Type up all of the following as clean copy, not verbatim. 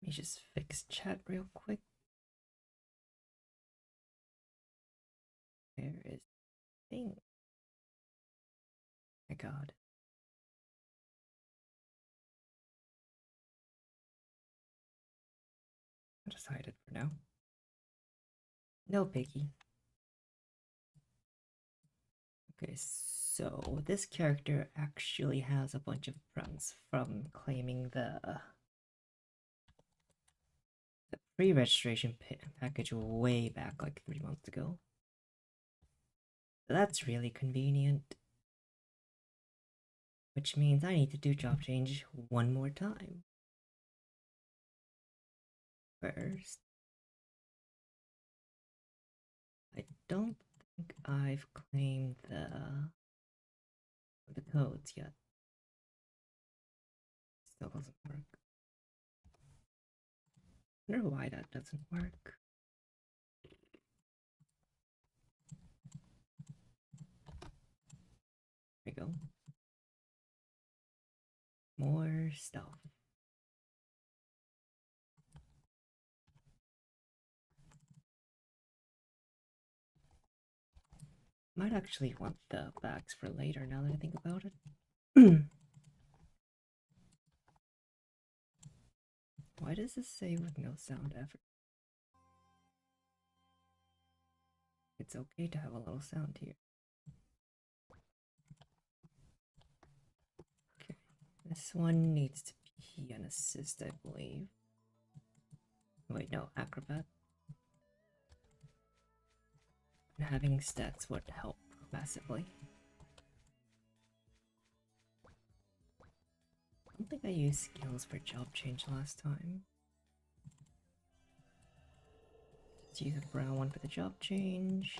me just fix chat real quick. Where is thing? My god. I just hide it for now. No biggie. Okay, so this character actually has a bunch of friends from claiming the pre-registration package way back like 3 months ago. So that's really convenient. Which means I need to do job change one more time. First, I don't think I've claimed the codes yet. Still doesn't work. I wonder why that doesn't work. There we go. More stuff. Might actually want the bags for later now that I think about it. Why does this say with no sound effort? It's okay to have a little sound here. Okay, this one needs to be an assist, I believe. Wait, no, acrobat. And having stats would help massively. I don't think I used skills for job change last time. Let's use a brown one for the job change.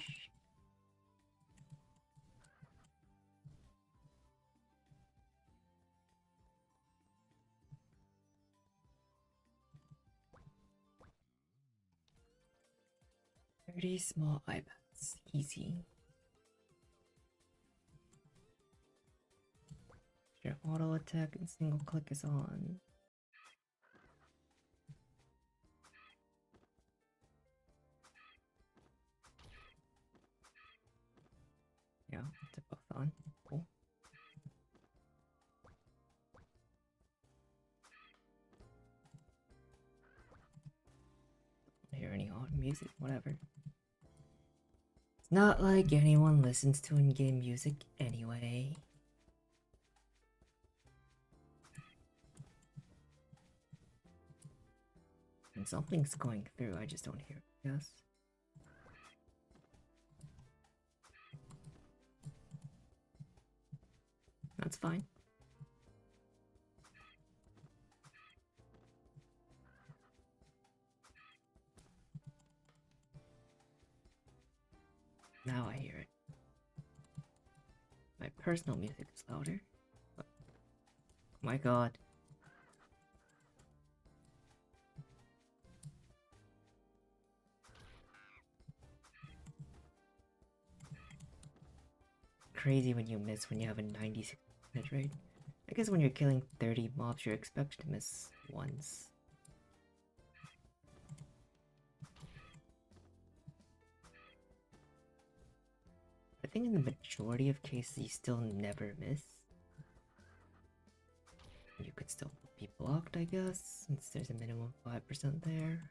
Pretty small iPads, easy. Your auto attack and single click is on. Yeah, they're both on. Cool. Don't hear any odd music, whatever. It's not like anyone listens to in-game music anyway. And something's going through, I just don't hear it, yes? That's fine. Now I hear it. My personal music is louder. But, oh my god. Crazy when you miss when you have a 96 hit rate. I guess when you're killing 30 mobs, you're expected to miss once. I think in the majority of cases, you still never miss. You could still be blocked, I guess, since there's a minimum 5% there.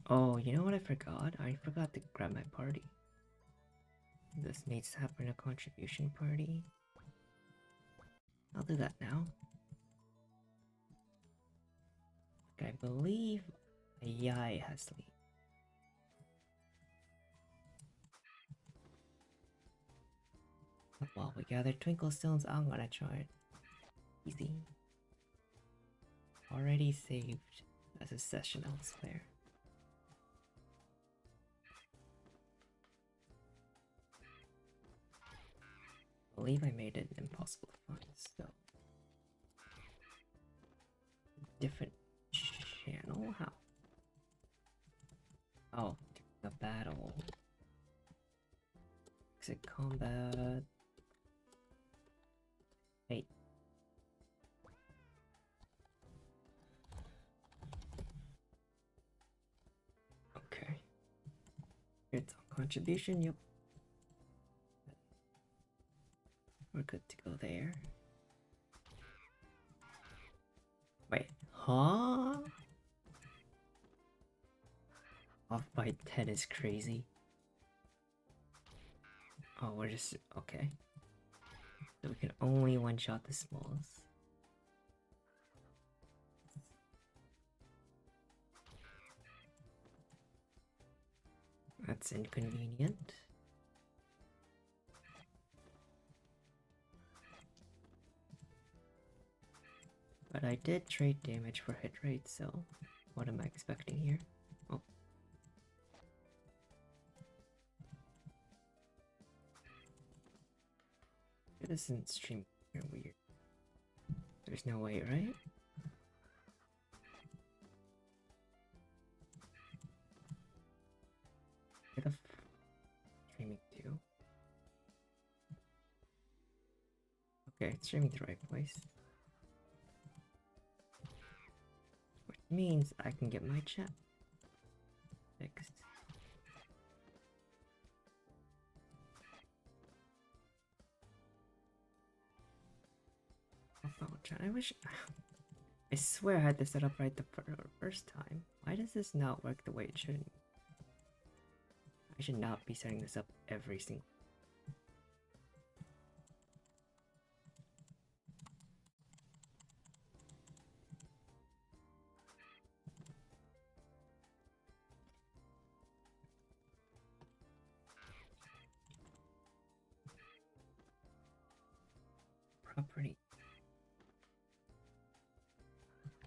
Oh, you know what I forgot? I forgot to grab my party. This needs to happen in a contribution party. I'll do that now. I believe Yai has to leave. While we gather twinkle stones, I'm gonna try it. Easy. Already saved as a session elsewhere. I believe I made it impossible to find, so different channel? How? Oh, the battle. Exit combat. Hey. Okay. It's on contribution, yep. We're good to go there. Wait, huh? Off by 10 is crazy. Oh, we're just... okay. So we can only one-shot the smalls. That's inconvenient. But I did trade damage for hit rate, so what am I expecting here? Oh. It isn't stream weird. There's no way, right? Where the streaming to? Okay, it's streaming to the right place. Which means I can get my chat fixed. Oh, chat. I wish... I swear I had this set up right the first time. Why does this not work the way it should? I should not be setting this up every single... property.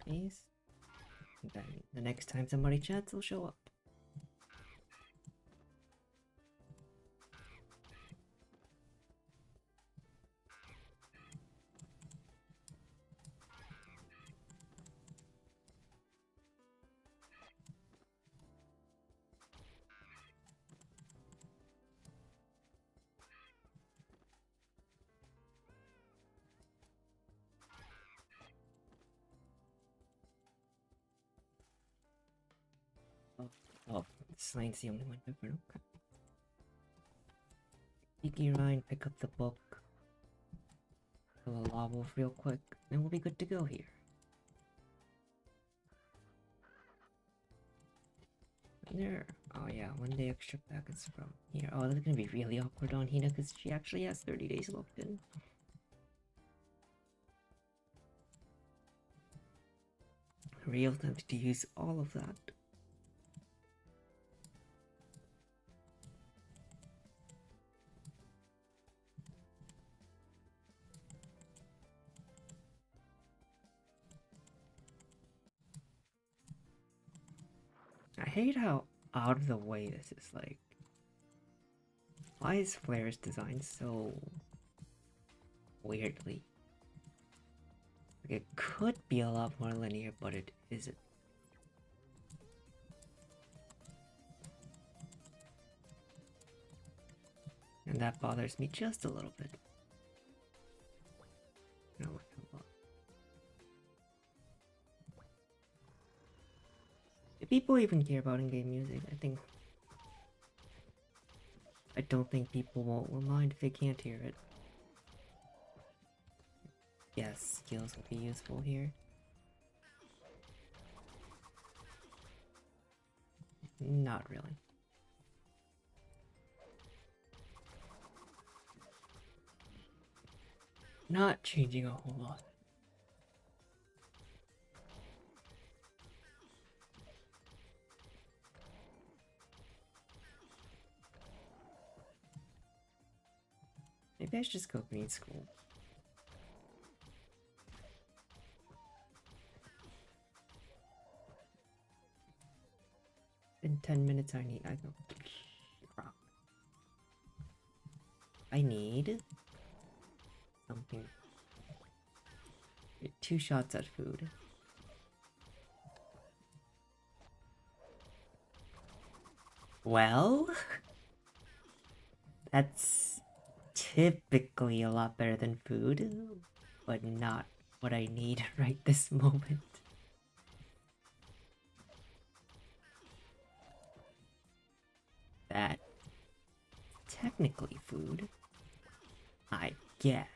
Please. And then the next time somebody chats, will show up. Oh, this line's the only one different. Okay. Tiki Ryan, pick up the book. Kill a lava real quick, and we'll be good to go here. There. Oh yeah, 1 day extra packets from here. Oh, that's gonna be really awkward on Hina because she actually has 30 days locked in. Real tempted to use all of that. I hate how out of the way this is, like. Why is Flare's designed so weirdly? Like, it could be a lot more linear, but it isn't. And that bothers me just a little bit. No, a lot. Do people even care about in-game music? I don't think people will mind if they can't hear it. Yes, skills would be useful here. Not really. Not changing a whole lot. Maybe I should just go green school. In 10 minutes I go. I need something. 2 shots at food. Well, That's typically a lot better than food, but not what I need right this moment. That technically food, I guess.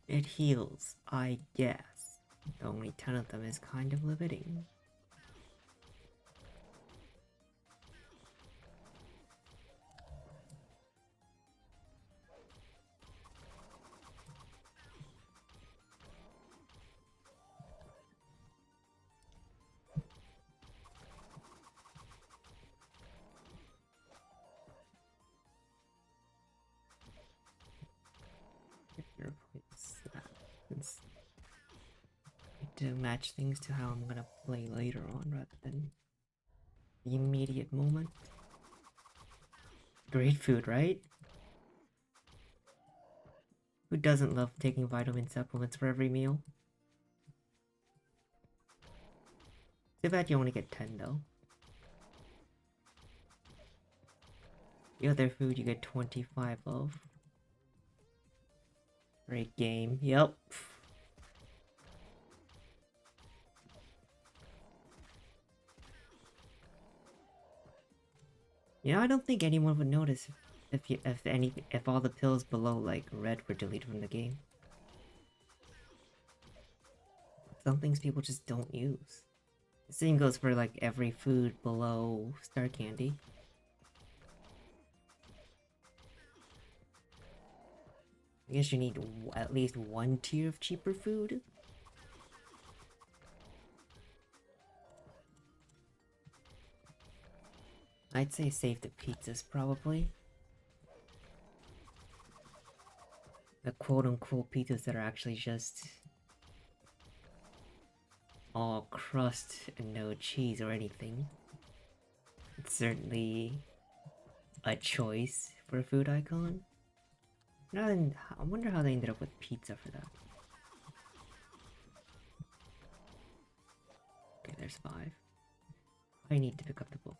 It heals, I guess. Only 10 of them is kind of limiting. Replace that. Since to match things to how I'm gonna play later on rather than the immediate moment. Great food, right? Who doesn't love taking vitamin supplements for every meal? Too bad you only get 10 though. The other food you get 25 of. Great game, yep. You know, I don't think anyone would notice if all the pills below like red were deleted from the game. Some things people just don't use. The same goes for like every food below Star Candy. I guess you need at least one tier of cheaper food. I'd say save the pizzas probably. The quote-unquote pizzas that are actually just all crust and no cheese or anything. It's certainly a choice for a food icon. I wonder how they ended up with pizza for that. Okay, there's 5. I need to pick up the book.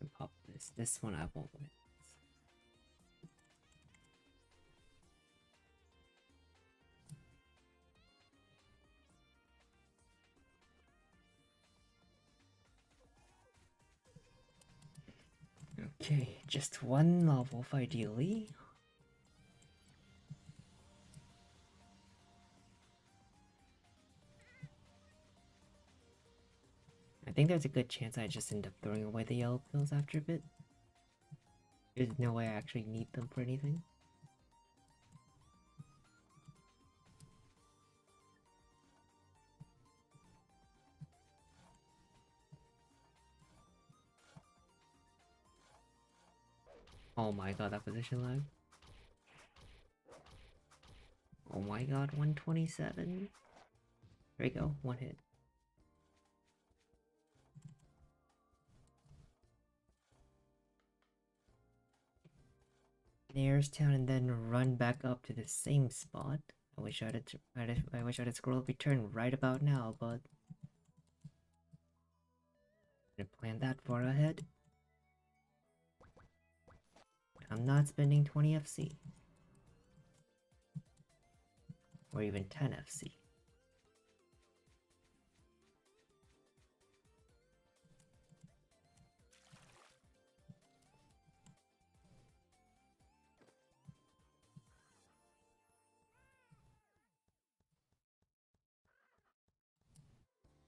And pop this. This one I won't win. Okay, just one level ideally. I think there's a good chance I just end up throwing away the yellow pills after a bit. There's no way I actually need them for anything. Oh my god, that position lag. Oh my god, 127. There we go, one hit. Town and then run back up to the same spot. I wish I had scrolled return right about now, but didn't plan that far ahead. I'm not spending 20 FC. Or even 10 FC.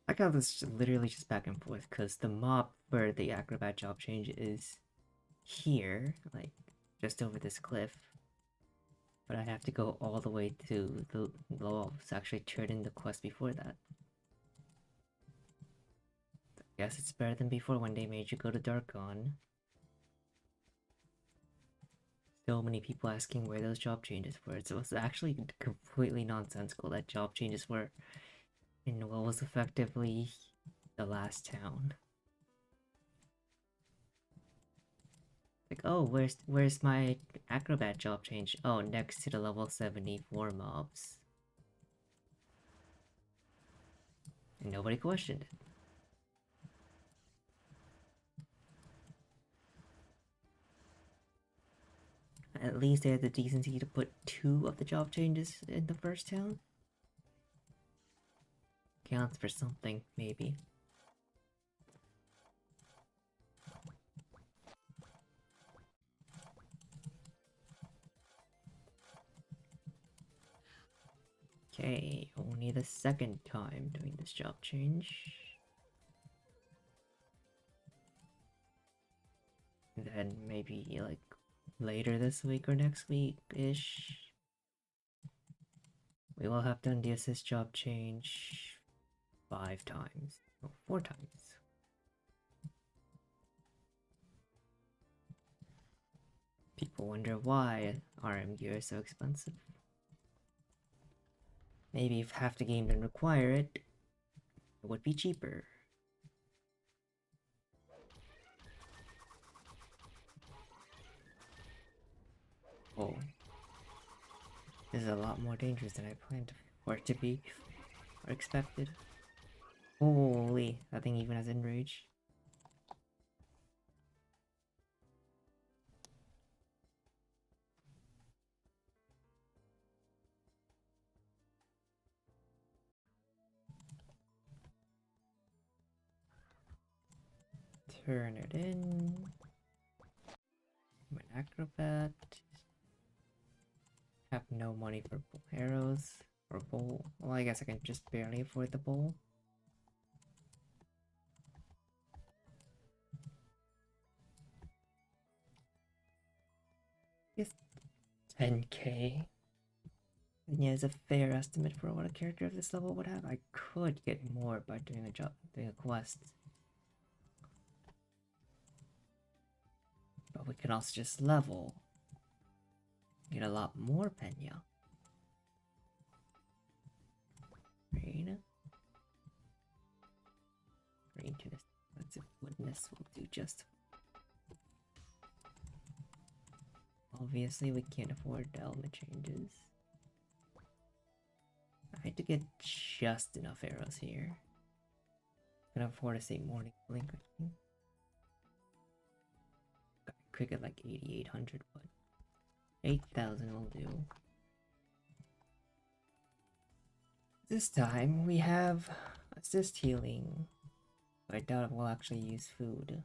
I got this literally just back and forth because the mob for the acrobat job change is here, like just over this cliff. But I have to go all the way to the law to actually turn in the quest before that. Guess it's better than before when they made you go to Darkon. So many people asking where those job changes were. So it's actually completely nonsensical that job changes were in what was effectively the last town. Like, oh, where's my acrobat job change? Oh, next to the level 74 mobs. And nobody questioned it. At least they had the decency to put 2 of the job changes in the first town. Counts for something, maybe. Okay, only the second time doing this job change. And then maybe like later this week or next week-ish, we will have done the assist job change 5 times. No, 4 times. People wonder why RM gear is so expensive. Maybe if half the game didn't require it, it would be cheaper. Oh. This is a lot more dangerous than I planned for it to be, or expected. Holy, that thing even has enrage. Turn it in. I'm an acrobat. Have no money for arrows or bowl. Well, I guess I can just barely afford the bowl. Yes, 10k. And yeah, it's a fair estimate for what a character of this level would have. I could get more by doing a job, doing a quest. But we can also just level. Get a lot more penya. Green. Green to this. Let's see witness will do just. Obviously, we can't afford the element changes. I had to get just enough arrows here. Can afford to say morning blink, I think. Could get like 8,800, but 8,000 will do. This time we have assist healing, but I doubt we'll actually use food.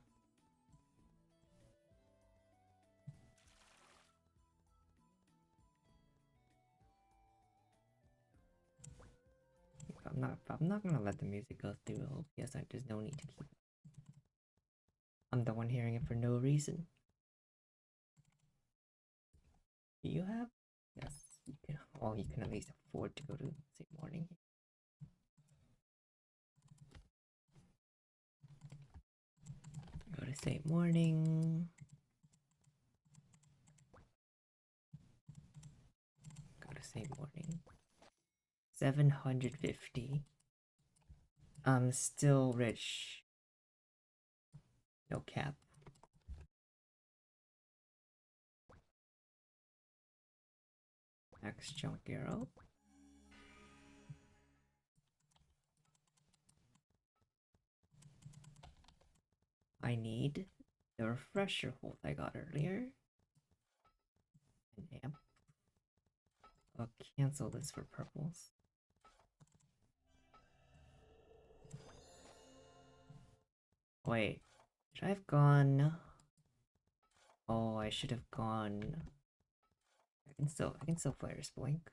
I'm not gonna let the music go through OPS. There's no need to keep. I'm the one hearing it for no reason. Do you have? Yes, you can. Well, you can at least afford to go to say morning. Go to say morning. Go to say morning. 750. I'm still rich. No cap. Max junk arrow. I need the refresher hold I got earlier. An amp. I'll cancel this for purples. Wait, should I have gone? Oh, I should have gone. I can still Flare's Blink.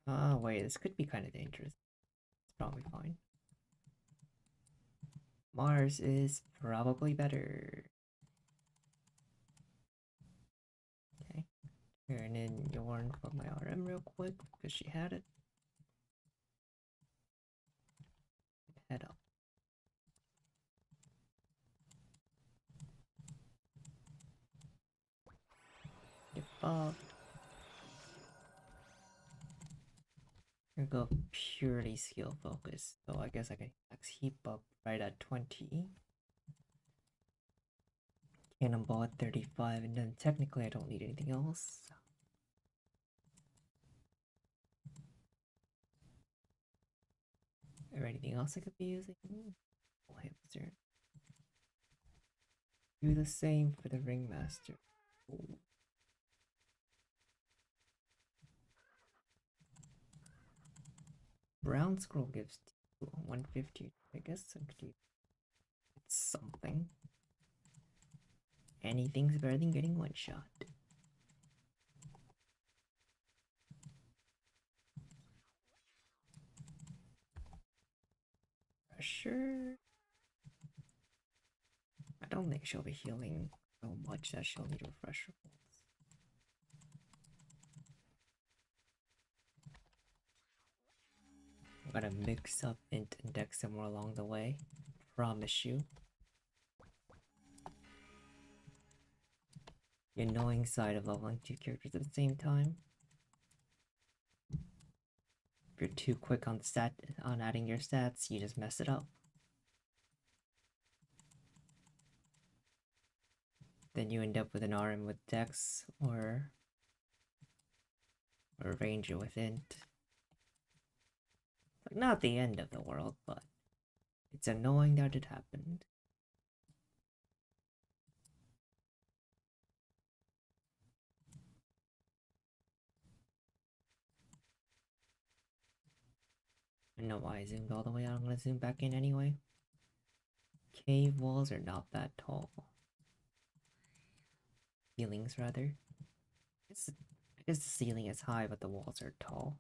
Oh wait, this could be kind of dangerous. It's probably fine. Mars is probably better. Okay. Turn in Yorn for my RM real quick because she had it. Head up. Get buffed. I'm gonna go purely skill focus, so I guess I can max heap up right at 20. Cannonball at 35, and then technically I don't need anything else. Or anything else I could be using? Hamster. Do the same for the Ringmaster. Ooh. Brown Scroll gives 150. I guess I could do something. Anything's better than getting one shot. Pressure. I don't think she'll be healing so much that she'll need refresher. I'm gonna mix up int and dex somewhere along the way. Promise you. The annoying side of leveling two characters at the same time. If you're too quick on adding your stats, you just mess it up. Then you end up with an RM with dex or a ranger with int. Like, not the end of the world, but it's annoying that it happened. I know why I zoomed all the way out. I'm gonna zoom back in anyway. Cave walls are not that tall. Ceilings, rather. I guess the ceiling is high, but the walls are tall.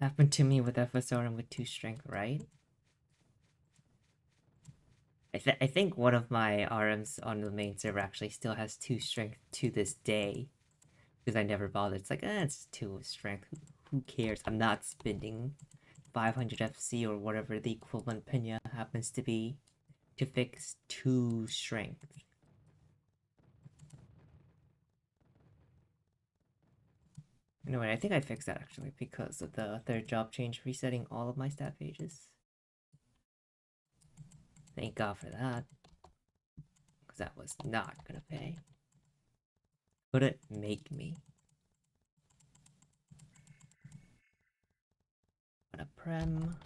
Happened to me with FSR and with 2 strength, right? I think one of my RMs on the main server actually still has 2 strength to this day. Because I never bothered. It's like, it's 2 strength. Who cares? I'm not spending 500 FC or whatever the equivalent Pena happens to be to fix 2 strength. Anyway, I think I fixed that actually because of the third job change resetting all of my stat pages. Thank God for that. Because that was not gonna pay. Couldn't make me. But a prem.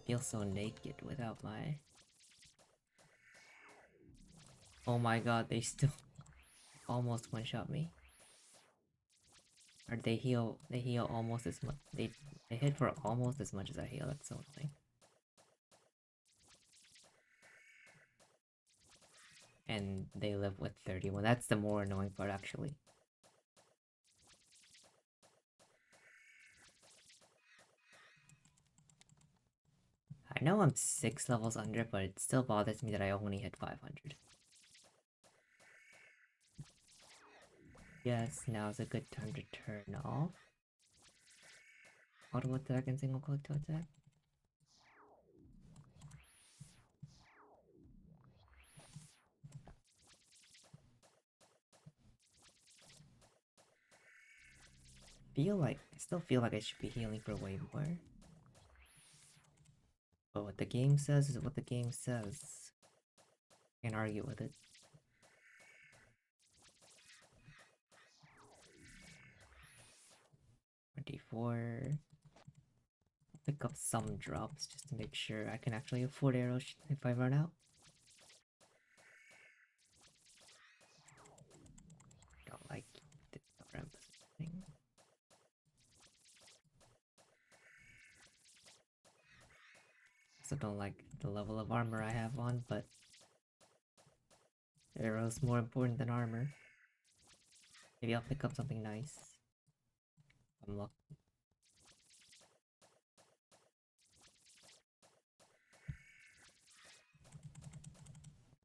Feel so naked without my... Oh my god, they still almost one-shot me. Or they heal almost as much. They hit for almost as much as I heal. That's so annoying. And they live with 31. That's the more annoying part, actually. I know I'm 6 levels under, but it still bothers me that I only hit 500. Yes, now's a good time to turn off auto attack and single click to attack. I still feel like I should be healing for way more. But what the game says is what the game says. Can't argue with it. $24. Pick up some drops just to make sure I can actually afford arrows if I run out. Don't like this RM thing. Also don't like the level of armor I have on, but arrows more important than armor. Maybe I'll pick up something nice. I'm lucky.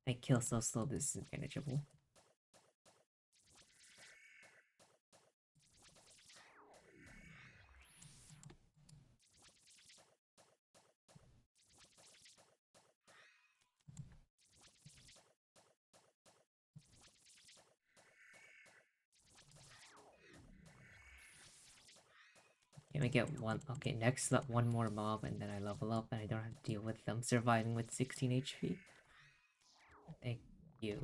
I kill so slow, this is manageable. Can we get one? Okay, next one more mob and then I level up and I don't have to deal with them surviving with 16 HP. Thank you.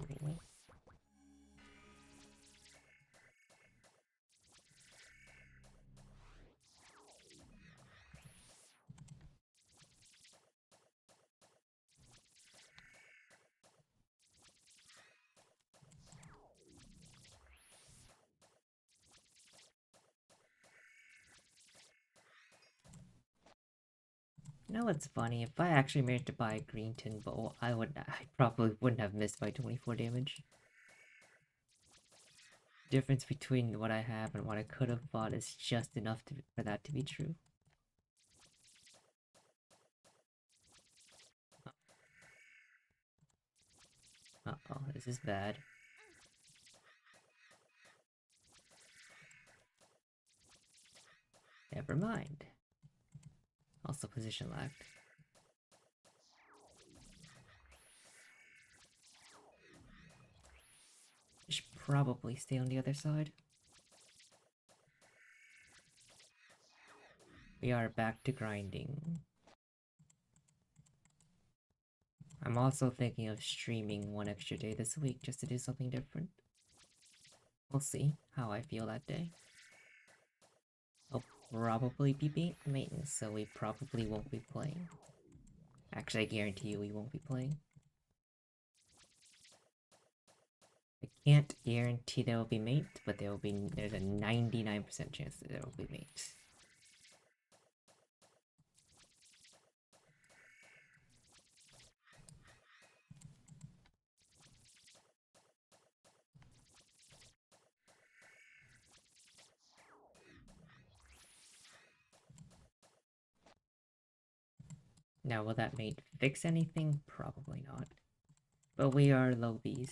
You know what's funny? If I actually managed to buy a green tin bow, I probably wouldn't have missed by 24 damage. Difference between what I have and what I could have bought is just enough for that to be true. Uh-oh, this is bad. Never mind. Also position lagged. I should probably stay on the other side. We are back to grinding. I'm also thinking of streaming one extra day this week just to do something different. We'll see how I feel that day. I'll probably be maintenance, so we probably won't be playing. Actually, I guarantee you we won't be playing. I can't guarantee there will be mate, but there's a 99% chance that there will be mate. Now, will that mate fix anything? Probably not. But we are low Bs.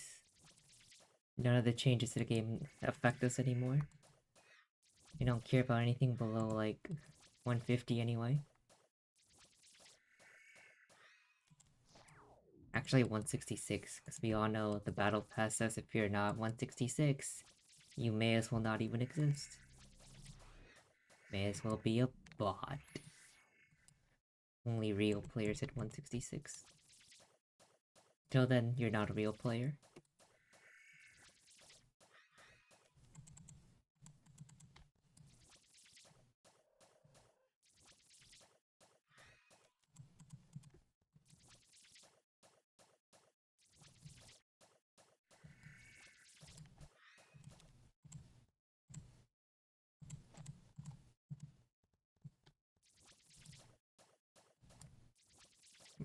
None of the changes to the game affect us anymore. We don't care about anything below, like, 150 anyway. Actually, 166, because we all know the battle pass says if you're not 166, you may as well not even exist. May as well be a bot. Only real players hit 166. Till then, you're not a real player.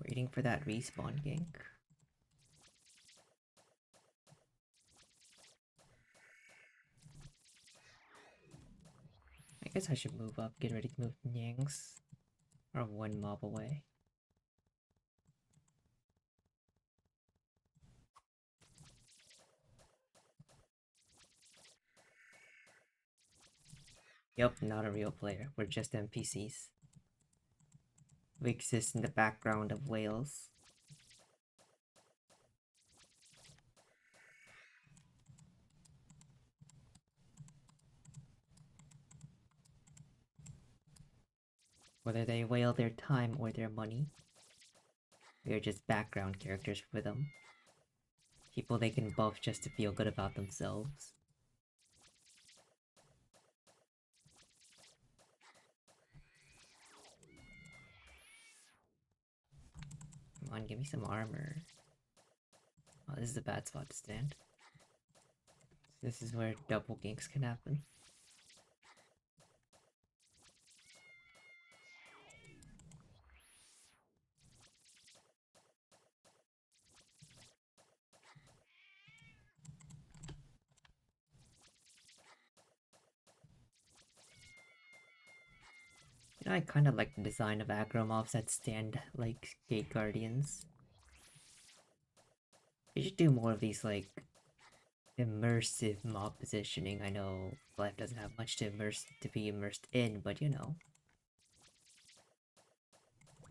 Waiting for that respawn gank. I guess I should move up, get ready to move Nyangs. Or one mob away. Yup, not a real player. We're just NPCs. We exist in the background of Wales. Whether they whale their time or their money, we are just background characters for them. People they can buff just to feel good about themselves. Come on, give me some armor. Oh, this is a bad spot to stand. This is where double ganks can happen. You know, I kind of like the design of aggro mobs that stand like gate guardians. You should do more of these, like, immersive mob positioning. I know life doesn't have much to be immersed in, but you know,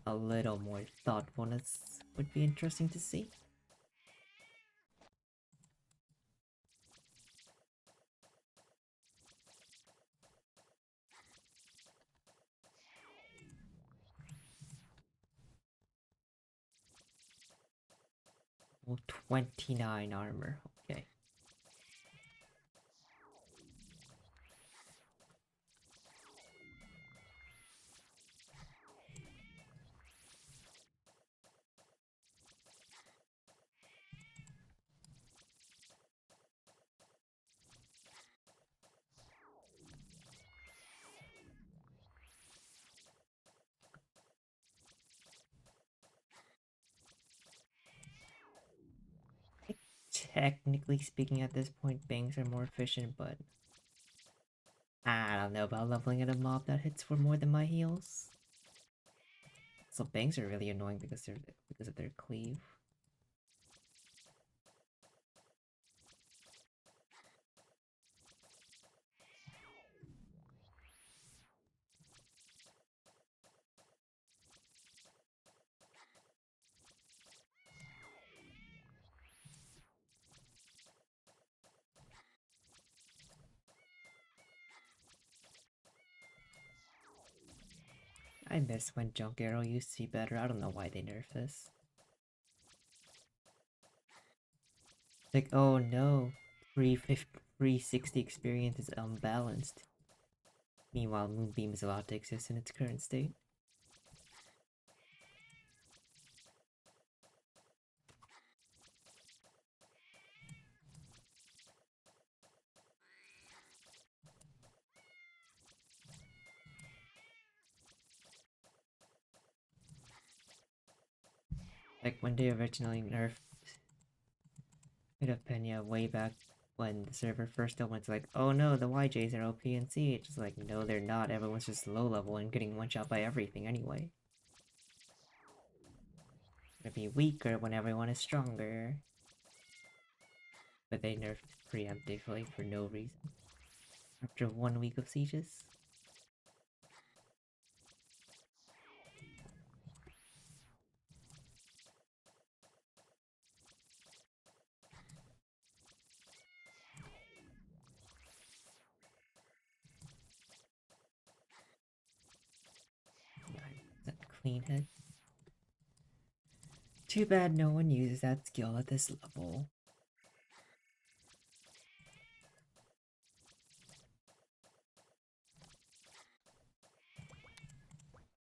a little more thoughtfulness would be interesting to see. Oh, 29 armor. Okay. Technically speaking, at this point, bangs are more efficient, but I don't know about leveling at a mob that hits for more than my heals. So bangs are really annoying because of their cleave. I miss when Junk Arrow used to be better. I don't know why they nerfed this. Like, oh no, 360 experience is unbalanced. Meanwhile, Moonbeam is allowed to exist in its current state. Like when they originally nerfed Bit of Pena way back when the server first opened, it's like, oh no, the YJs are OP and C. It's just like, no, they're not. Everyone's just low level and getting one shot by everything anyway. Gonna be weaker when everyone is stronger. But they nerfed preemptively for no reason. After 1 week of sieges. That clean head. Too bad no one uses that skill at this level.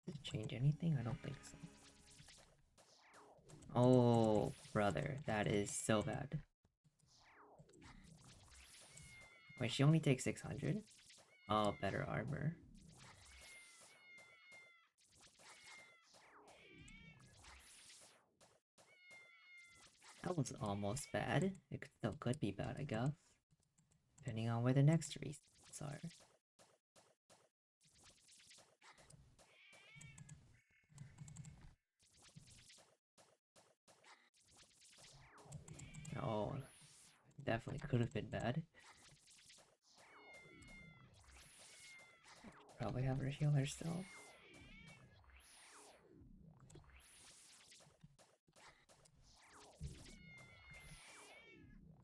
Does it change anything? I don't think so. Oh, brother, that is so bad. Wait, she only takes 600? Oh, better armor. That was almost bad. It still could be bad, I guess. Depending on where the next resets are. Oh, definitely could have been bad. Probably have her heal herself.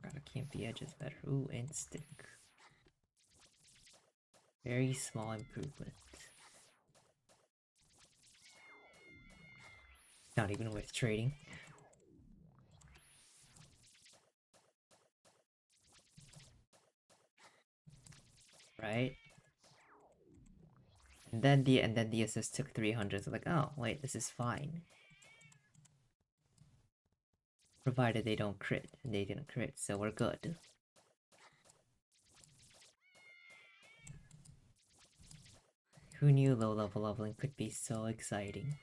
Gotta camp the edges better. Ooh, and stick. Very small improvement. Not even worth trading. Right? And then the assist took 300, so like, oh wait, this is fine. Provided they don't crit, and they didn't crit, so we're good. Who knew low level leveling could be so exciting?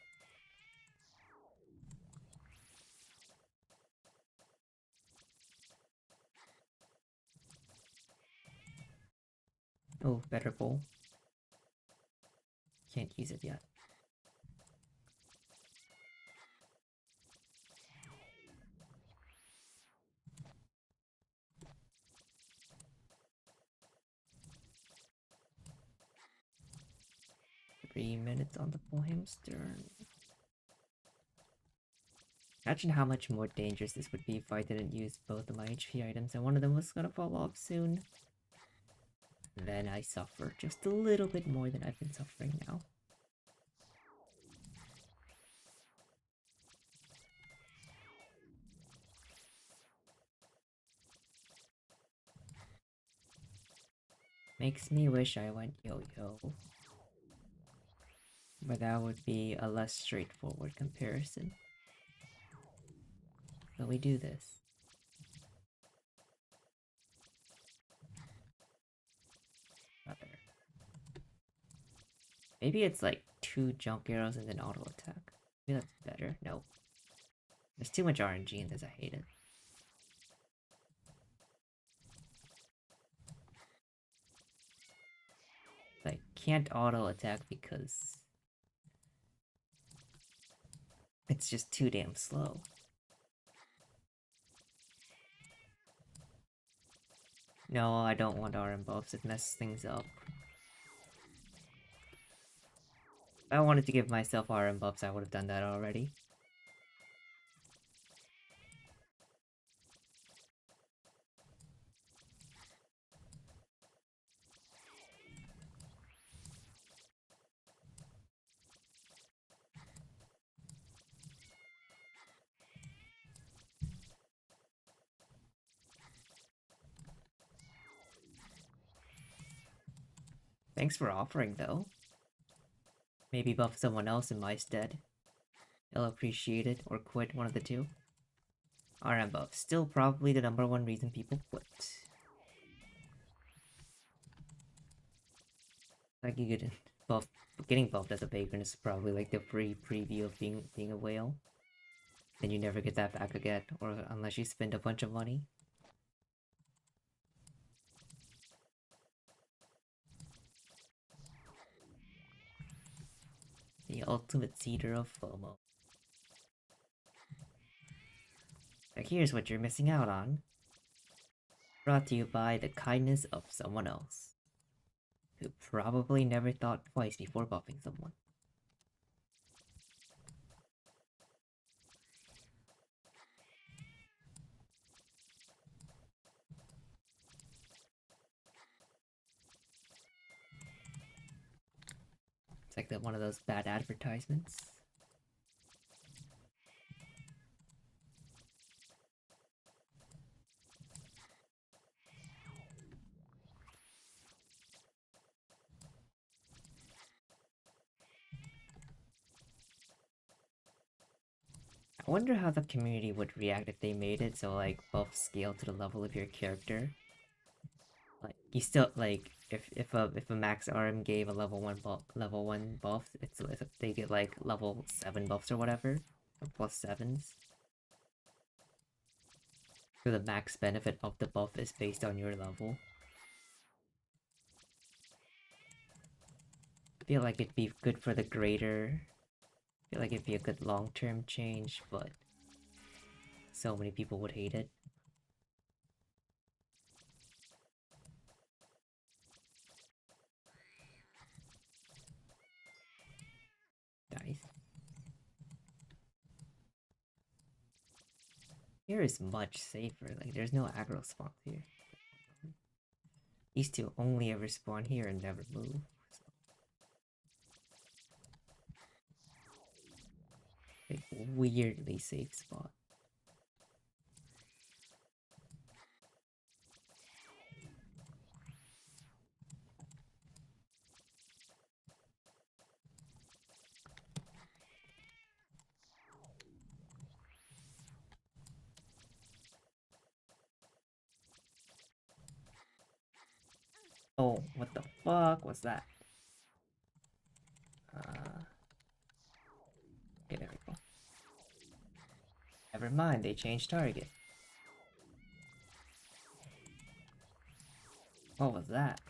Oh, better bowl. Can't use it yet. Three minutes on the full hamster. Imagine how much more dangerous this would be if I didn't use both of my HP items and one of them was gonna fall off soon. Then I suffer just a little bit more than I've been suffering now. Makes me wish I went yo-yo. But that would be a less straightforward comparison. But we do this. Rather. Maybe it's like 2 junk arrows and then auto attack. Maybe that's better. No. There's too much RNG in this, I hate it. Like, can't auto attack because it's just too damn slow. No, I don't want RM buffs, it messes things up. If I wanted to give myself RM buffs, I would have done that already. Thanks for offering, though. Maybe buff someone else in my stead. They'll appreciate it, or quit, one of the two. RM buff, still probably the #1 reason people quit. Like you get buff, getting buffed as a vagrant is probably like the free preview of being a whale. Then you never get that back again, or unless you spend a bunch of money. The ultimate seeder of FOMO. Now here's what you're missing out on. Brought to you by the kindness of someone else, who probably never thought twice before buffing someone. It's like one of those bad advertisements. I wonder how the community would react if they made it so like buffs scale to the level of your character. Like you still like if a max RM gave a level 1 buff, it's they get like level 7 buffs or whatever, or +7s. So the max benefit of the buff is based on your level. I feel like it'd be good for the greater. I feel like it'd be a good long-term change, but so many people would hate it. Nice. Here is much safer. Like there's no aggro spawns here. These two only ever spawn here and never move. So. Like weirdly safe spot. Oh, what the fuck was that? Okay, there we go. Never mind, they changed target. What was that?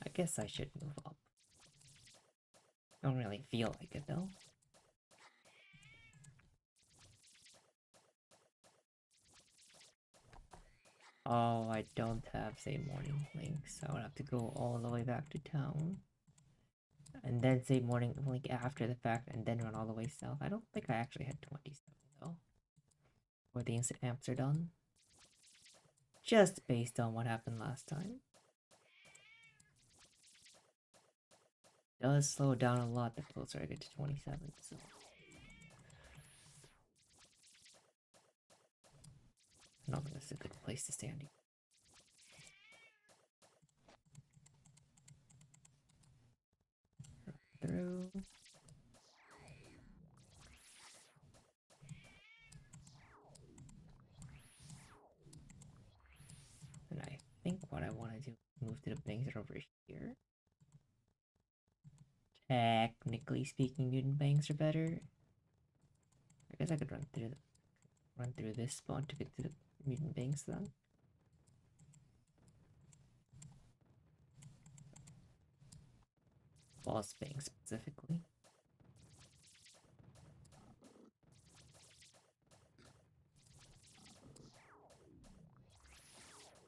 I guess I should move up. Don't really feel like it though. Oh, I don't have say morning link, so I would have to go all the way back to town. And then say morning link after the fact, and then run all the way south. I don't think I actually had 27 though. Where the instant amps are done. Just based on what happened last time. does slow down a lot the closer I get to 27, so... I don't think this is a good place to stand here. Through. And I think what I want to do is move to the banks that are over here. Technically speaking, mutant banks are better. I guess I could run through this spot to get to the mutant banks then. Boss bank specifically.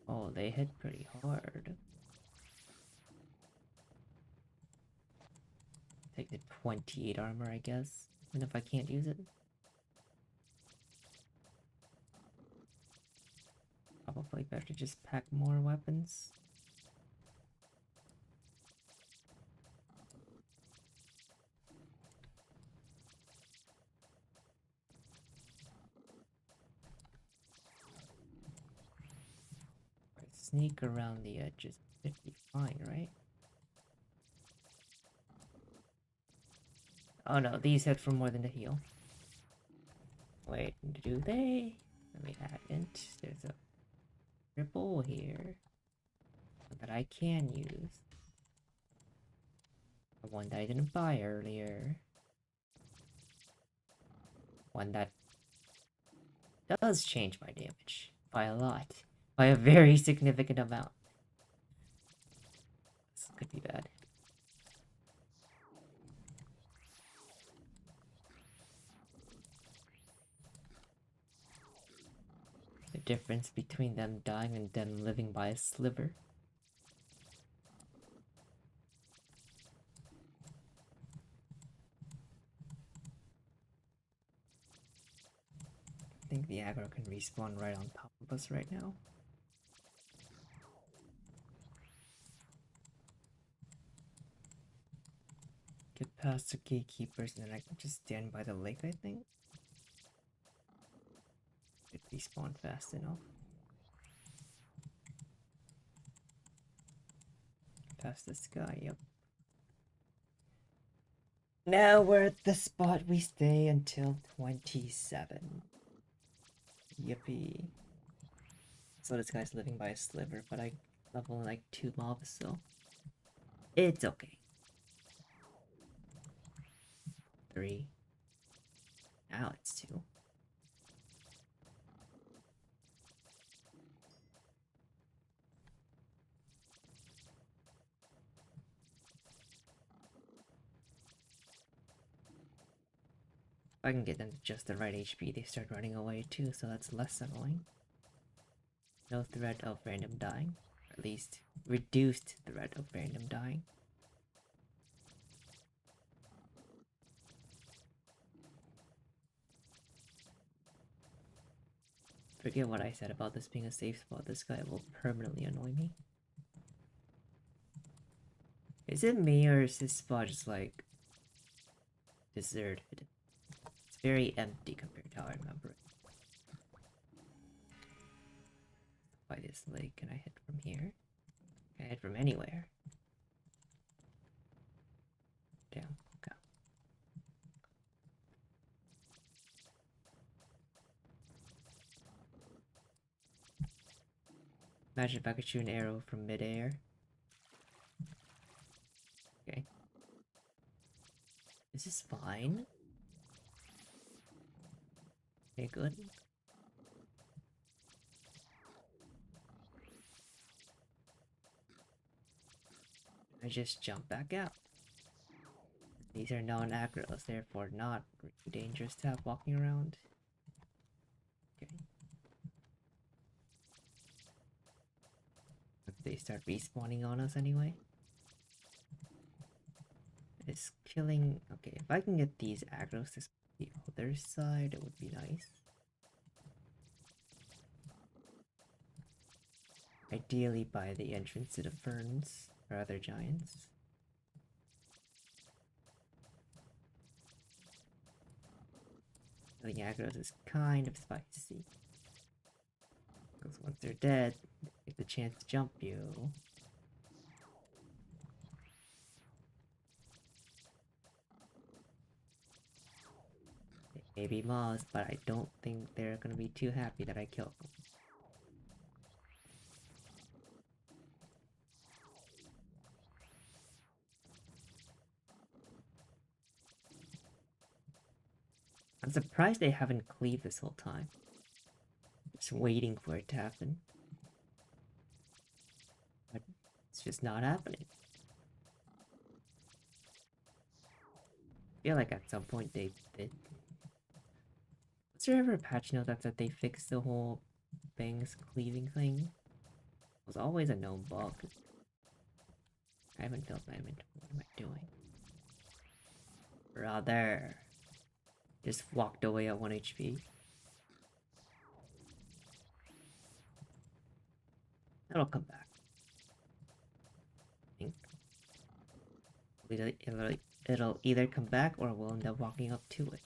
Oh, they hit pretty hard. Take the 28 armor, I guess. And if I can't use it, probably better to just pack more weapons. Sneak around the edges should be fine, right? Oh no, these hit for more than a heal. Wait, do they? Let me add int. There's a ripple here that I can use. The one that I didn't buy earlier. One that does change my damage by a lot. By a very significant amount. This could be bad. The difference between them dying and them living by a sliver. I think the aggro can respawn right on top of us right now. Get past the gatekeepers and then I can just stand by the lake, I think. It respawn fast enough. Past this guy, yep. Now we're at the spot we stay until 27. Yippee. So this guy's living by a sliver, but I level like 2 mobs, so it's okay. 3. Now it's 2. If I can get them to just the right HP, they start running away too, so that's less annoying. No threat of random dying. Or at least reduced threat of random dying. Forget what I said about this being a safe spot. This guy will permanently annoy me. Is it me or is this spot just like deserted? It's very empty compared to how I remember it. By this lake, can I hit from here? Can I hit from anywhere? Damn, okay. Imagine if I could shoot an arrow from midair. Okay. Is this fine? Okay, good. I just jump back out. These are non-aggros, therefore not really dangerous to have walking around. Okay. They start respawning on us anyway. It's killing... Okay, if I can get these aggros to the other side, it would be nice. Ideally by the entrance to the ferns or other giants. killing agros is kind of spicy. Because once they're dead, they get the chance to jump you. They may be Moths, but I don't think they're gonna be too happy that I killed them. I'm surprised they haven't cleaved this whole time. Just waiting for it to happen. But it's just not happening. I feel like at some point they did. Was there ever a patch note that said they fixed the whole bangs cleaving thing? It was always a known bug. I haven't filled my inventory. What am I doing? Brother. Just walked away at 1 HP. That'll come back. I think. It'll either come back or we'll end up walking up to it.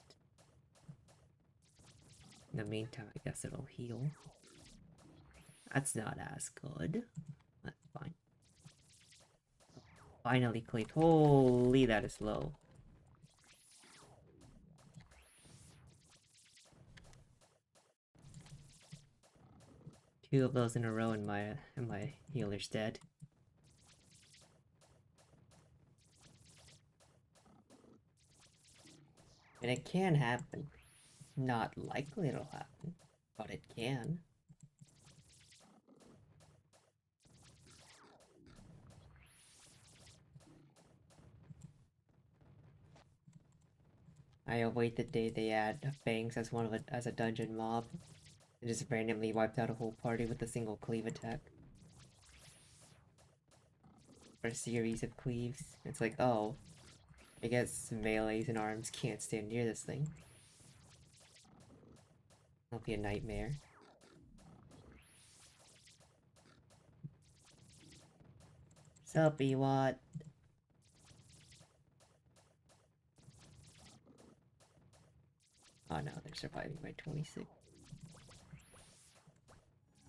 In the meantime, I guess it'll heal. That's not as good. That's fine. Finally cleaved. Holy, that is low. Two of those in a row and my healer's dead. And it can happen. Not likely it'll happen, but it can. I await the day they add Fangs as as a dungeon mob. And just randomly wiped out a whole party with a single cleave attack. Or a series of cleaves. It's like, oh, I guess melees and arms can't stand near this thing. That'll be a nightmare. Suppy, what? Oh no, they're surviving by 26.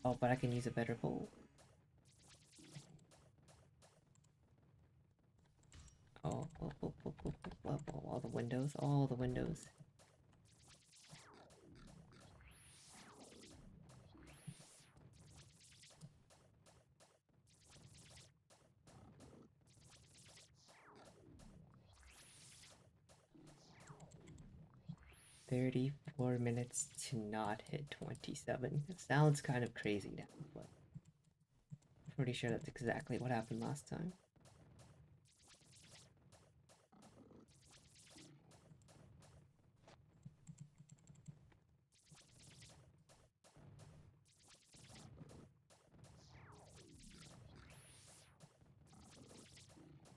Oh, but I can use a better bow. Oh, all the windows, all the windows. "34 minutes to not hit 27. It sounds kind of crazy now, but I'm pretty sure that's exactly what happened last time.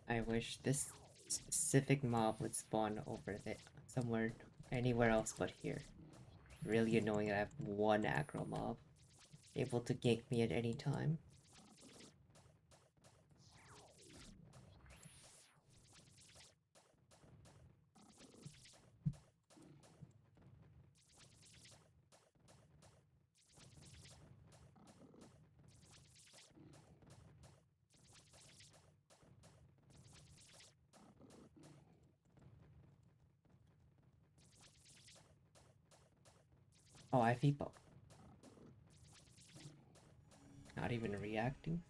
I wish this specific mob would spawn over there, somewhere, anywhere else but here. Really annoying that I have one aggro mob, able to gank me at any time. Oh, I FIPO. Not even reacting.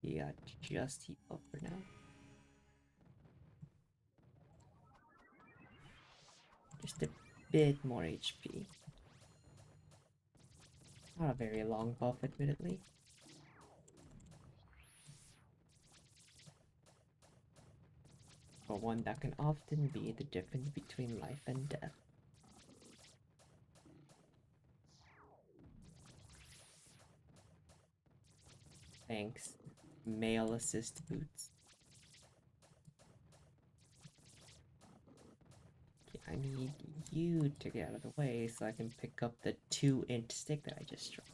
Yeah, just heap up for now. Just a bit more HP. Not a very long buff, admittedly. But one that can often be the difference between life and death. Thanks, male assist boots. Okay, I need you to get out of the way so I can pick up the 2-int stick that I just dropped.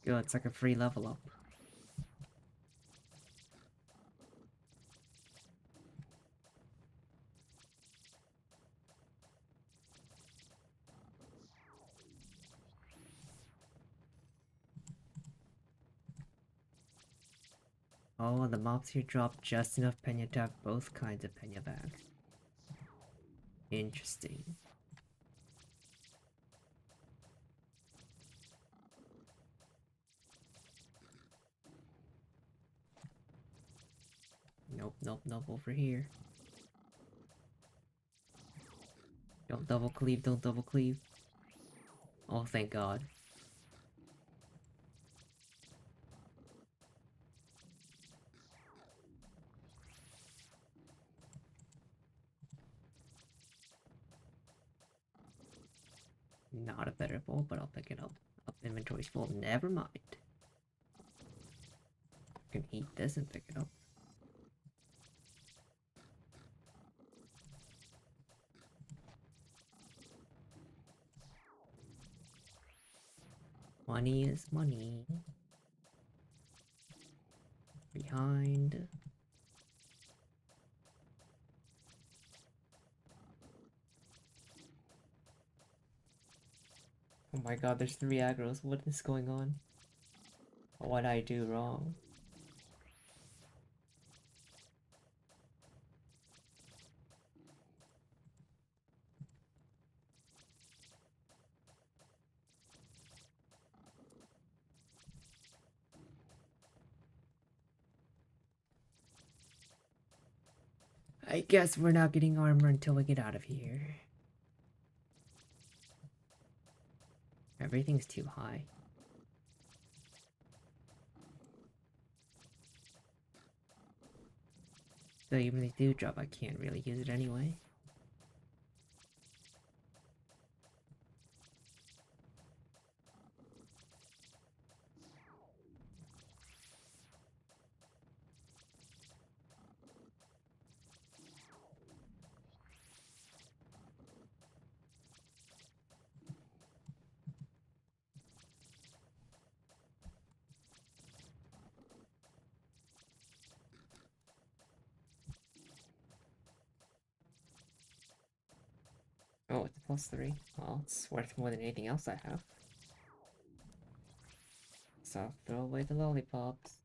Yo, it's like a free level up. Oh, the mobs here drop just enough Penya to have both kinds of Penya back. Interesting. Nope, nope, nope, over here. Don't double cleave, don't double cleave. Oh, thank God. Not a better bowl, but I'll pick it up. Up, inventory's full, never mind. I can eat this and pick it up. Money is money. Behind. Oh my god, there's 3 aggros. What is going on? What did I do wrong? I guess we're not getting armor until we get out of here. Everything's too high. So even if they do drop, I can't really use it anyway. Oh, it's +3. Well, it's worth more than anything else I have. So I'll throw away the lollipops.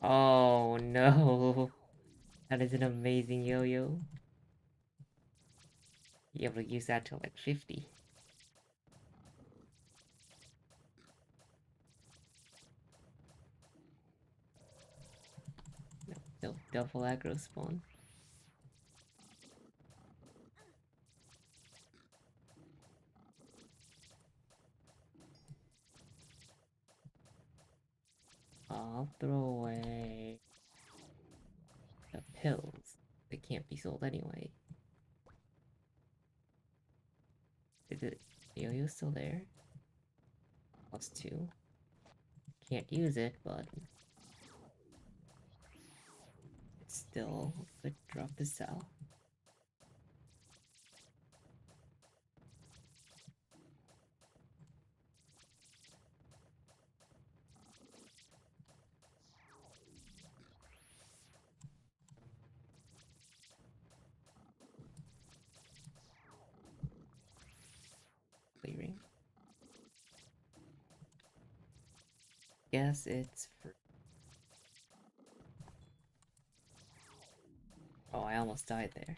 Oh no! That is an amazing yo-yo. Be able to use that till like 50. No, double aggro spawn. I'll throw away the pills. They can't be sold anyway. Is it yo-yo still there? +2. Can't use it, but it's still a good drop to sell. Clearing. Guess it's free. Oh, I almost died there.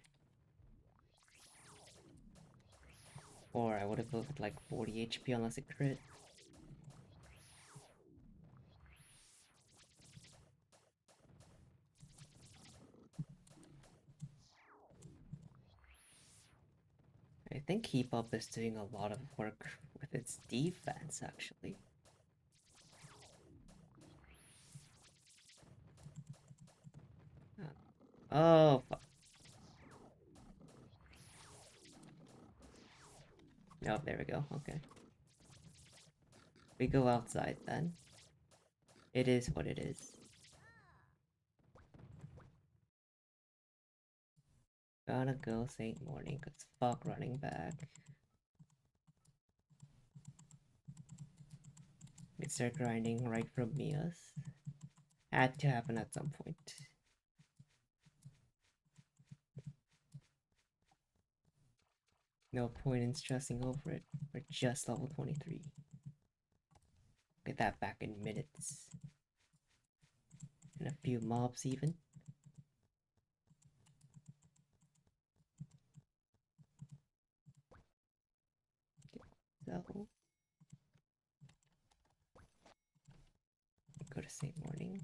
Or I would have lived with like 40 HP unless it crit. I think Keep Up is doing a lot of work with its defense, actually. Oh, fuck. Oh, there we go, okay. We go outside then. It is what it is. Gotta go Saint Morning, cause fuck running back. We start grinding right from Mia's. Had to happen at some point. No point in stressing over it. We're just level 23. Get that back in minutes. And a few mobs even. So go to Saint Morning.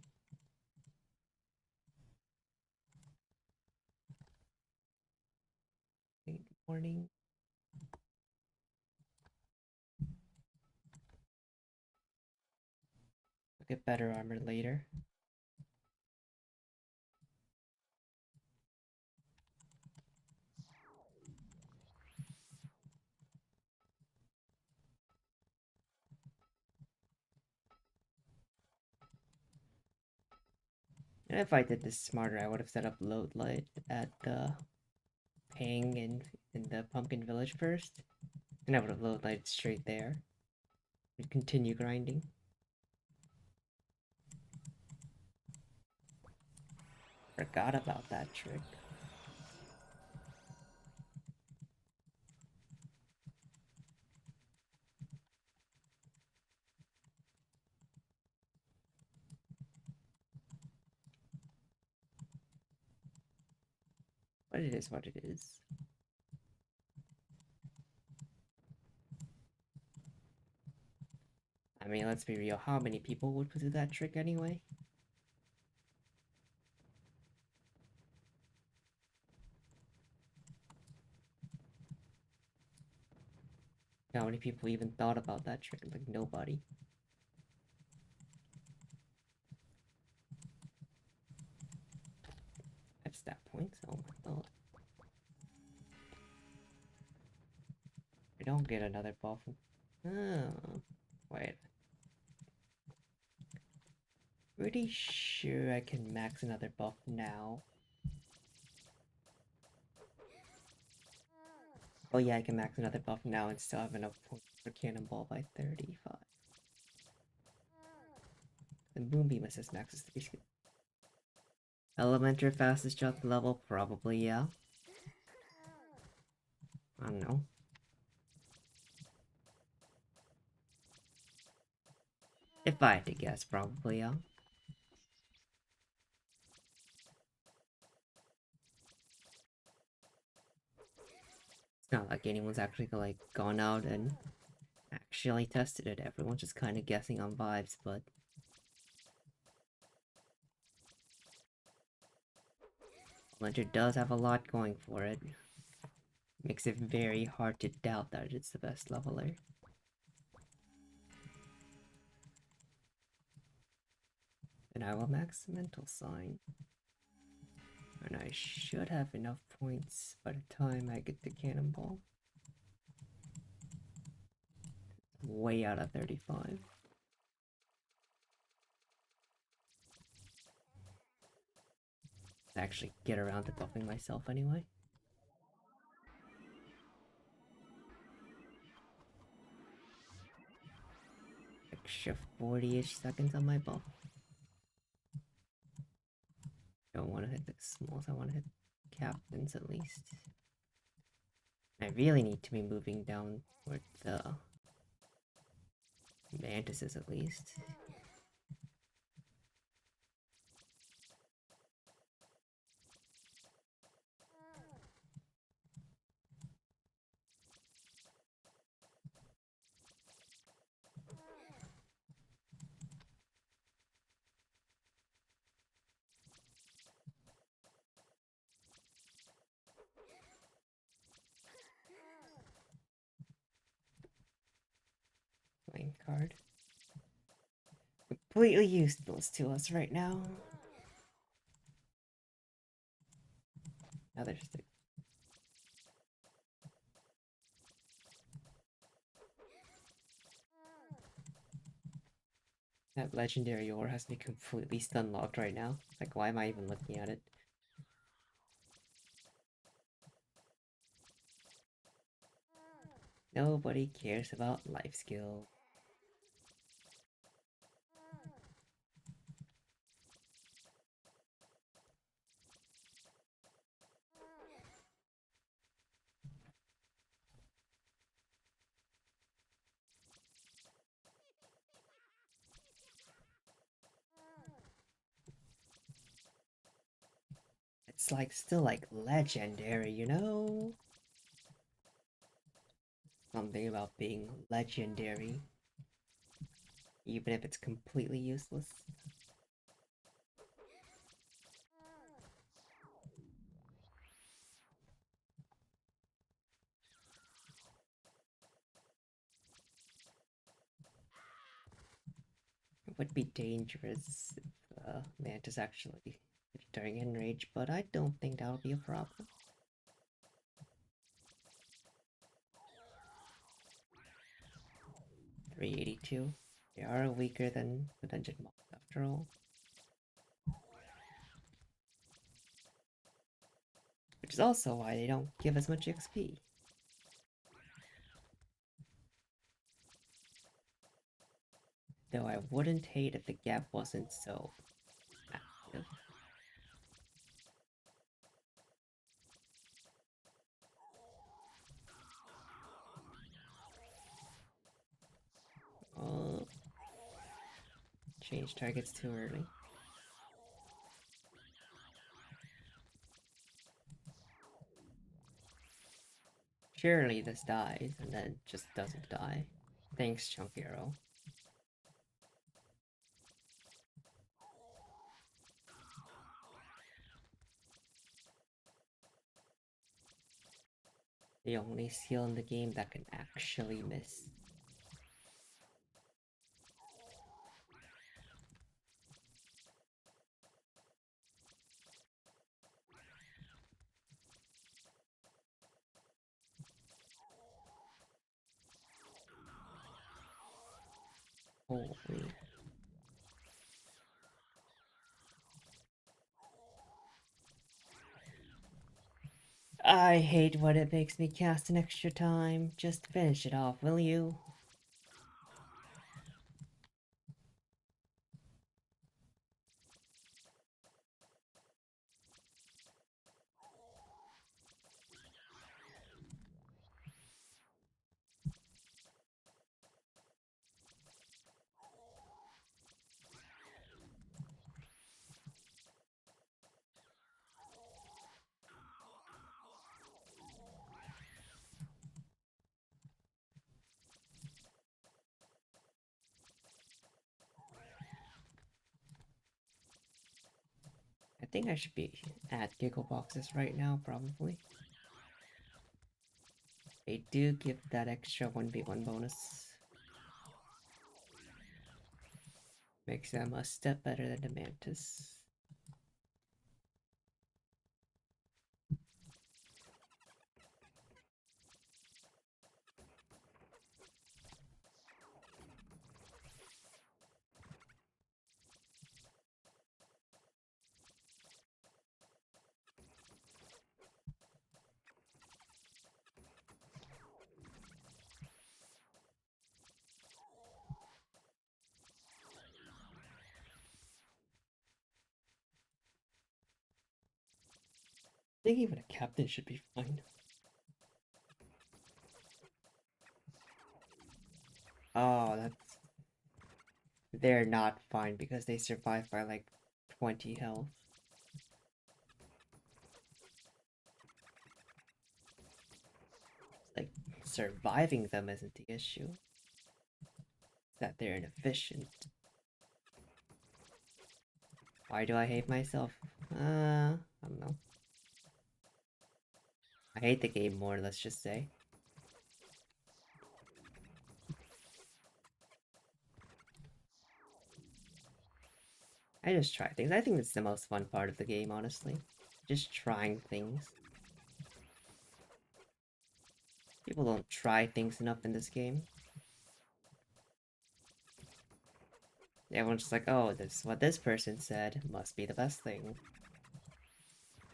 Saint Morning. I'll get better armor later. And if I did this smarter, I would have set up load light at the Pang in the Pumpkin Village first. And I would have load lighted straight there. And continue grinding. Forgot about that trick. But it is what it is. I mean, let's be real, how many people would do that trick anyway? How many people even thought about that trick? Like, nobody. I have stat points, oh my god. I don't get another buff. Oh, wait. Pretty sure I can max another buff now. Oh yeah, I can max another buff now and still have enough points for Cannonball by 35. The Moonbeam assist maxes 3 skill. Elementor fastest jump level? Probably, yeah. I don't know. If I had to guess, probably, yeah. It's not like anyone's actually like gone out and actually tested it. Everyone's just kind of guessing on vibes, but Elementor does have a lot going for it. Makes it very hard to doubt that it's the best leveler. And I will max Mental Sign. And I should have enough points by the time I get the Cannonball. Way out of 35. Actually get around to buffing myself anyway. Extra 40-ish seconds on my buff. Don't want to hit the smalls, I want to hit captains at least. I really need to be moving down toward the mantises at least. Playing card. Completely useless to us right now. Another stick. That legendary ore has me completely stun locked right now. Like, why am I even looking at it? Nobody cares about life skill. It's like still like legendary, you know? Something about being legendary, even if it's completely useless. It would be dangerous if Mantis actually during Enrage, but I don't think that'll be a problem. 382. They are weaker than the dungeon mobs after all. Which is also why they don't give as much XP. Though I wouldn't hate if the gap wasn't so active. Oh, change targets too early. Surely this dies, and then just doesn't die. Thanks, Chunk Arrow. The only skill in the game that can actually miss. Holy. I hate when it makes me cast an extra time. Just finish it off, will you? I think I should be at Giggle Boxes right now, probably. They do give that extra 1v1 bonus. Makes them a step better than the Mantis. I think even a captain should be fine. Oh, that's... They're not fine because they survive by like 20 health. Like, surviving them isn't the issue. It's that they're inefficient. Why do I hate myself? I don't know. I hate the game more, let's just say. I just try things. I think it's the most fun part of the game, honestly. Just trying things. People don't try things enough in this game. Everyone's just like, oh, this is what this person said. Must be the best thing.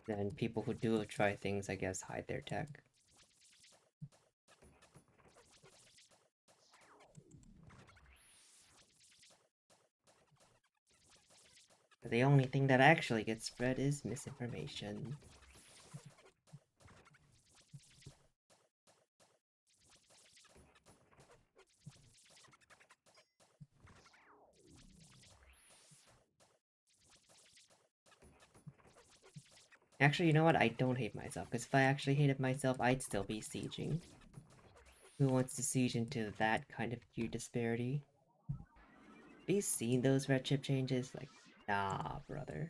Then people who do try things, I guess, hide their tech. The only thing that actually gets spread is misinformation. Actually, you know what? I don't hate myself, because if I actually hated myself, I'd still be sieging. Who wants to siege into that kind of gear disparity? Have you seen those red chip changes? Like, nah, brother.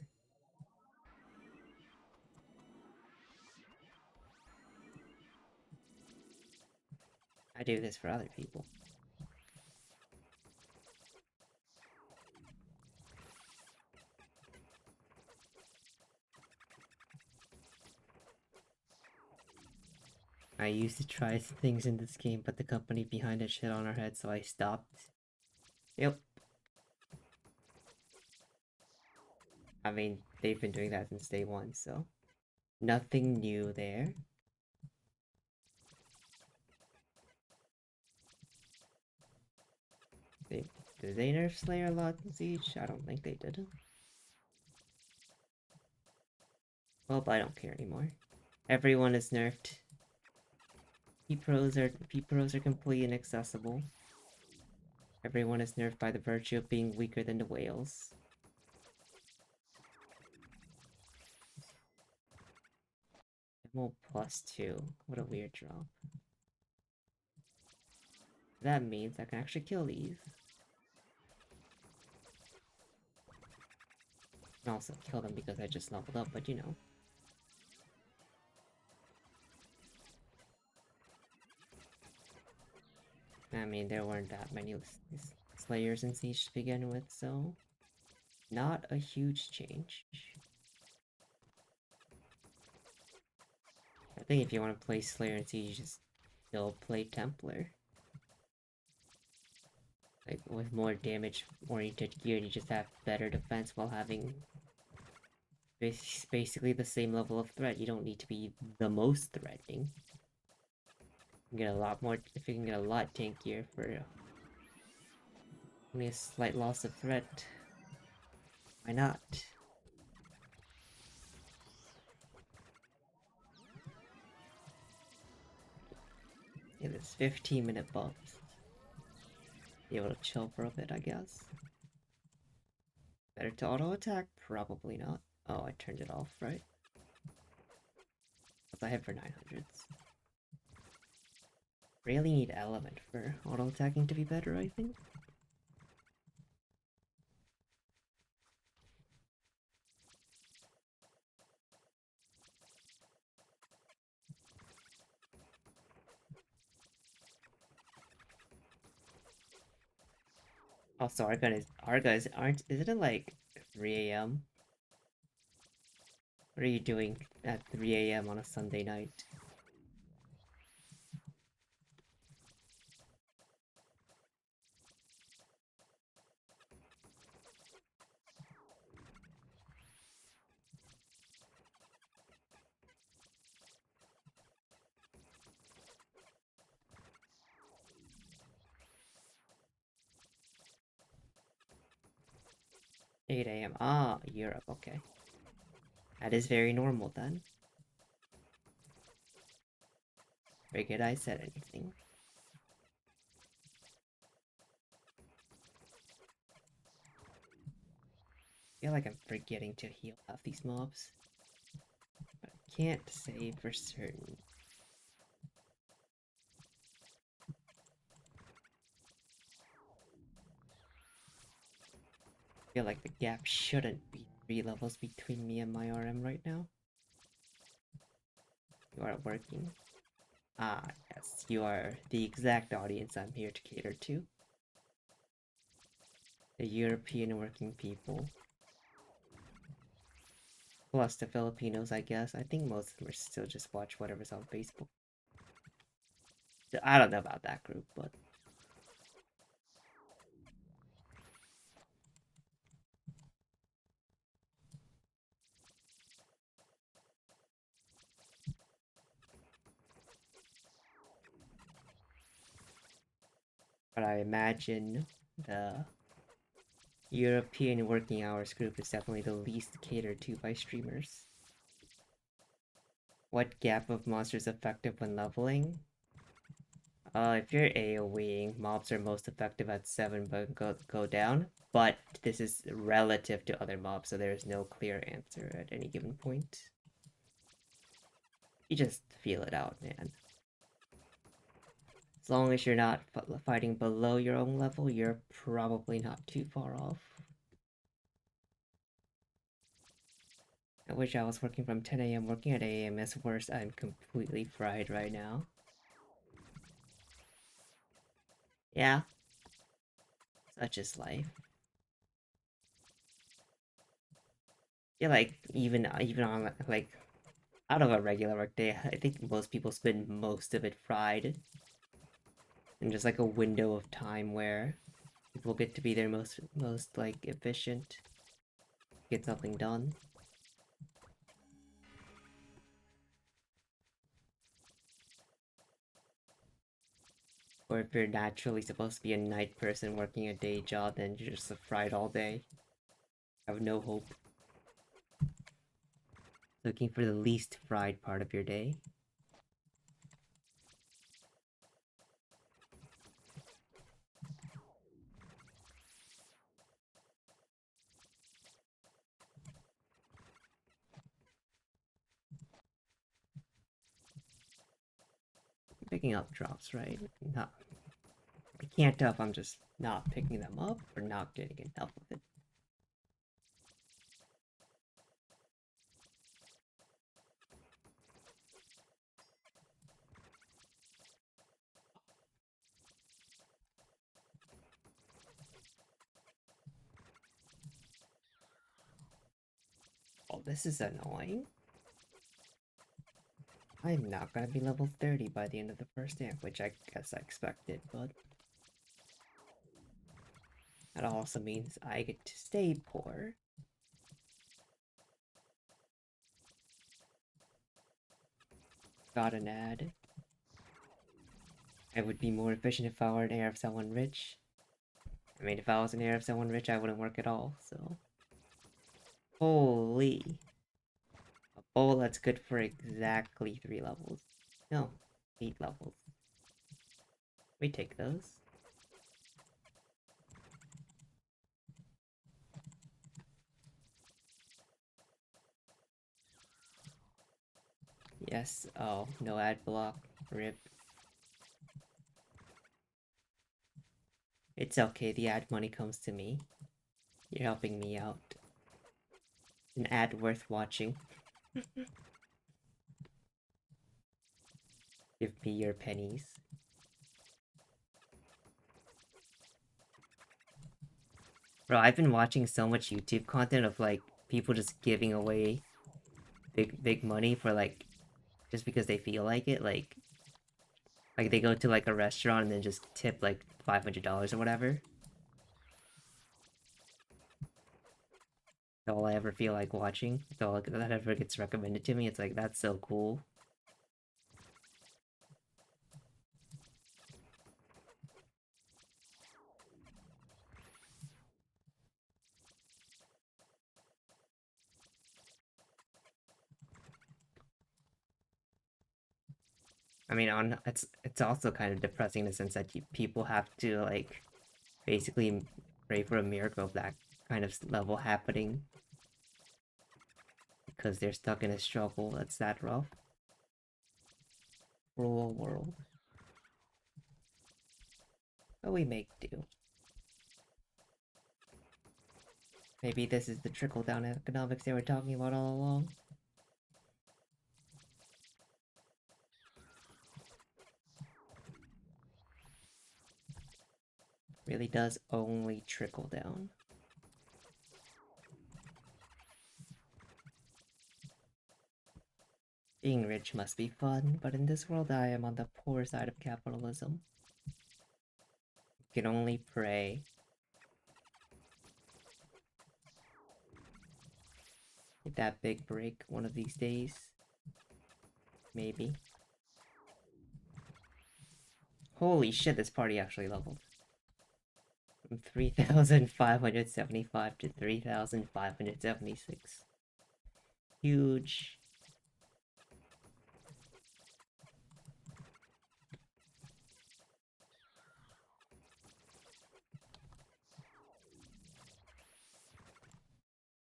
I do this for other people. I used to try things in this game, but the company behind it shit on our head, so I stopped. Yep. I mean, they've been doing that since day one, so nothing new there. They did they nerf Slayer a lot in Siege? I don't think they did. Well, but I don't care anymore. Everyone is nerfed. P-pros are completely inaccessible. Everyone is nerfed by the virtue of being weaker than the whales. Demo +2. What a weird drop. That means I can actually kill these. I can also kill them because I just leveled up, but you know. I mean, there weren't that many Slayers in Siege to begin with, so not a huge change. I think if you want to play Slayer in Siege, you just still play Templar. Like, with more damage-oriented gear, you just have better defense while having basically the same level of threat. You don't need to be the most threatening. You can get a lot more, if you can get a lot tankier for only a slight loss of threat. Why not? Yeah, this 15-minute buffs. Be able to chill for a bit, I guess. Better to auto attack? Probably not. Oh, I turned it off, right? Because I hit for 900s. Really need element for auto attacking to be better, I think. Also, our guys aren't. Isn't it like 3 a.m.? What are you doing at 3 a.m. on a Sunday night? Eight a.m. Ah, Europe. Okay, that is very normal then. Figured I said anything. I feel like I'm forgetting to heal off these mobs, but I can't say for certain. I feel like the gap shouldn't be 3 levels between me and my RM right now. You are working. Ah, yes, you are the exact audience I'm here to cater to. The European working people. Plus the Filipinos, I guess. I think most of them are still just watch whatever's on Facebook. I don't know about that group, but... But I imagine the European working hours group is definitely the least catered to by streamers. What gap of monsters effective when leveling? If you're AoEing, mobs are most effective at 7 but go down. But this is relative to other mobs, so there's no clear answer at any given point. You just feel it out, man. As long as you're not fighting below your own level, you're probably not too far off. I wish I was working from 10 a.m. Working at 8 a.m. is worse. I'm completely fried right now. Yeah. Such is life. Yeah, like, even on, like, out of a regular work day, I think most people spend most of it fried. And just like a window of time where people get to be their most like efficient, get something done. Or if you're naturally supposed to be a night person working a day job, then you're just fried all day. Have no hope. Looking for the least fried part of your day. Picking up drops, right? Not. I can't tell if I'm just not picking them up or not getting enough of it. Oh, this is annoying. I'm not gonna be level 30 by the end of the first amp, which I guess I expected, but that also means I get to stay poor. Got an ad. I would be more efficient if I were an heir of someone rich. I mean, if I was an heir of someone rich, I wouldn't work at all, so... Holy. A bowl that's good for exactly 3 levels. No, 8 levels. We take those. Yes, oh, no ad block. RIP. It's okay, the ad money comes to me. You're helping me out. An ad worth watching. Give me your pennies. Bro, I've been watching so much YouTube content of like people just giving away big money for like just because they feel like it. Like they go to like a restaurant and then just tip like $500 or whatever. That's all I ever feel like watching. That's all that ever gets recommended to me. It's like that's so cool. I mean, on it's also kind of depressing in the sense that people have to like basically pray for a miracle of that kind of level happening because they're stuck in a struggle that's that rough. Cruel world. But we make do. Maybe this is the trickle-down economics they were talking about all along. Really does only trickle down. Being rich must be fun, but in this world I am on the poor side of capitalism. You can only pray. Get that big break one of these days. Maybe. Holy shit, this party actually leveled. From 3,575 to 3,576. Huge.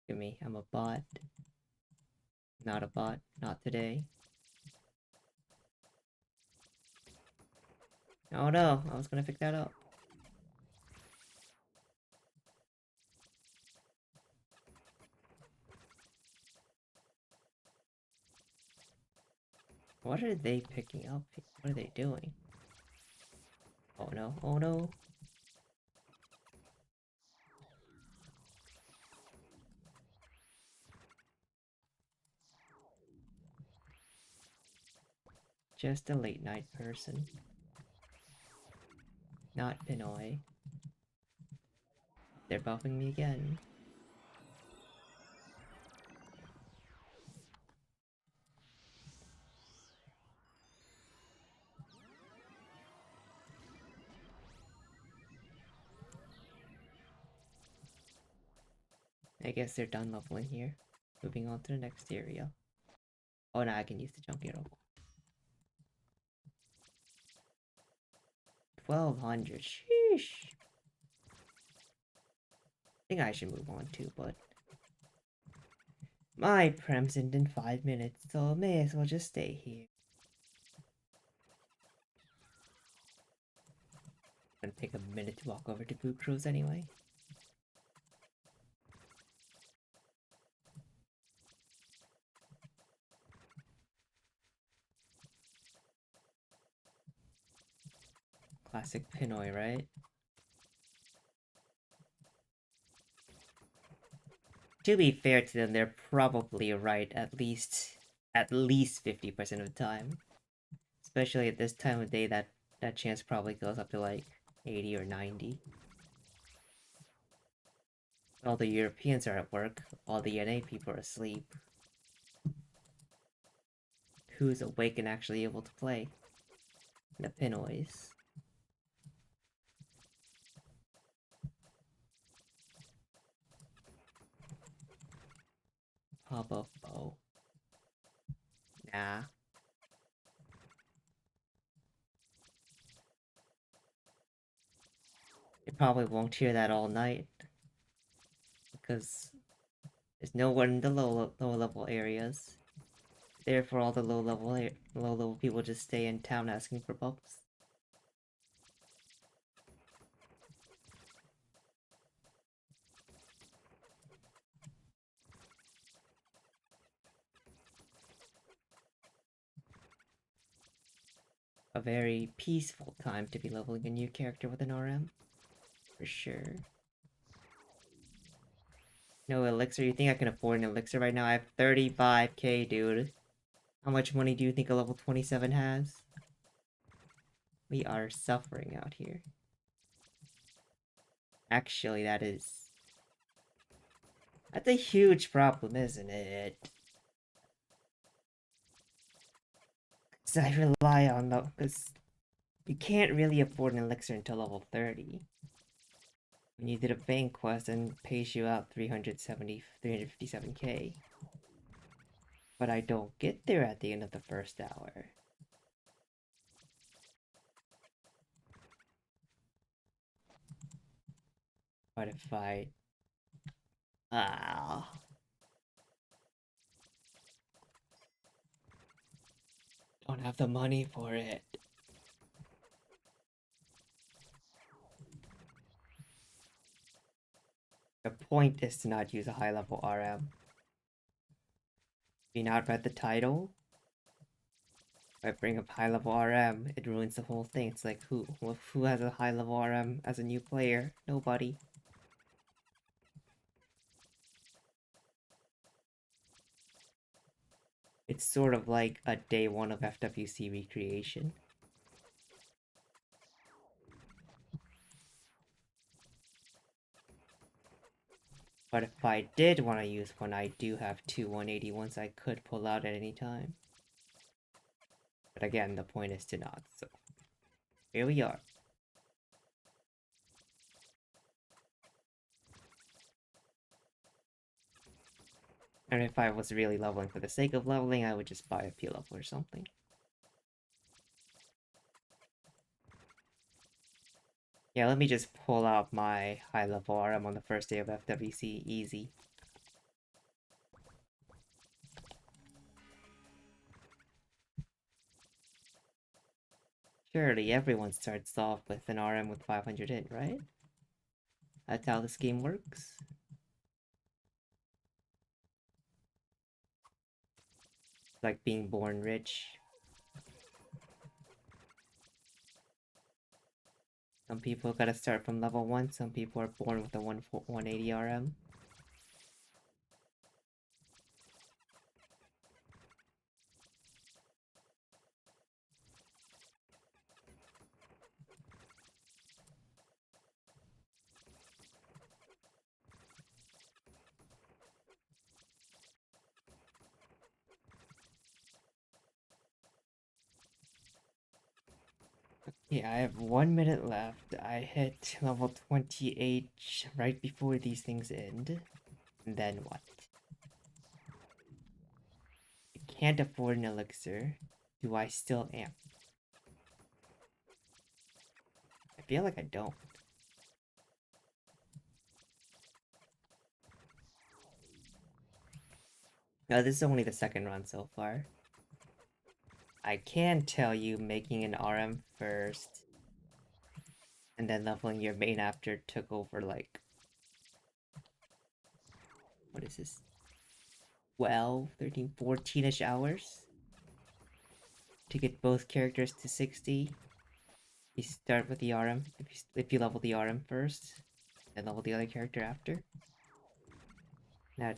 Look at me, I'm a bot. Not a bot, not today. Oh no, I was gonna pick that up. What are they picking up? What are they doing? Oh no, oh no. Just a late night person. Not Pinoy. They're buffing me again. I guess they're done leveling here. Moving on to the next area. Oh, now I can use the junk arrow. 1,200. Sheesh. I think I should move on too, but my prem's end in 5 minutes, so I may as well just stay here. Gonna take a minute to walk over to Boot Cruise anyway. Classic Pinoy, right? To be fair to them, they're probably right at least 50% of the time. Especially at this time of day, that chance probably goes up to like 80 or 90. All the Europeans are at work, all the NA people are asleep. Who's awake and actually able to play? The Pinoys. Pop up bow. Nah. You probably won't hear that all night. Because there's no one in the low level areas. Therefore, all the low level people just stay in town asking for buffs. A very peaceful time to be leveling a new character with an RM. For sure. No elixir? You think I can afford an elixir right now? I have 35k, dude. How much money do you think a level 27 has? We are suffering out here. Actually, that's a huge problem, isn't it? Because I rely on because you can't really afford an elixir until level 30. When you did a bank quest and pays you out 357k. But I don't get there at the end of the first hour. What if I... don't have the money for it. The point is to not use a high level RM. If you not read the title, if I bring up high level RM, it ruins the whole thing. It's like who has a high level RM as a new player? Nobody. It's sort of like a day one of FWC recreation. But if I did want to use one, I do have two 181s I could pull out at any time. But again, the point is to not, so... here we are. And if I was really leveling for the sake of leveling, I would just buy a P level or something. Yeah, let me just pull out my high level RM on the first day of FWC. Easy. Surely everyone starts off with an RM with 500 in, right? That's how this game works. Like being born rich. Some people gotta start from level 1, some people are born with a 180 RM. Yeah, I have 1 minute left. I hit level 28 right before these things end. And then what? I can't afford an elixir. Do I still amp? I feel like I don't. No, this is only the second run so far. I can tell you making an RM first and then leveling your main after took over like, what is this? 12, 13, 14-ish hours to get both characters to 60. You start with the RM if you level the RM first, and level the other character after. That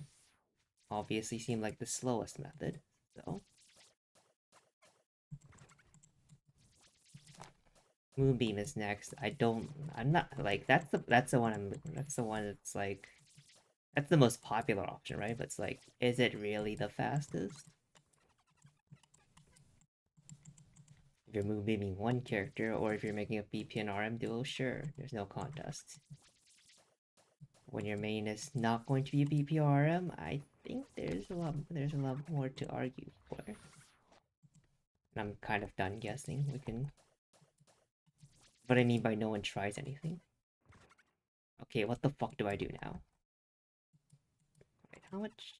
obviously seemed like the slowest method, so. Moonbeam is next. I'm not, like, that's the one that's the one that's like, that's the most popular option, right? But it's like, is it really the fastest? If you're moonbeaming one character, or if you're making a BP and RM duo, sure, there's no contest. When your main is not going to be a BP or RM, I think there's a lot more to argue for. And I'm kind of done guessing. We can. What I mean by no one tries anything. Okay, what the fuck do I do now? Wait, how much?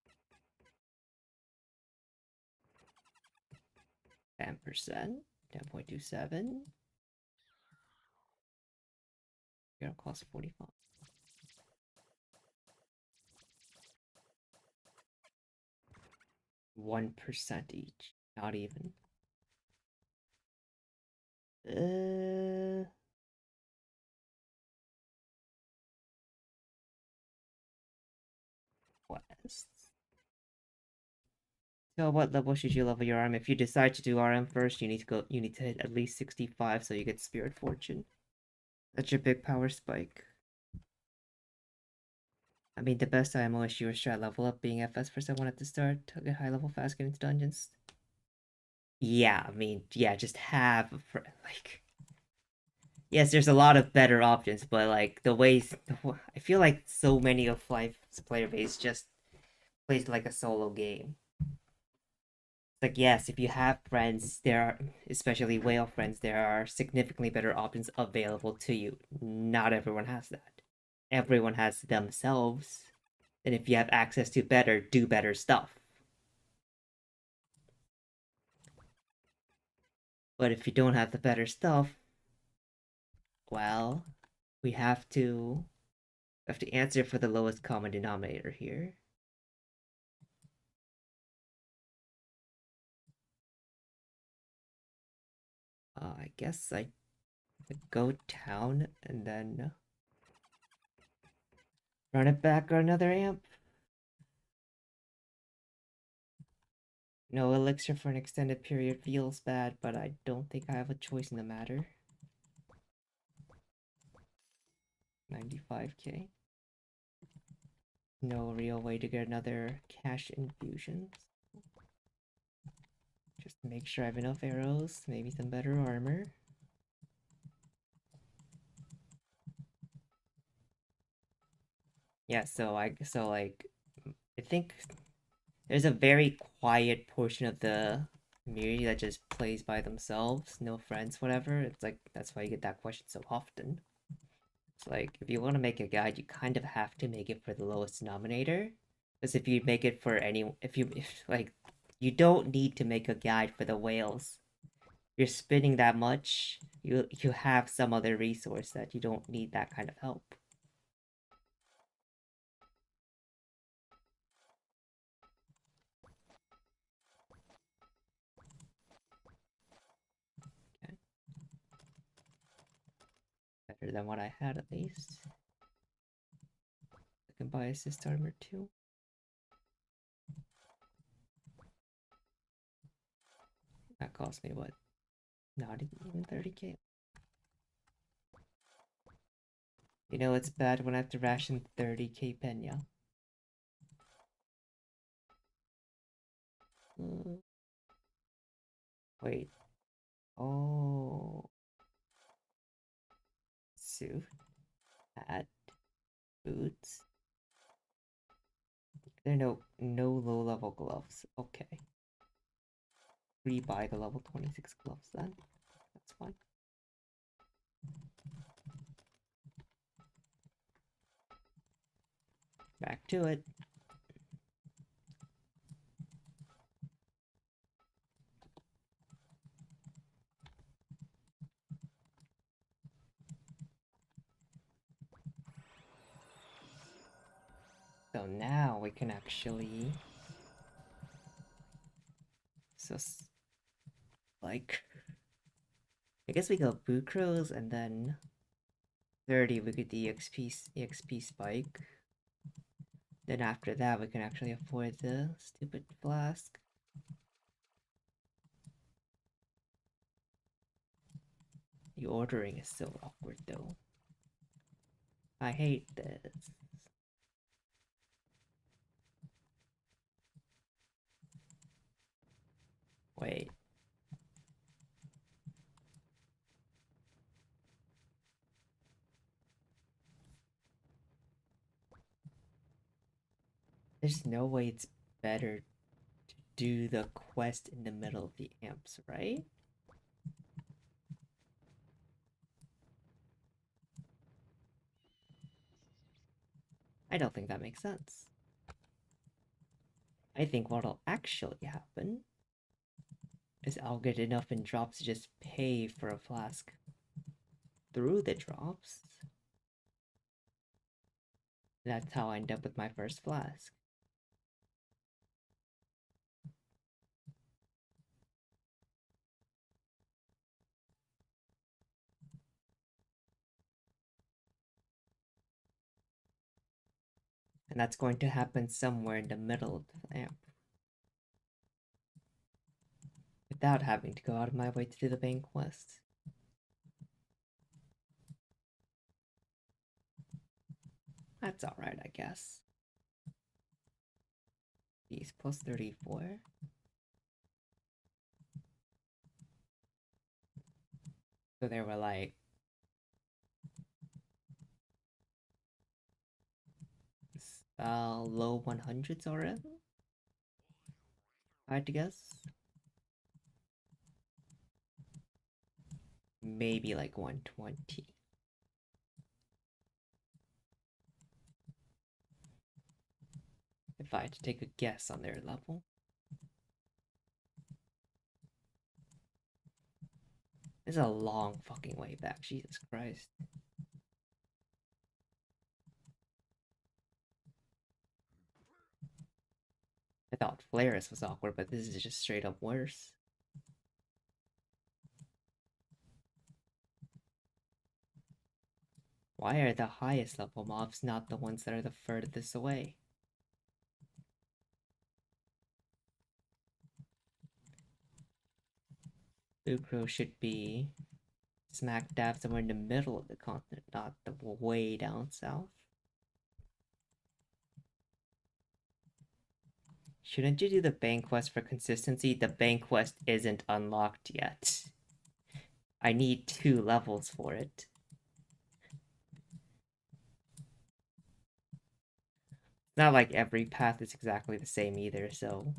10%? 10.27? It'll cost 45. 1% each. Not even. Uh, Quest. So what level should you level your RM? If you decide to do RM first, you need to hit at least 65 so you get Spirit Fortune. That's your big power spike. I mean, the best IMO is your strat level up being FS first I wanted to start to get high level fast, get into dungeons. Yeah, I mean, yeah, just have, like, yes, there's a lot of better options, but like I feel like so many of Life's player base just plays like a solo game. Like, yes, if you have friends, there are, especially whale friends, there are significantly better options available to you. Not everyone has that. Everyone has themselves. And if you have access to better, do better stuff. But if you don't have the better stuff, well, we have to answer for the lowest common denominator here. I guess I go town and then run it back or another amp. No elixir for an extended period feels bad, but I don't think I have a choice in the matter. 95k. No real way to get another cash infusion. Just make sure I have enough arrows, maybe some better armor. Yeah, so like I think There's a very quiet portion of the community that just plays by themselves, no friends, whatever. It's like that's why you get that question so often. It's like if you want to make a guide, you kind of have to make it for the lowest denominator. Because if you make it for any, if like, you don't need to make a guide for the whales. You're spending that much, you have some other resource that you don't need that kind of help. Okay. Better than what I had at least. I can buy assist armor too. That cost me what? Not even 30k. You know it's bad when I have to ration 30k penya. Wait. Oh. Suit. Hat. Boots. There are no low level gloves. Okay. Rebuy the level 26 gloves then. That's fine. Back to it. So now we can actually... So, like... I guess we go Bucros and then 30 we get the EXP spike. Then after that we can actually afford the stupid flask. The ordering is so awkward though. I hate this. Wait. There's no way it's better to do the quest in the middle of the amps, right? I don't think that makes sense. I think what'll actually happen is I'll get enough in drops to just pay for a flask through the drops. That's how I end up with my first flask. And that's going to happen somewhere in the middle of the amp. Without having to go out of my way to do the main quest. That's alright, I guess. These plus 34. So they were like... low 100s already? I had to guess. Maybe like 120. If I had to take a guess on their level. It's a long fucking way back, Jesus Christ. I thought Flaris was awkward, but this is just straight up worse. Why are the highest level mobs not the ones that are the furthest away? Bucro should be smack dab somewhere in the middle of the continent, not the way down south. Shouldn't you do the bank quest for consistency? The bank quest isn't unlocked yet. I need 2 levels for it. Not like every path is exactly the same either, so...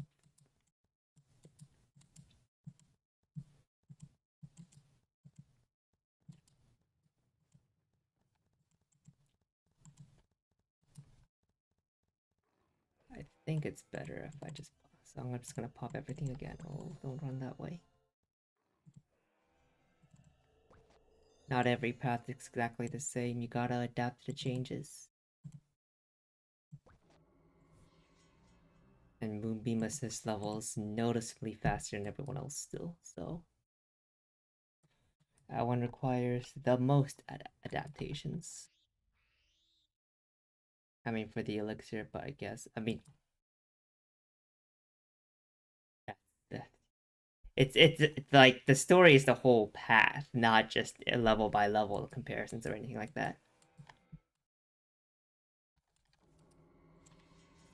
I think it's better if I just... So I'm just gonna pop everything again. Oh, don't run that way. Not every path is exactly the same. You gotta adapt to the changes. And Moonbeam Assist levels noticeably faster than everyone else still, so... That one requires the most adaptations. I mean, for the elixir, but I guess... I mean... It's like, the story is the whole path, not just level by level comparisons or anything like that.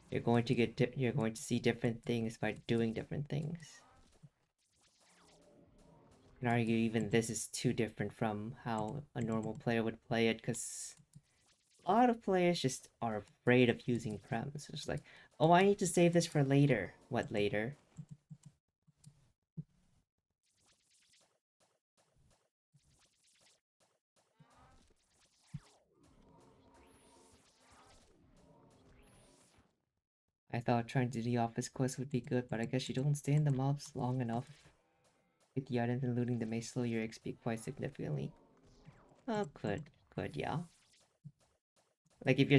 You're going to see different things by doing different things. You can argue even this is too different from how a normal player would play it, because a lot of players just are afraid of using prems. It's like, oh, I need to save this for later. What later? I thought trying to do the office quest would be good, but I guess you don't stay in the mobs long enough. With the items and looting, that may slow your XP quite significantly. Oh, could, yeah. Like if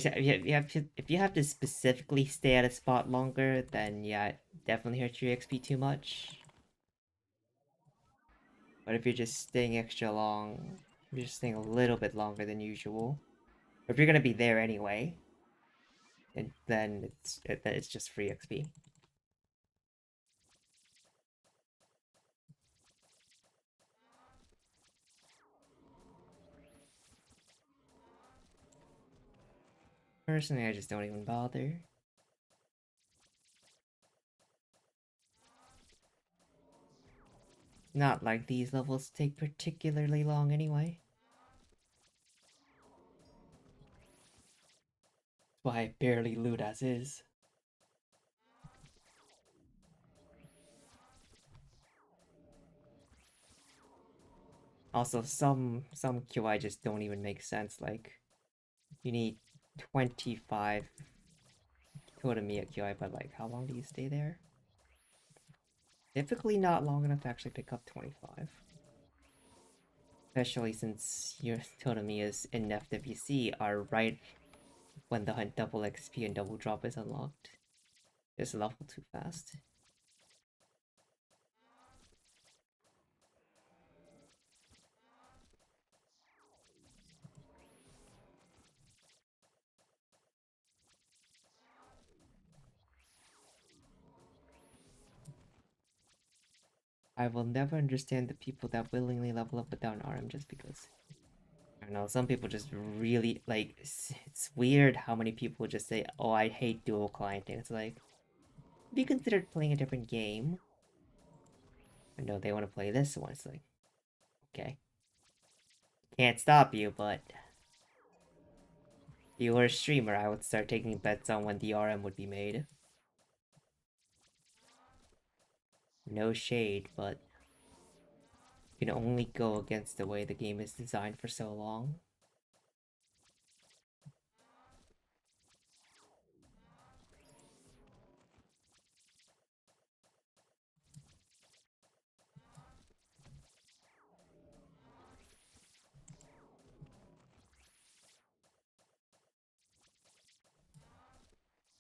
you have to specifically stay at a spot longer, then yeah, it definitely hurts your XP too much. But if you're just staying extra long, you're just staying a little bit longer than usual. Or if you're gonna be there anyway, and then it's just free XP. Personally, I just don't even bother. Not like these levels take particularly long anyway. That's why I barely loot as is. Also, some QI just don't even make sense. Like, you need 25 Totemiya QI, but like, how long do you stay there? Typically not long enough to actually pick up 25. Especially since your Totemiya's in FWC are right when the hunt double XP and double drop is unlocked. Just level too fast. I will never understand the people that willingly level up without an RM just because. I don't know, some people just really, like, it's weird how many people just say, oh, I hate dual clienting. It's like, have you considered playing a different game? I know they want to play this one. It's like, okay. Can't stop you, but if you were a streamer, I would start taking bets on when the RM would be made. No shade, but you can only go against the way the game is designed for so long.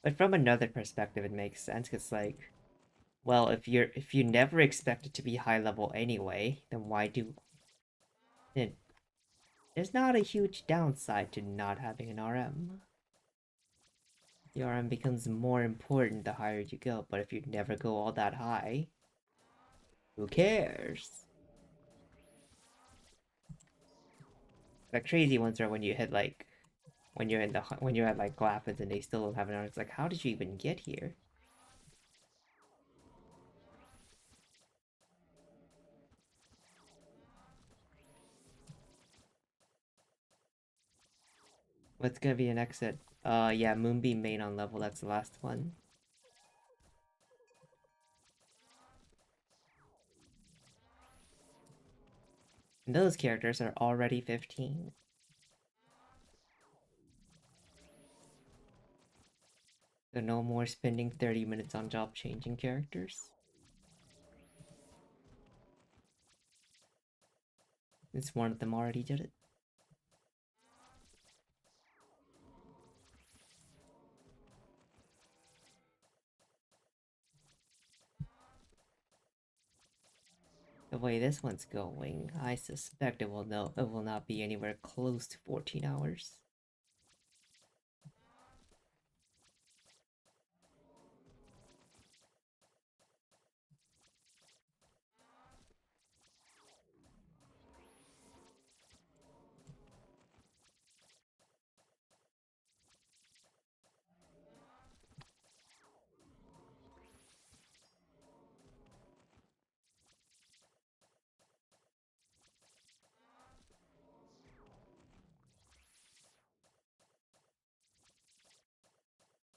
But from another perspective, it makes sense. Cause like, well, if you never expect it to be high level anyway, then why do? Then there's not a huge downside to not having an RM. The RM becomes more important the higher you go, but if you never go all that high, who cares? The crazy ones are when you hit like when you're when you're at like Glaffins and they still don't have an RM. It's like, how did you even get here? What's gonna be an exit? Yeah, Moonbeam main on level, that's the last one. And those characters are already 15. So no more spending 30 minutes on job changing characters. It's one of them already did it. The way this one's going, I suspect it will not be anywhere close to 14 hours.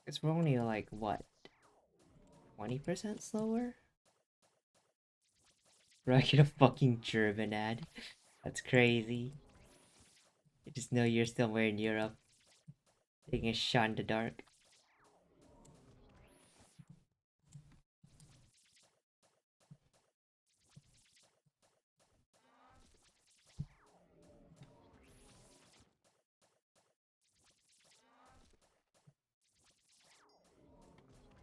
It's only like what, 20% slower? Bro, I get a fucking German ad. That's crazy. I just know you're somewhere in Europe, taking a shot in the dark.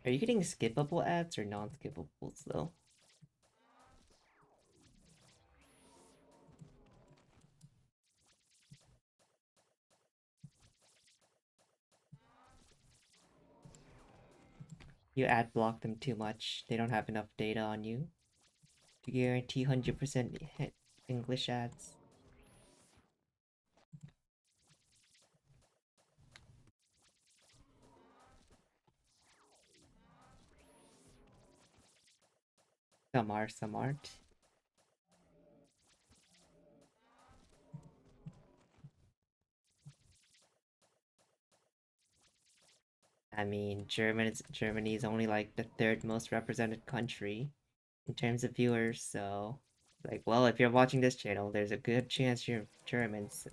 Are you getting skippable ads or non-skippables though? You ad block them too much. They don't have enough data on you to guarantee 100% hit English ads. Some are, some aren't. I mean, Germany is only like the third most represented country in terms of viewers, so like, well, if you're watching this channel, there's a good chance you're Germans,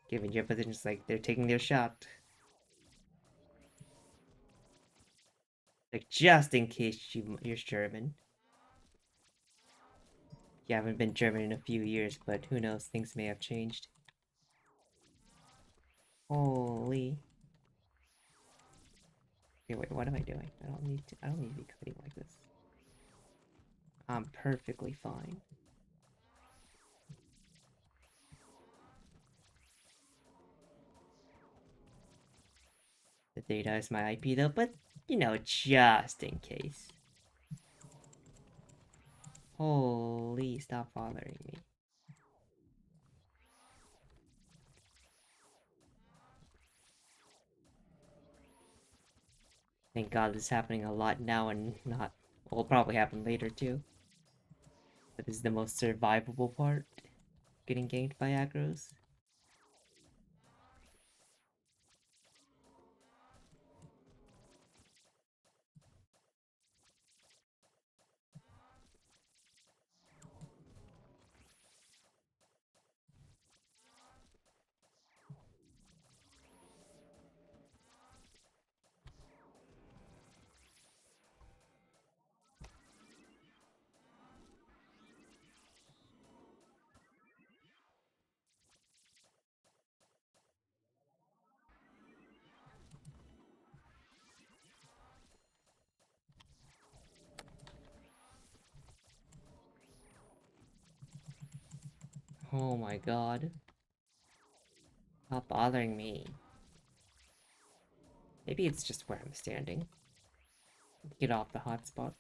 given your positions. Like, they're taking their shot. Like, just in case you're German. You haven't been German in a few years, but who knows? Things may have changed. Holy. Okay, wait, what am I doing? I don't need to be cutting like this. I'm perfectly fine. The data is my IP though, but you know, just in case. Holy, stop bothering me. Thank God this is happening a lot now and not... Well, it'll probably happen later too. But this is the most survivable part. Getting ganked by aggros. Oh my god. Stop bothering me. Maybe it's just where I'm standing. Get off the hotspot.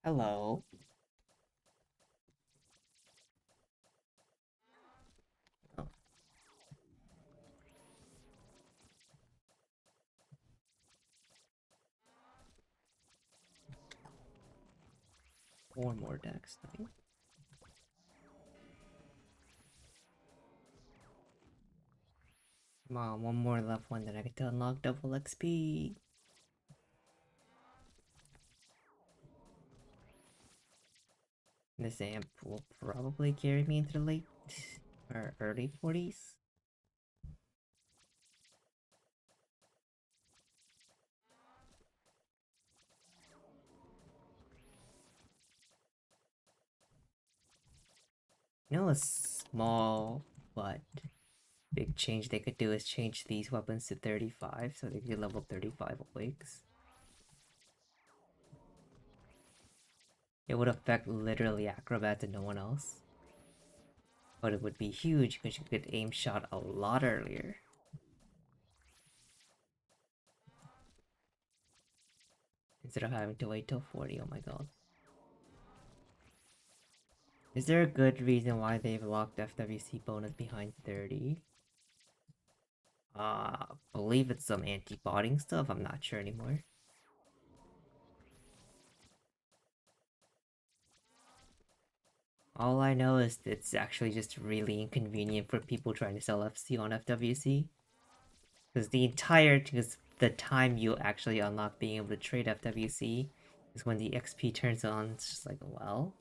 Hello. 4 more decks. Nice. Come on, one more left one, then I get to unlock double XP. This amp will probably carry me into the late or early 40s. You know, a small but big change they could do is change these weapons to 35 so they could level 35 awakes. It would affect literally acrobats and no one else. But it would be huge because you could aim shot a lot earlier. Instead of having to wait till 40, oh my god. Is there a good reason why they've locked FWC bonus behind 30? Believe it's some anti-botting stuff, I'm not sure anymore. All I know is it's actually just really inconvenient for people trying to sell FC on FWC. Because the time you actually unlock being able to trade FWC is when the XP turns on. It's just like, well,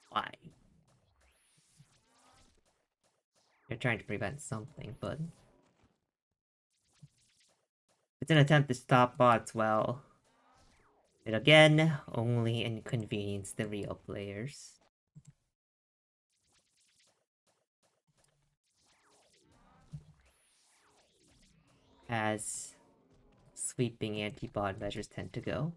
why? They're trying to prevent something, but it's an attempt to stop bots. Well, it again only inconvenience the real players. As sweeping anti-bot measures tend to go.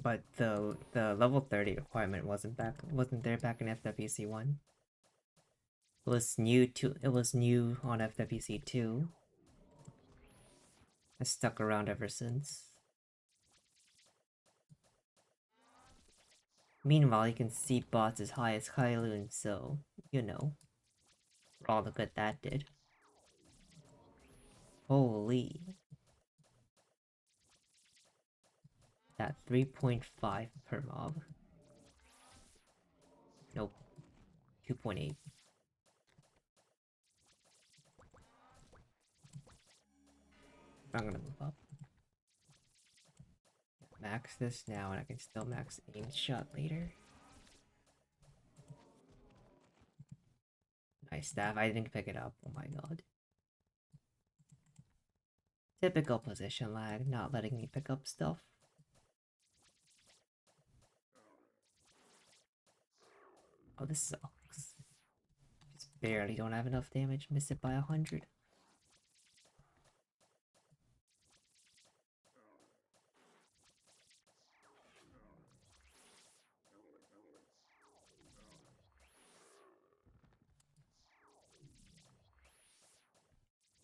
But the level 30 requirement wasn't there back in FWC 1. It was new on FWC 2. It's stuck around ever since. Meanwhile, you can see bots as high as Kylun, so, you know, for all the good that did. Holy. That 3.5 per mob. Nope. 2.8. I'm gonna move up. Max this now, and I can still max aim shot later. Nice staff. I didn't pick it up. Oh my god. Typical position lag, not letting me pick up stuff. Oh, this sucks. Just barely don't have enough damage. Miss it by 100.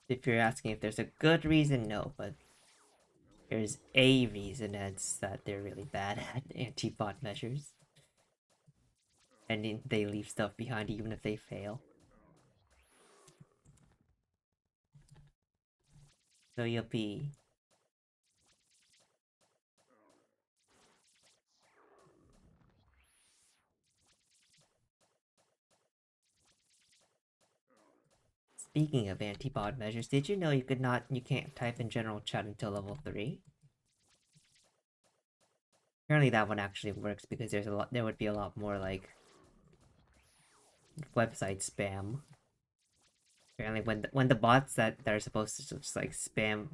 If you're asking if there's a good reason, no, but there's a reason, and it's that they're really bad at anti-bot measures. And they leave stuff behind even if they fail. So you'll be... Speaking of anti-bot measures, did you know you can't type in general chat until level 3? Apparently that one actually works because there would be a lot more like website spam. Apparently when the bots that are supposed to just like spam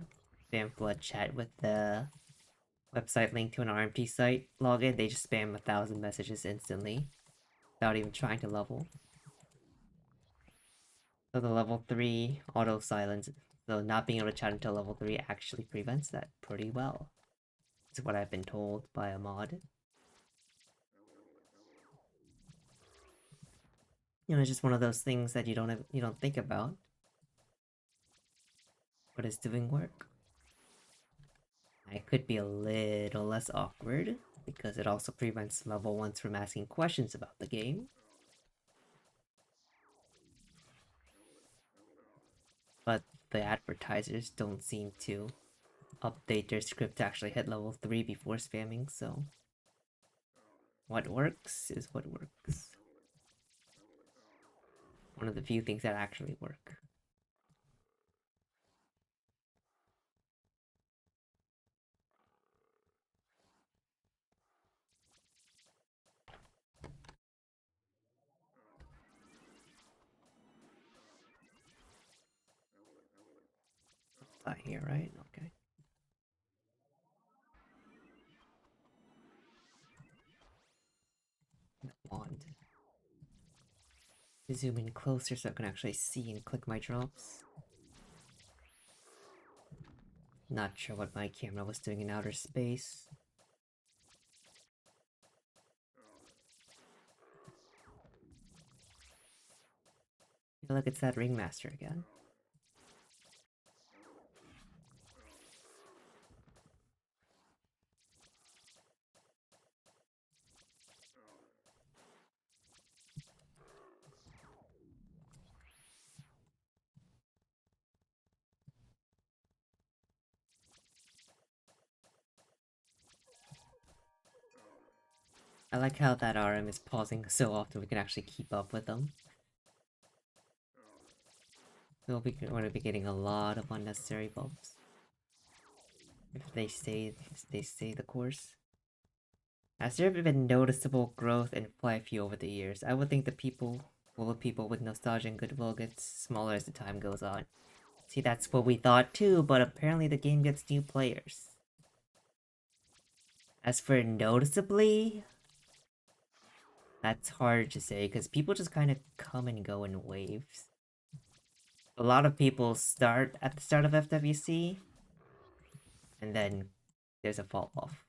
flood chat with the website link to an RMT site login, they just spam 1,000 messages instantly without even trying to level. So the level 3 auto silence So not being able to chat until level 3 actually prevents that pretty well. Is what I've been told by a mod. You know, it's just one of those things that you don't think about, but it's doing work. It could be a little less awkward because it also prevents level 1s from asking questions about the game. But the advertisers don't seem to update their script to actually hit level 3 before spamming, so what works is what works. One of the few things that actually work. Not here, right? Okay. The wand. Zoom in closer so I can actually see and click my drops. Not sure what my camera was doing in outer space. Look, it's that Ringmaster again. I like how that RM is pausing so often we can actually keep up with them. We're going to be getting a lot of unnecessary buffs. If they stay the course. Has there been noticeable growth in FlyFu over the years? I would think the people with nostalgia and goodwill gets smaller as the time goes on. See, that's what we thought too, but apparently the game gets new players. As for noticeably, that's hard to say, because people just kind of come and go in waves. A lot of people start at the start of FWC, and then there's a fall off.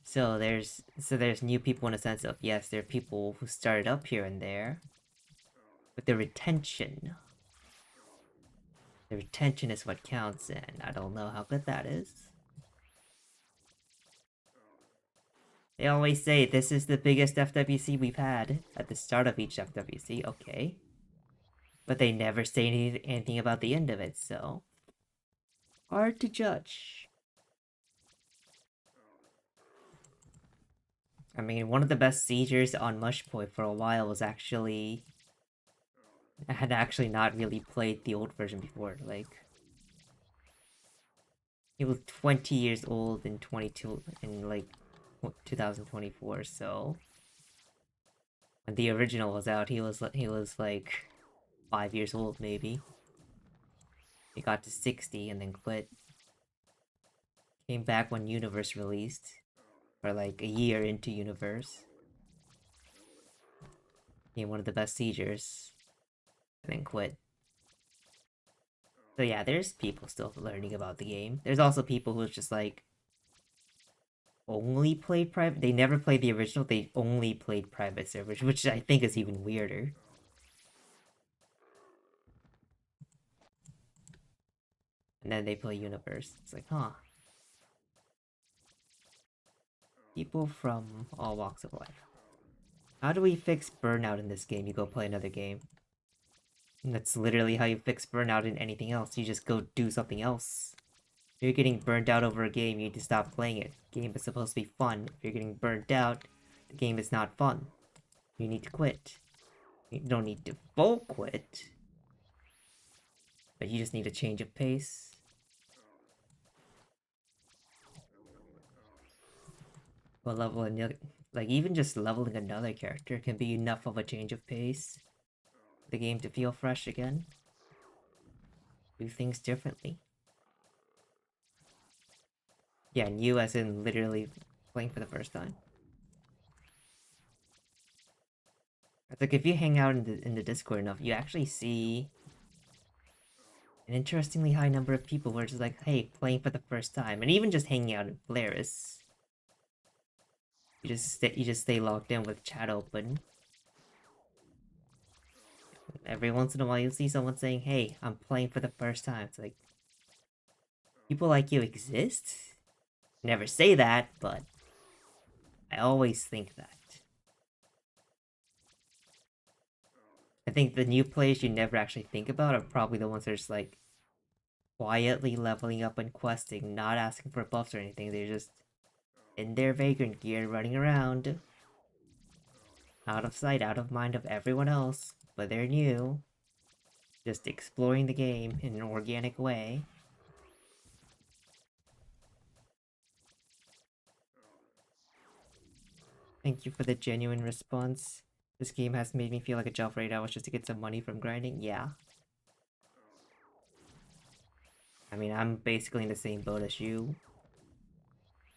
So there's new people in a sense of, yes, there are people who started up here and there, but the retention is what counts, and I don't know how good that is. They always say this is the biggest FWC we've had at the start of each FWC, okay. But they never say anything about the end of it, so hard to judge. I mean, one of the best siegers on Mushpoint for a while was actually... I had actually not really played the old version before, like... He was 20 years old in 2024, so... When the original was out, he was like 5 years old, maybe. He got to 60 and then quit. Came back when Universe released. For like a year into Universe. Became one of the best siegers. And then quit. So yeah, there's people still learning about the game. There's also people who's just like... only played private. They never played the original, they only played private servers, which I think is even weirder. And then they play Universe. It's like, huh. People from all walks of life. How do we fix burnout in this game? You go play another game. And that's literally how you fix burnout in anything else. You just go do something else. If you're getting burnt out over a game, you need to stop playing it. The game is supposed to be fun. If you're getting burnt out, the game is not fun. You need to quit. You don't need to full quit. But you just need a change of pace. But like even just leveling another character can be enough of a change of pace for the game to feel fresh again. Do things differently. Yeah, new as in literally playing for the first time. It's like if you hang out in the Discord enough, you actually see an interestingly high number of people who are just like, hey, playing for the first time, and even just hanging out in Polaris. You just stay logged in with chat open. Every once in a while, you'll see someone saying, "Hey, I'm playing for the first time." It's like people like you exist. Never say that, but I always think that. I think the new players you never actually think about are probably the ones that are just like quietly leveling up and questing, not asking for buffs or anything. They're just in their vagrant gear running around, out of sight, out of mind of everyone else, but they're new, just exploring the game in an organic way. Thank you for the genuine response. This game has made me feel like a job for 8 hours just to get some money from grinding. Yeah. I mean, I'm basically in the same boat as you.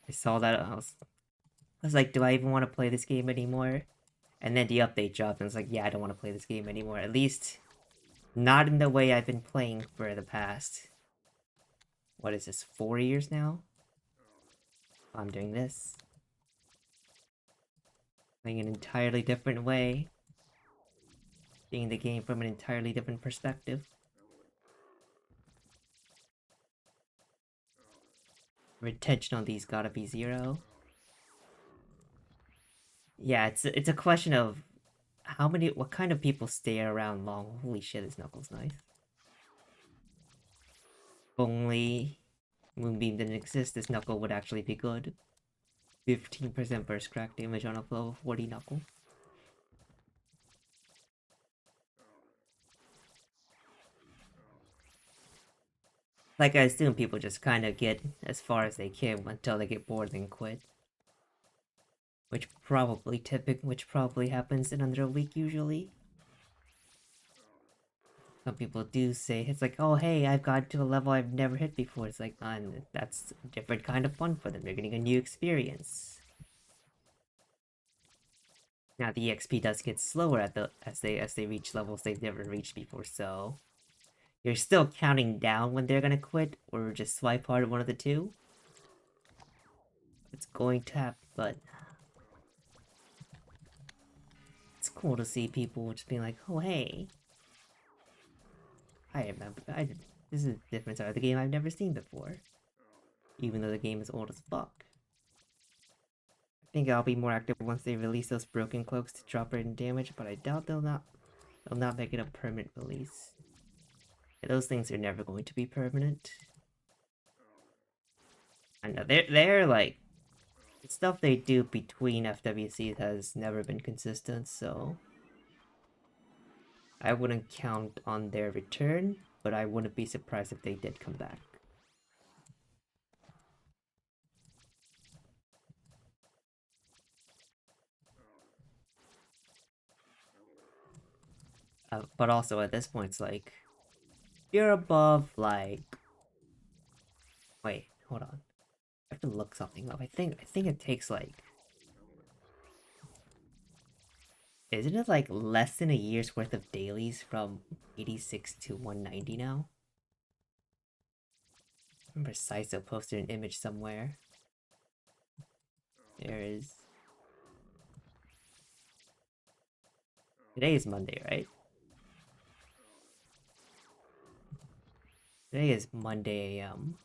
I saw that, I was like, do I even want to play this game anymore? And then the update dropped, and it's like, yeah, I don't want to play this game anymore. At least, not in the way I've been playing for the past... What is this, 4 years now? I'm doing this. Playing an entirely different way. Seeing the game from an entirely different perspective. Retention on these gotta be 0. Yeah, it's a question of what kind of people stay around long. Holy shit, this Knuckles nice. If only Moonbeam didn't exist, this Knuckle would actually be good. 15% burst crack damage on a level 40 Knuckle. Like, I assume people just kind of get as far as they can until they get bored and quit. Which probably happens in under a week usually. Some people do say, it's like, oh hey, I've got to a level I've never hit before. It's like, that's a different kind of fun for them. They're getting a new experience. Now the EXP does get slower as they reach levels they've never reached before, so you're still counting down when they're gonna quit or just swipe hard one of the two. It's going to happen, but it's cool to see people just being like, oh hey, this is a different side of the game I've never seen before. Even though the game is old as fuck. I think I'll be more active once they release those broken cloaks to drop random damage, but I doubt they'll not make it a permanent release. Those things are never going to be permanent. I know they're like the stuff they do between FWCs has never been consistent, so I wouldn't count on their return, but I wouldn't be surprised if they did come back. But also at this point, it's like you're above like. Wait, hold on. I have to look something up. I think it takes like. Isn't it like less than a year's worth of dailies from 86 to 190 now? I remember Saizo posted an image somewhere. There is. Today is Monday, right? Today is Monday AM.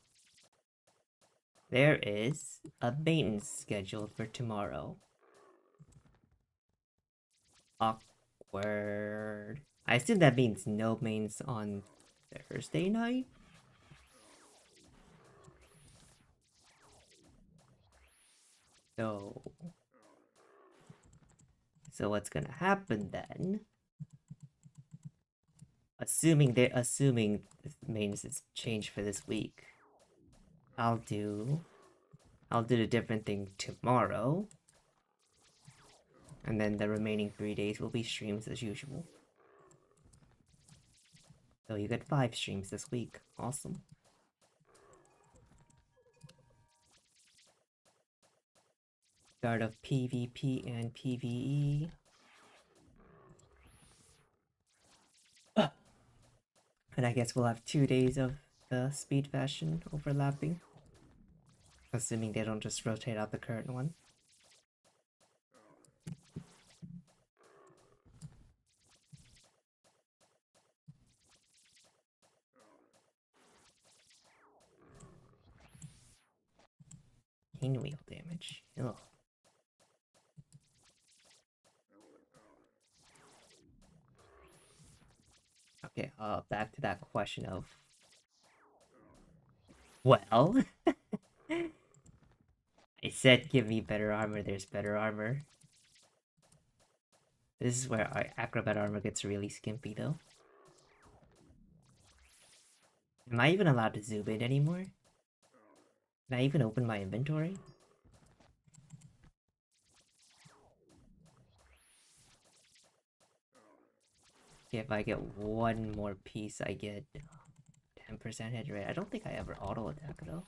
There is a maintenance scheduled for tomorrow. Awkward. I assume that means no mains on Thursday night? So what's gonna happen then? Assuming mains is changed for this week. I'll do a different thing tomorrow. And then the remaining 3 days will be streams as usual. So you get 5 streams this week. Awesome. Start of PvP and PvE. And I guess we'll have 2 days of the speed fashion overlapping. Assuming they don't just rotate out the current one. Pinwheel damage. Ugh. Okay, back to that question of... Well... I said give me better armor, there's better armor. This is where our acrobat armor gets really skimpy though. Am I even allowed to zoom in anymore? Can I even open my inventory? Okay, if I get one more piece, I get 10% hit rate. I don't think I ever auto attack though.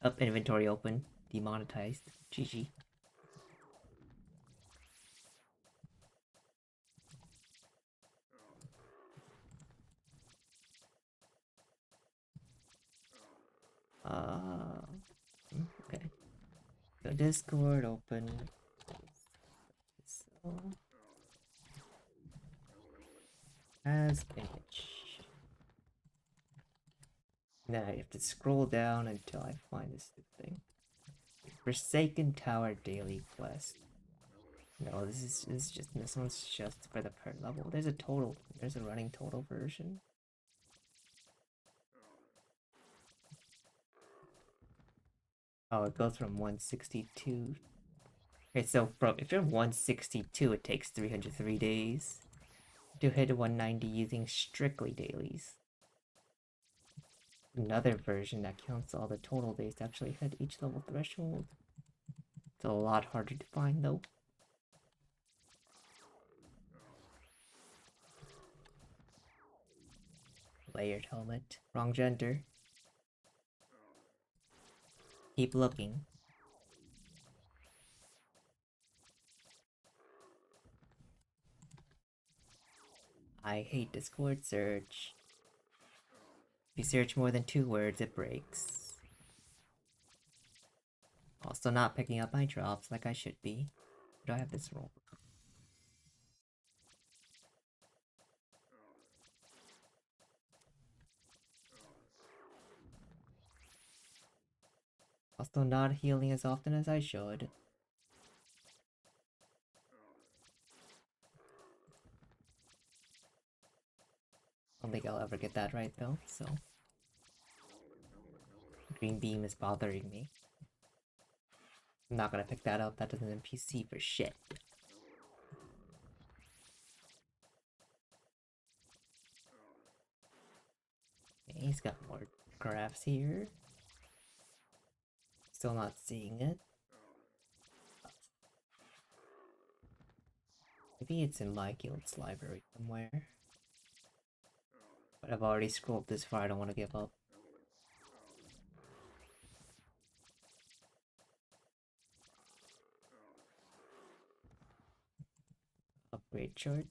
Up, inventory open, demonetized. GG. Okay. So Discord open. So as image. Now I have to scroll down until I find this thing. Forsaken Tower daily quest. No, this one's just for the per level. There's a running total version. Oh, it goes from 162. Okay, so if you're 162, it takes 303 days to hit 190 using strictly dailies. Another version that counts all the total days to actually hit each level threshold. It's a lot harder to find though. Layered helmet. Wrong gender. Keep looking. I hate Discord search. If you search more than 2 words, it breaks. Also not picking up my drops like I should be. Do I have this roll? Also not healing as often as I should. I don't think I'll ever get that right though, so... Green beam is bothering me. I'm not gonna pick that up, that doesn't NPC for shit. Okay, he's got more graphs here. Still not seeing it. Maybe it's in my guild's library somewhere. But I've already scrolled this far, I don't want to give up. Upgrade chart.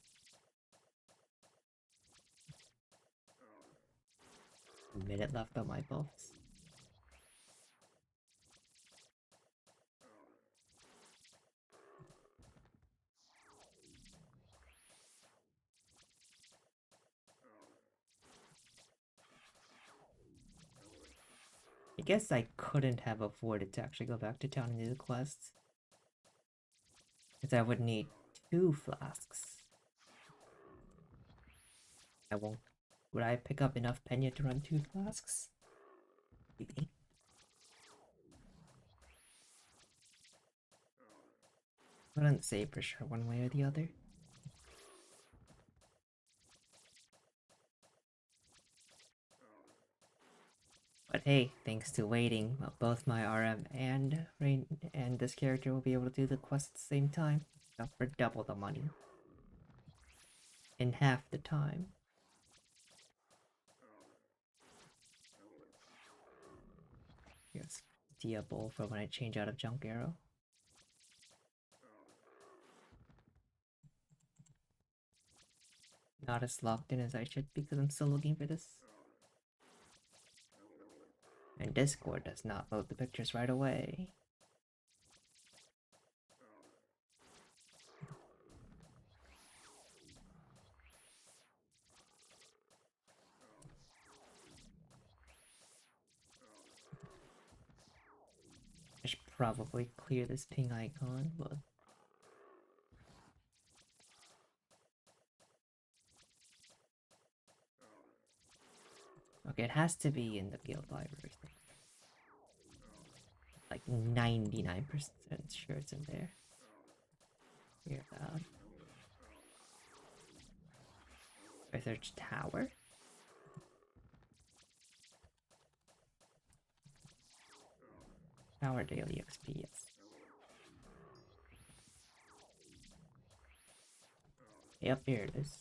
A minute left on my buffs. I guess I couldn't have afforded to actually go back to town and do the quests. Because I would need 2 flasks. I won't. Would I pick up enough Penya to run 2 flasks? Maybe. I wouldn't say for sure one way or the other. But hey, thanks to waiting, both my RM and Rain and this character will be able to do the quest at the same time. For double the money. In half the time. Here's Dia Bowl for when I change out of Junk Arrow. Not as locked in as I should because I'm still looking for this. And Discord does not load the pictures right away. I should probably clear this ping icon, but... Okay, it has to be in the guild library. Like 99% sure it's in there. Clear that. Research tower. Tower daily XP, yes. Yep, here it is.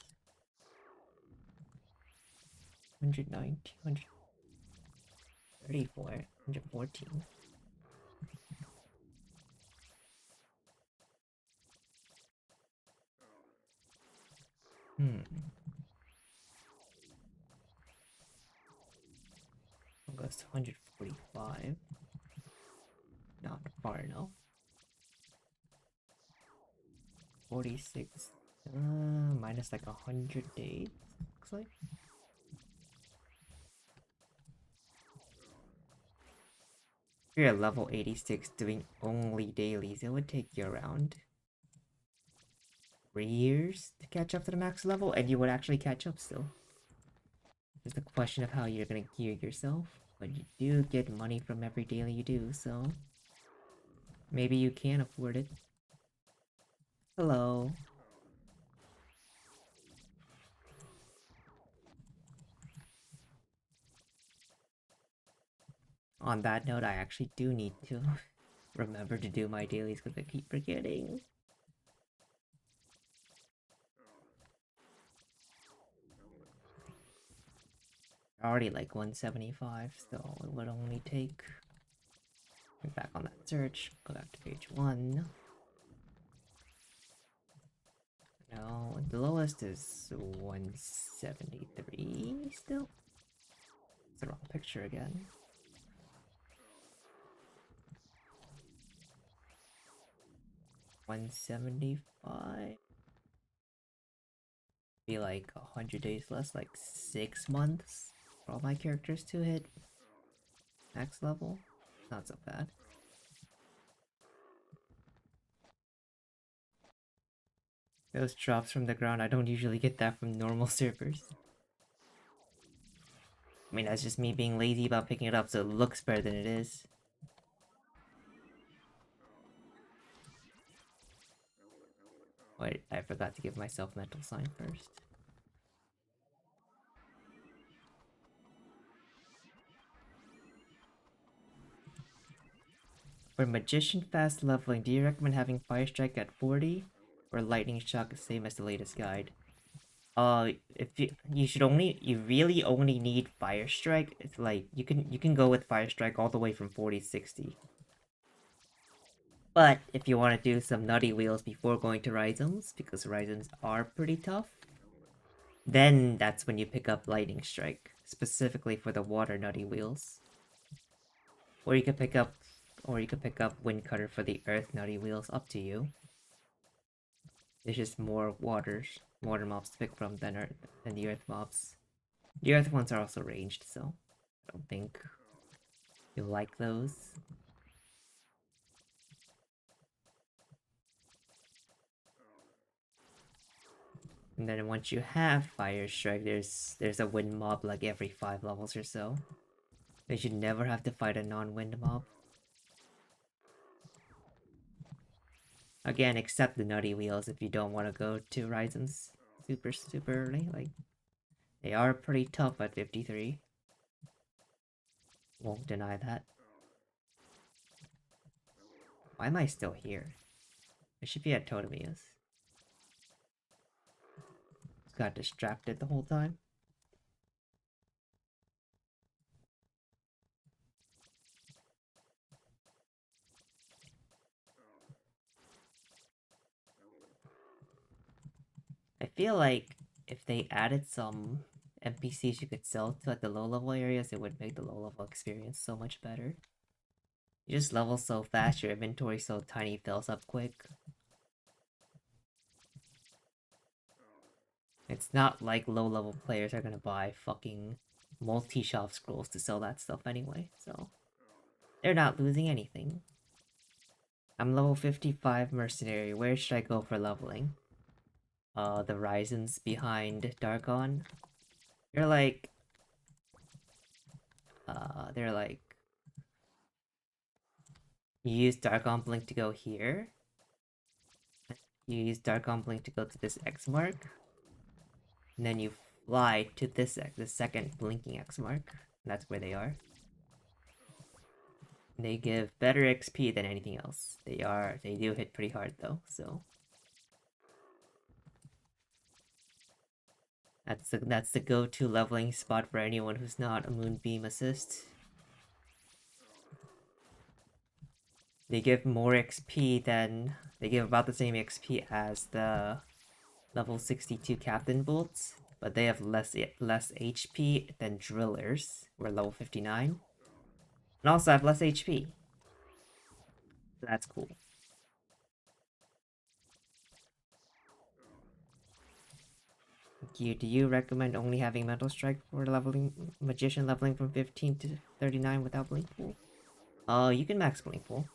190, 134, 114. Goes to 145. Not far enough. 46. Minus like 100 days, looks like. If you're at level 86 doing only dailies, it would take you around 3 years to catch up to the max level, and you would actually catch up still. It's a question of how you're gonna gear yourself, but you do get money from every daily you do, so maybe you can afford it. Hello. On that note, I actually do need to remember to do my dailies because I keep forgetting. Already like 175, so it would only take... Get back on that search, go back to page 1. No, the lowest is 173 still. It's the wrong picture again. $175. Be like 100 days less, like 6 months for all my characters to hit max level. Not so bad. Those drops from the ground, I don't usually get that from normal servers. I mean, that's just me being lazy about picking it up so it looks better than it is. Wait, I forgot to give myself mental sign first. For Magician fast leveling, do you recommend having Fire Strike at 40? Or Lightning Shock the same as the latest guide? If you really only need Fire Strike. It's like you can go with Fire Strike all the way from 40 to 60. But if you want to do some nutty wheels before going to Rhizomes, because Rhizomes are pretty tough, then that's when you pick up Lightning Strike, specifically for the water nutty wheels. Or you could pick up Wind Cutter for the earth nutty wheels, up to you. There's just more water mobs to pick from than the earth mobs. The earth ones are also ranged, so I don't think you'll like those. And then once you have Fire Strike, there's a wind mob like every 5 levels or so. They should never have to fight a non-wind mob. Again, except the nutty wheels if you don't want to go to Rhizomes super early. Like, they are pretty tough at 53. Won't deny that. Why am I still here? I should be at Totemias. Got distracted the whole time. I feel like if they added some NPCs you could sell to at the low level areas, it would make the low level experience so much better. You just level so fast, your inventory so tiny, fills up quick. It's not like low level players are gonna buy fucking multi-shop scrolls to sell that stuff anyway, so they're not losing anything. I'm level 55 mercenary, where should I go for leveling? The Ryzen's behind Dargon. They're like you use Dargon Blink to go here. You use Dargon Blink to go to this X mark. And then you fly to this the second blinking X mark. That's where they are. They give better XP than anything else. They do hit pretty hard though, so that's the go-to leveling spot for anyone who's not a Moonbeam assist. They give more XP than they give about the same XP as the level 62 Captain Bolts, but they have less HP than Drillers, who are level 59, and also have less HP. So that's cool. Do you recommend only having Mental Strike for leveling Magician leveling from 15 to 39 without Blink Pool? You can max Blink Pool.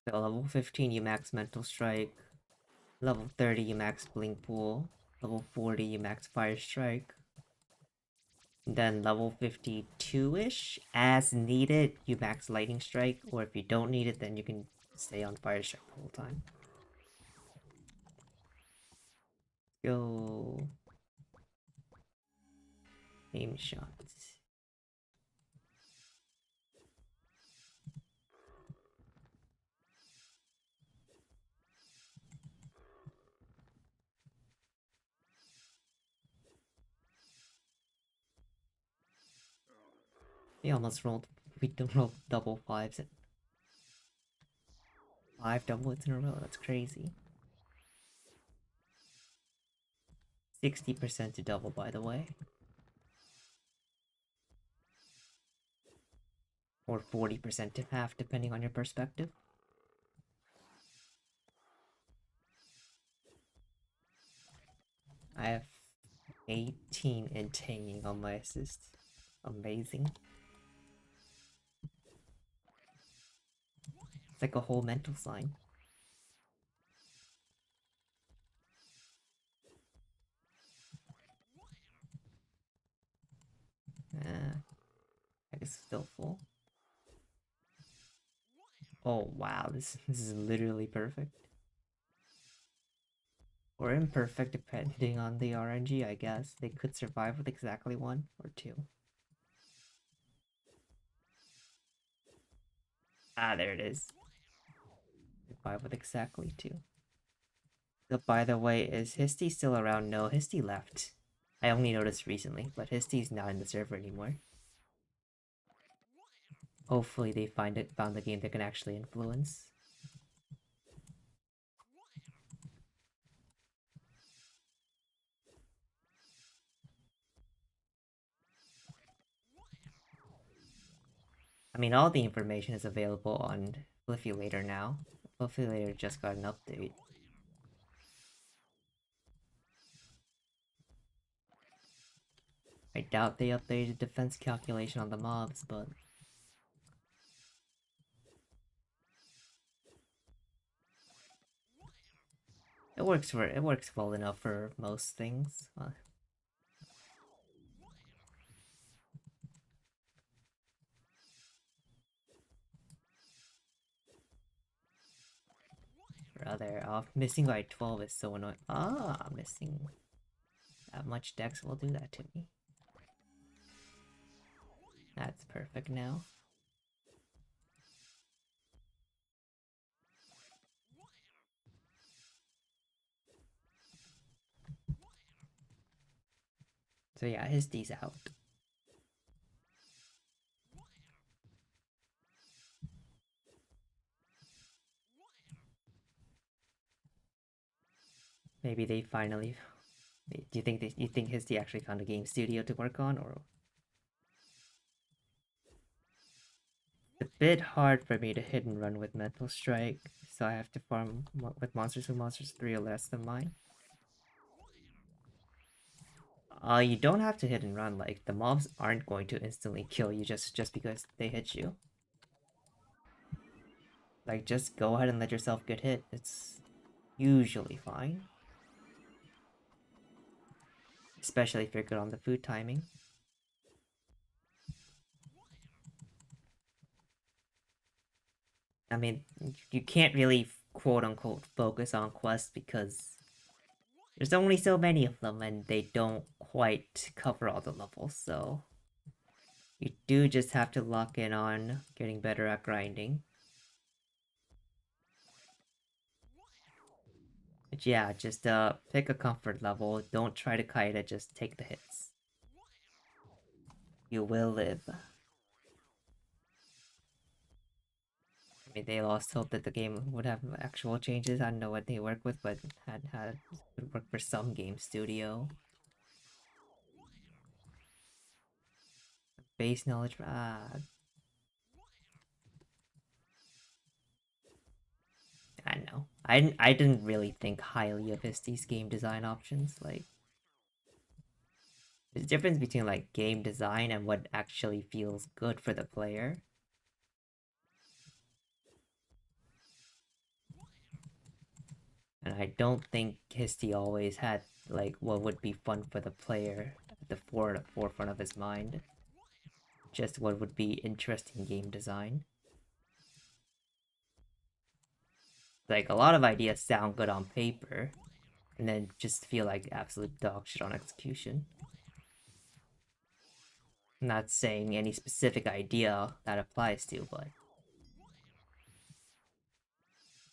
So level 15 you max Mental Strike, level 30 you max Blink Pool, level 40 you max Fire Strike. Then level 52-ish, as needed, you max Lightning Strike, or if you don't need it, then you can stay on Fire Strike the whole time. Go. Aim shots. We almost rolled. We rolled double fives. 5 double hits in a row. That's crazy. 60% to double, by the way. Or 40% to half, depending on your perspective. I have 18 in tanging on my assist. Amazing. It's like a whole mental sign. I guess still full. Oh wow, this is literally perfect. Or imperfect depending on the RNG, I guess. They could survive with exactly 1 or 2. Ah, there it is. Survive with exactly 2. So by the way, is Histy still around? No, Histy left. I only noticed recently, but Histy's not in the server anymore. Hopefully they found the game they can actually influence. I mean, all the information is available on Fliffy now. Fliffy just got an update. I doubt they updated defense calculation on the mobs, but it works well enough for most things. Brother, missing by 12 is so annoying. Missing that much dex will do that to me. That's perfect now. So yeah, his D's out. Maybe they finally. Do you think you think Histy actually found a game studio to work on, or it's a bit hard for me to hit and run with Mental Strike, so I have to farm with monsters who monsters 3 or less than mine. You don't have to hit and run. Like the mobs aren't going to instantly kill you just because they hit you. Like just go ahead and let yourself get hit. It's usually fine, especially if you're good on the food timing. I mean, you can't really quote unquote focus on quests because there's only so many of them and they don't quite cover all the levels, so you do just have to lock in on getting better at grinding. But yeah, just pick a comfort level, don't try to kite it, just take the hits. You will live. I mean, they lost hope that the game would have actual changes. I don't know what they work with, but had would work for some game studio. Base knowledge. I don't know. I didn't really think highly of Histy's game design options. Like, there's a difference between like game design and what actually feels good for the player. And I don't think Histy always had like what would be fun for the player at the forefront of his mind. Just what would be interesting game design. Like a lot of ideas sound good on paper, and then just feel like absolute dog shit on execution. I'm not saying any specific idea that applies to, but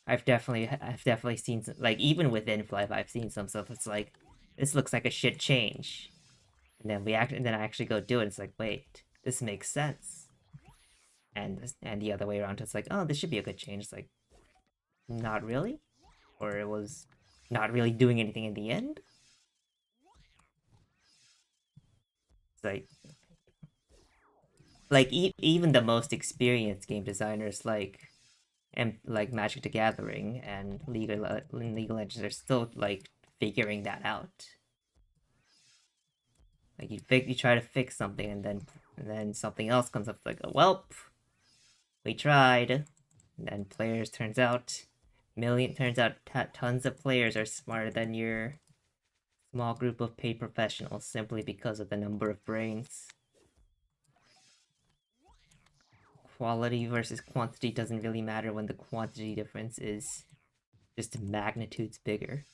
I've definitely seen some, like even within Flight, I've seen some stuff that's like, this looks like a shit change, and then I actually go do it. It's like, wait, this makes sense, and the other way around, it's like, oh, this should be a good change. It's like, not really, or it was not really doing anything in the end. It's like even the most experienced game designers like Magic the Gathering and League of Legends are still like figuring that out. Like you try to fix something and then something else comes up like, well, we tried, and then turns out tons of players are smarter than your small group of paid professionals simply because of the number of brains. Quality versus quantity doesn't really matter when the quantity difference is just magnitudes bigger.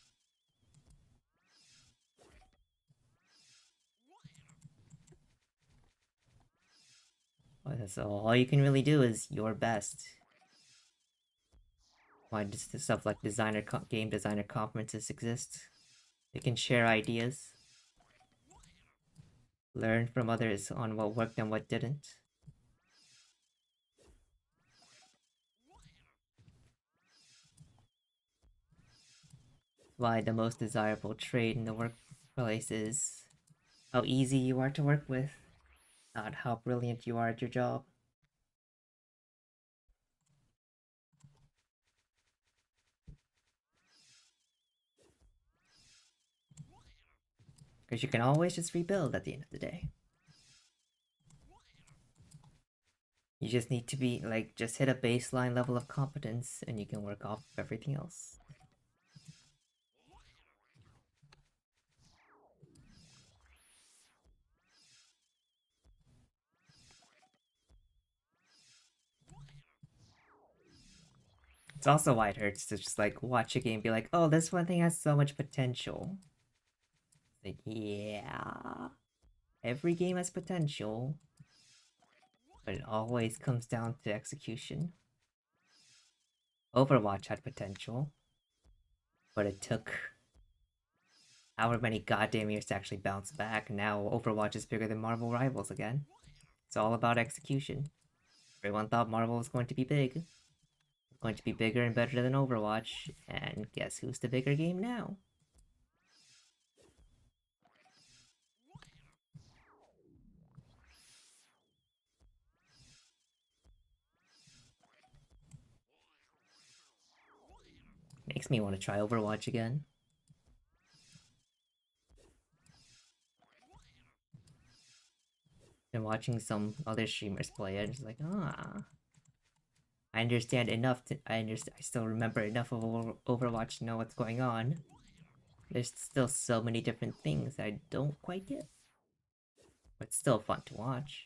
So all you can really do is your best. Why does the stuff like game designer conferences exist? They can share ideas, learn from others on what worked and what didn't. Why the most desirable trait in the workplace is how easy you are to work with, not how brilliant you are at your job. Because you can always just rebuild at the end of the day. You just need to be like, just hit a baseline level of competence and you can work off of everything else. It's also why it hurts to just like watch a game and be like, oh, this one thing has so much potential. Like, yeah, every game has potential, but it always comes down to execution. Overwatch had potential, but it took however many goddamn years to actually bounce back. Now Overwatch is bigger than Marvel Rivals again. It's all about execution. Everyone thought Marvel was going to be big. Going to be bigger and better than Overwatch, and guess who's the bigger game now? Makes me want to try Overwatch again. And watching some other streamers play it, it's like, ah. I understand enough to I still remember enough of Overwatch to know what's going on. There's still so many different things I don't quite get. But it's still fun to watch.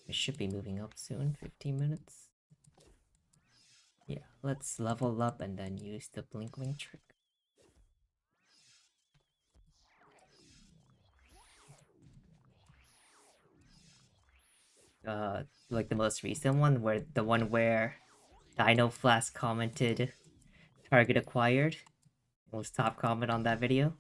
I should be moving up soon, 15 minutes. Yeah, let's level up and then use the blink wing trick. Like the most recent one, where the one where Dino Flask commented target acquired was top comment on that video.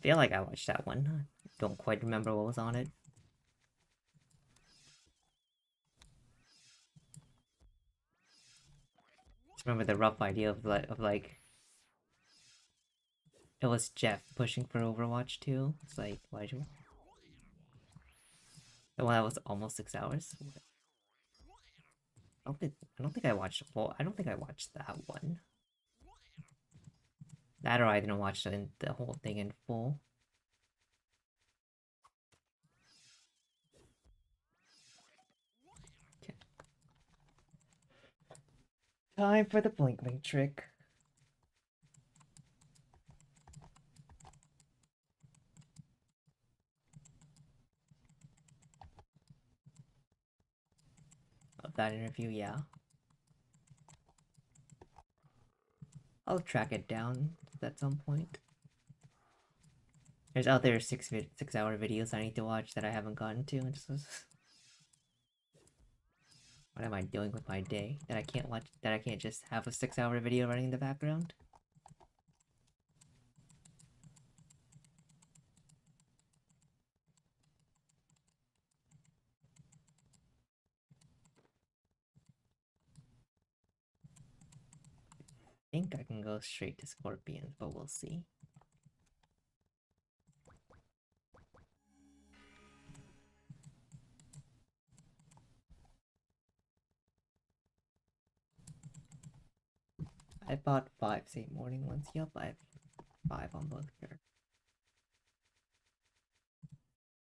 Feel like I watched that one. Don't quite remember what was on it. Just remember the rough idea of like it was Jeff pushing for Overwatch 2. It's like, why'd you? The one that was almost 6 hours. I don't think I watched. Well, I don't think I watched that one. That or I didn't watch the whole thing in full. Okay. Time for the blink wing trick. Of that interview, yeah. I'll track it down at some point. There's other 6 hour videos I need to watch that I haven't gotten to. And just what am I doing with my day that I can't watch? That I can't just have a 6 hour video running in the background? I think I can go straight to Scorpions, but we'll see. I bought 5 St. Morning ones. Yup, I have 5 on both here.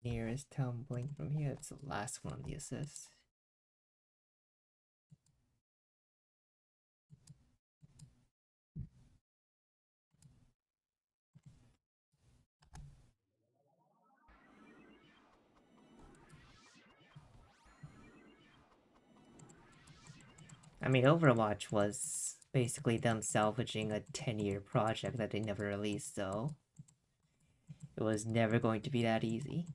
Nearest town blink from here. It's the last one on the assist. I mean, Overwatch was basically them salvaging a 10-year project that they never released, so it was never going to be that easy.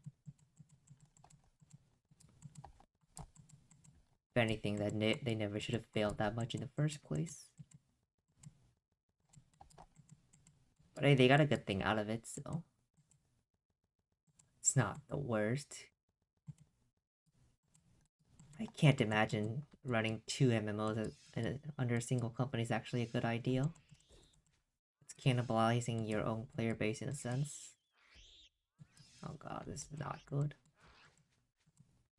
If anything, they never should have failed that much in the first place. But hey, they got a good thing out of it, so it's not the worst. I can't imagine running 2 MMOs under a single company is actually a good idea. It's cannibalizing your own player base in a sense. Oh god, this is not good.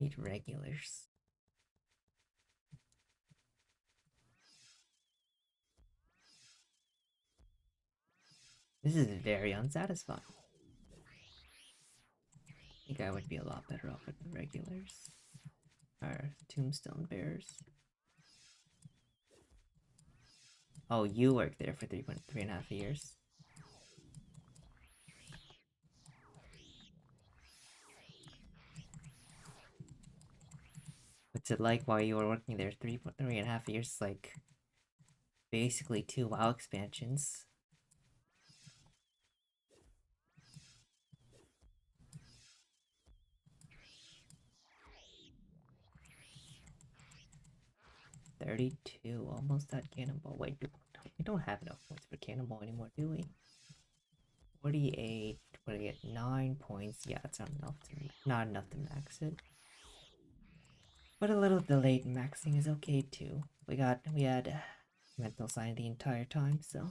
Need regulars. This is very unsatisfying. I think I would be a lot better off with the regulars. Or tombstone bears. Oh, you worked there for 3.5 years. What's it like while you were working there? 3.5 years, like basically 2 WoW expansions. $32, almost at Cannonball. Wait, we don't have enough points for Cannonball anymore, do we? 48, 28, 9 points. Yeah, it's not enough to max it. But a little delayed maxing is okay too. We had mental sign the entire time, so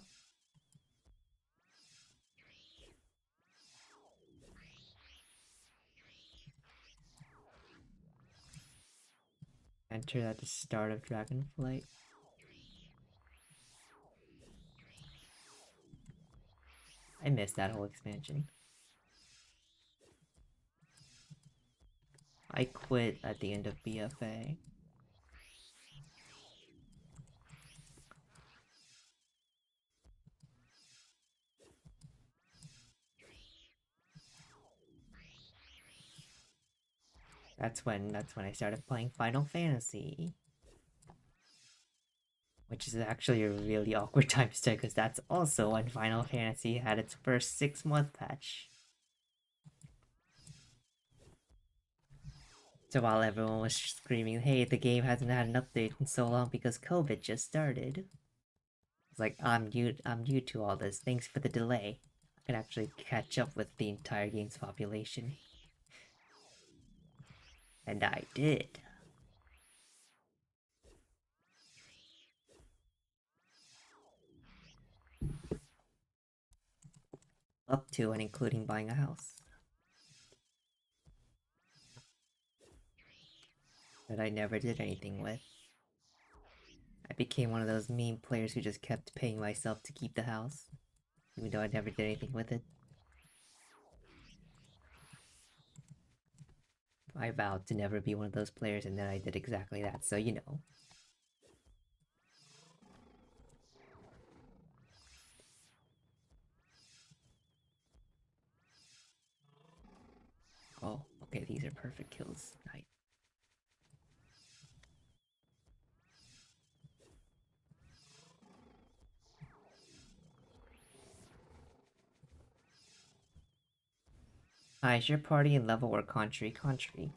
enter at the start of Dragonflight. I missed that whole expansion. I quit at the end of BFA. That's when I started playing Final Fantasy. Which is actually a really awkward time to start because that's also when Final Fantasy had its first 6-month patch. So while everyone was screaming, hey, the game hasn't had an update in so long because COVID just started. It's like, I'm new to all this, thanks for the delay. I can actually catch up with the entire game's population. And I did. Up to and including buying a house. That I never did anything with. I became one of those meme players who just kept paying myself to keep the house, even though I never did anything with it. I vowed to never be one of those players, and then I did exactly that, so you know. Oh, okay, these are perfect kills. Nice. Hi, is your party in level or country? Country.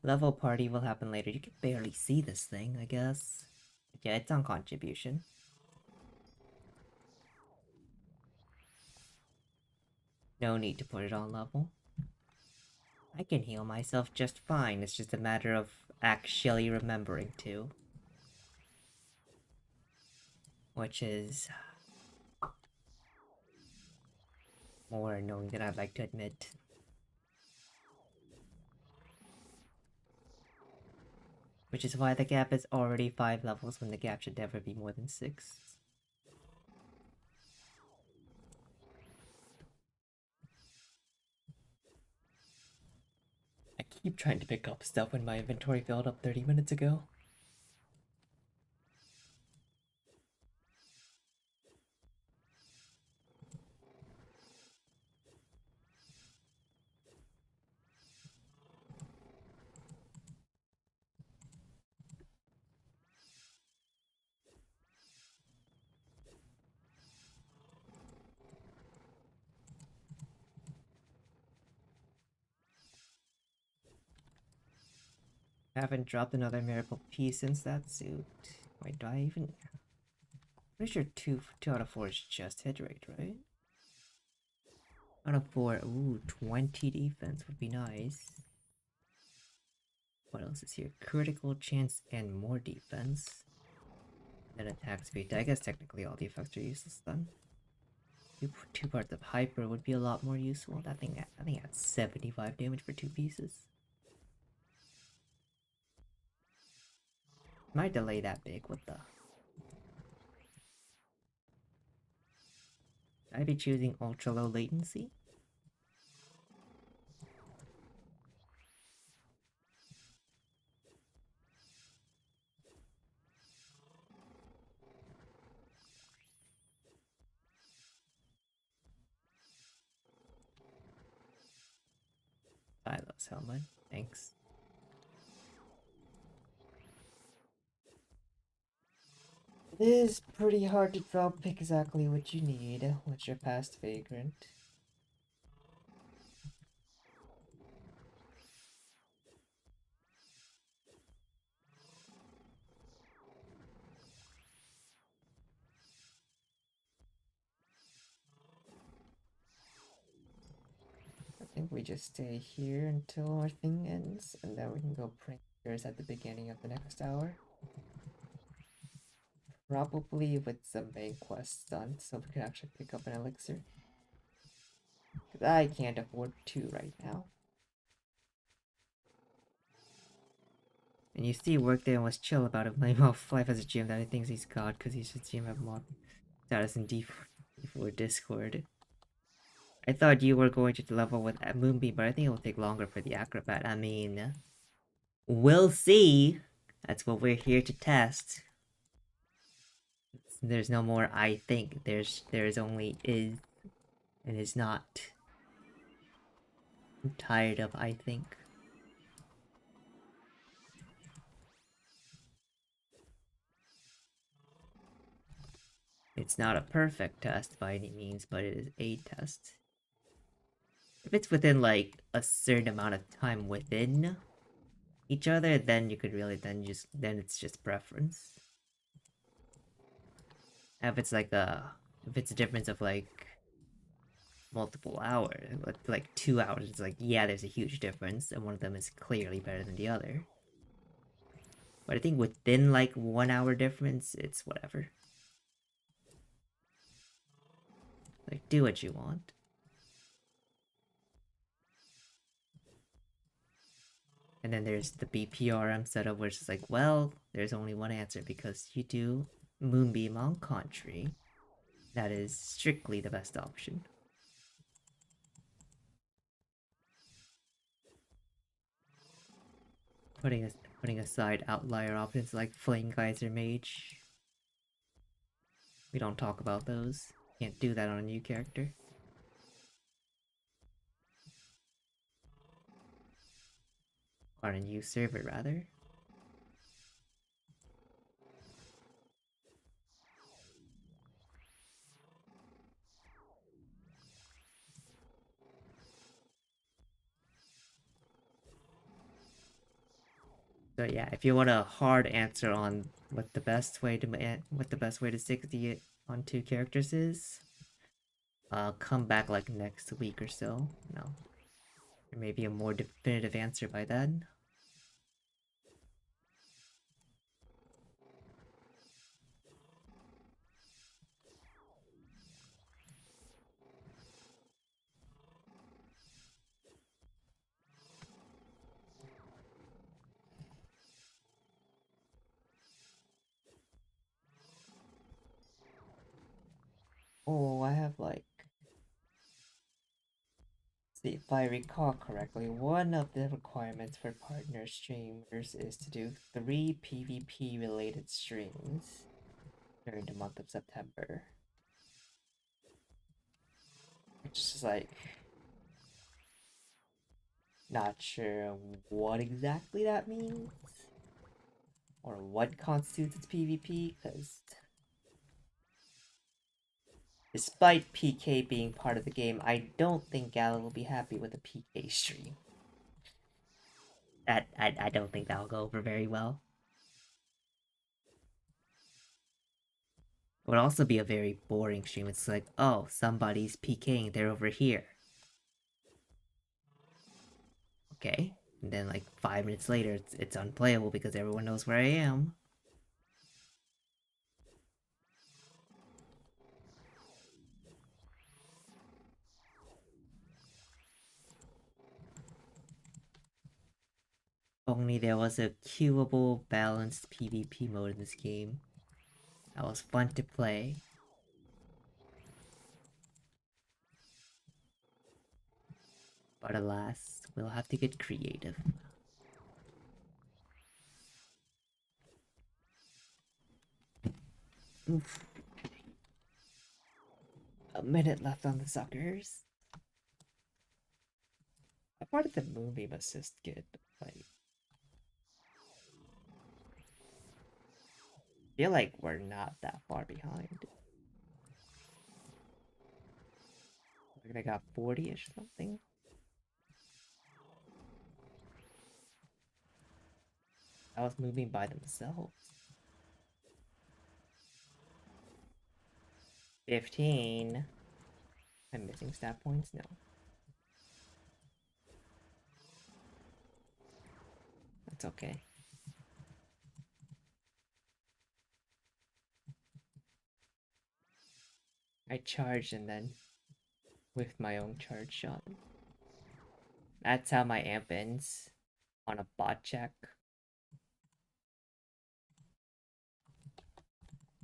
Level party will happen later. You can barely see this thing, I guess. Yeah, it's on contribution. No need to put it on level. I can heal myself just fine. It's just a matter of actually remembering to. Which is more annoying than I'd like to admit. Which is why the gap is already 5 levels when the gap should never be more than 6. I keep trying to pick up stuff when my inventory filled up 30 minutes ago. I haven't dropped another miracle piece since that suit. Wait, do I even... Pretty sure 2 out of 4 is just hit rate, right? Out of 4, ooh, 20 defense would be nice. What else is here? Critical chance and more defense. And attack speed. I guess technically all the effects are useless then. Two parts of hyper would be a lot more useful. I think that's 75 damage for 2 pieces. Might delay that big, what the? I'd be choosing ultra low latency. Silos helmet, thanks. It is pretty hard to drop exactly what you need with your past vagrant. I think we just stay here until our thing ends, and then we can go prankers at the beginning of the next hour? Probably with some main quests done, so we can actually pick up an elixir. Because I can't afford 2 right now. And you see, Workday was chill about it, playing off life as a GM that he thinks he's God because he's just GM of mod status in D4 Discord. I thought you were going to level with Moonbeam, but I think it will take longer for the Acrobat. I mean, we'll see. That's what we're here to test. There's no more I think. There's only is and is not. I'm tired of I think. It's not a perfect test by any means, but it is a test. If it's within like a certain amount of time within each other, then you could really then it's just preference. If it's like if it's a difference of like multiple hours, like 2 hours, it's like, yeah, there's a huge difference, and one of them is clearly better than the other. But I think within like 1 hour difference, it's whatever. Like, do what you want. And then there's the BPRM setup, where it's just like, well, there's only one answer because you do Moonbeam on Country. That is strictly the best option. Putting aside outlier options like Flame Geyser Mage. We don't talk about those. Can't do that on a new character. On a new server, rather. So yeah, if you want a hard answer on what the best way to 60 on 2 characters is, come back like next week or so. No, there may be a more definitive answer by then. Oh, I have like... See, if I recall correctly, one of the requirements for partner streamers is to do 3 PvP related streams during the month of September. Which is like... not sure what exactly that means. Or what constitutes its PvP, because... despite PK being part of the game, I don't think Gala will be happy with a PK stream. I don't think that'll go over very well. It would also be a very boring stream. It's like, oh, somebody's PKing, they're over here. Okay. And then like 5 minutes later, it's unplayable because everyone knows where I am. Only there was a queuable, balanced PvP mode in this game. That was fun to play. But alas, we'll have to get creative. Oof. A minute left on the suckers. How far did the Moonbeam assist get? Like, I feel like we're not that far behind. I got 40-ish something. I was moving by themselves. 15. I'm missing stat points? No. It's okay. I charge and then with my own charge shot. That's how my amp ends on a bot check.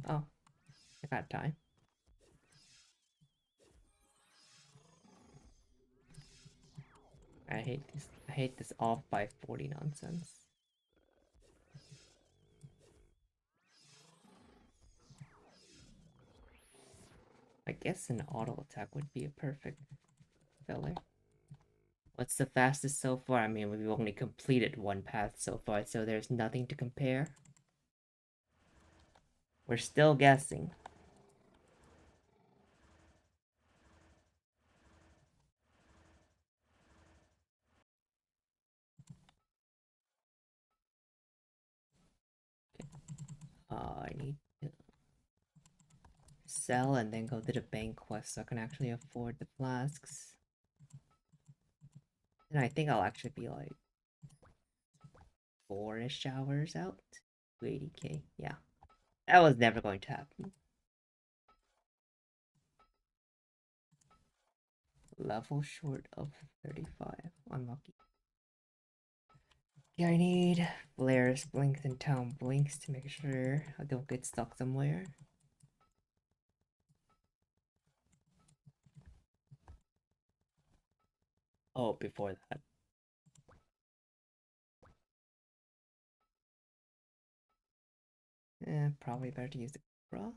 Oh, I got time. I hate this. I hate this off by 40 nonsense. I guess an auto attack would be a perfect filler. What's the fastest so far? I mean, we've only completed one path so far, so there's nothing to compare. We're still guessing. I need to sell and then go to the bank quest so I can actually afford the flasks. And I think I'll actually be like 4-ish hours out. 280k, yeah. That was never going to happen. Level short of 35. Unlucky. Yeah, I need Blair's Blinks and Town Blinks to make sure I don't get stuck somewhere. Oh, before that. Probably better to use the Cobra.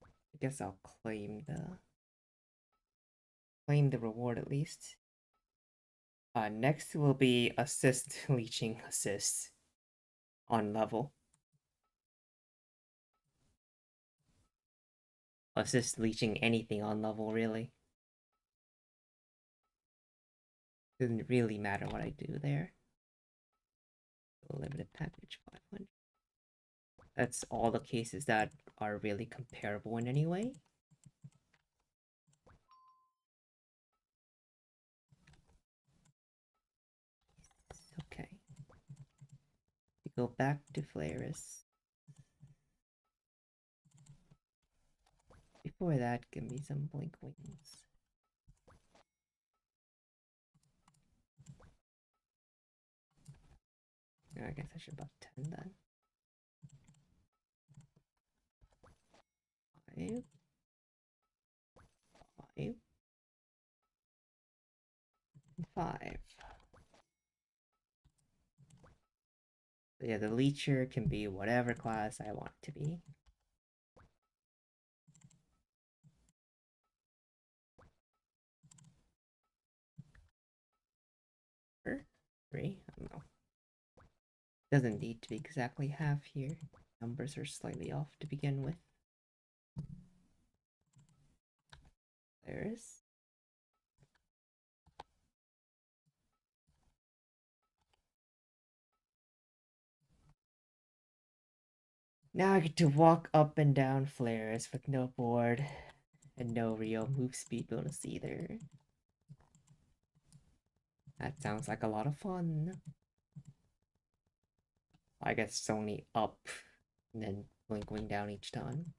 I guess I'll claim the reward at least. Next will be assist leeching assist on level. Assist leeching anything on level really. Doesn't really matter what I do there. Limited package 500. That's all the cases that are really comparable in any way. Okay. We go back to Flaris. Before that, give me some blink wings. I guess I should about 10 then. 5. 5. 5. So yeah, the Leecher can be whatever class I want it to be. Or 3? I don't know. Doesn't need to be exactly half here. Numbers are slightly off to begin with. There's. Now I get to walk up and down flares with no board and no real move speed bonus either. That sounds like a lot of fun. I guess it's only up and then blink wing down each time.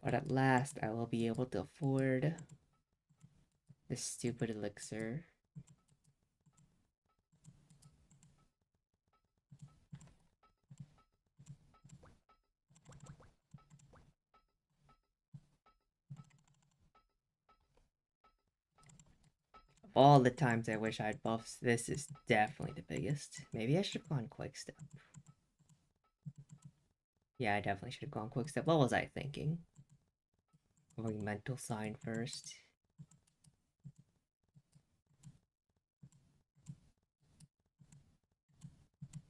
But at last I will be able to afford this stupid elixir. Of all the times I wish I had buffs, this is definitely the biggest. Maybe I should have gone quick step. Yeah, I definitely should have gone quick step. What was I thinking? Going mental sign first.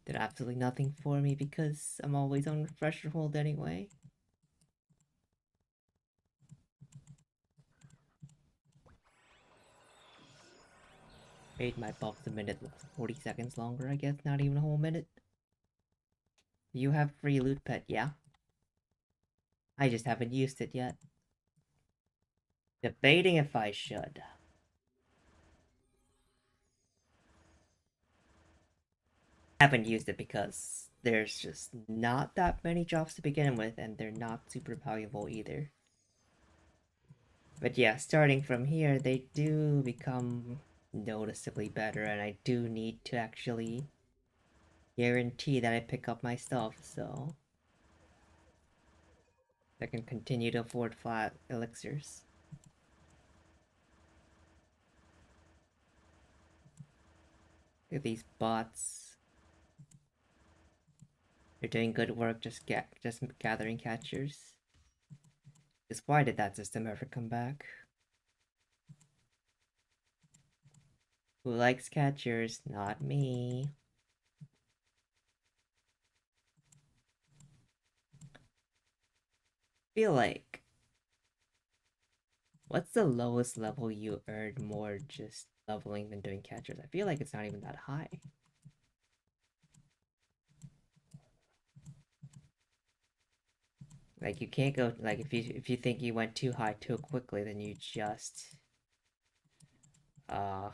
Did absolutely nothing for me because I'm always on refresher hold anyway. Made my buffs a minute, 40 seconds longer, I guess. Not even a whole minute. You have free loot pet, yeah? I just haven't used it yet. Debating if I should. I haven't used it because there's just not that many jobs to begin with, and they're not super valuable either. But yeah, starting from here, they do become noticeably better, and I do need to actually guarantee that I pick up my stuff, so I can continue to afford flat elixirs. Look at these bots. They're doing good work just gathering catchers. Just why did that system ever come back? Who likes catchers? Not me. Feel like what's the lowest level you earn more just leveling than doing catchers? I feel like it's not even that high. Like you can't go like if you think you went too high too quickly, then you just uh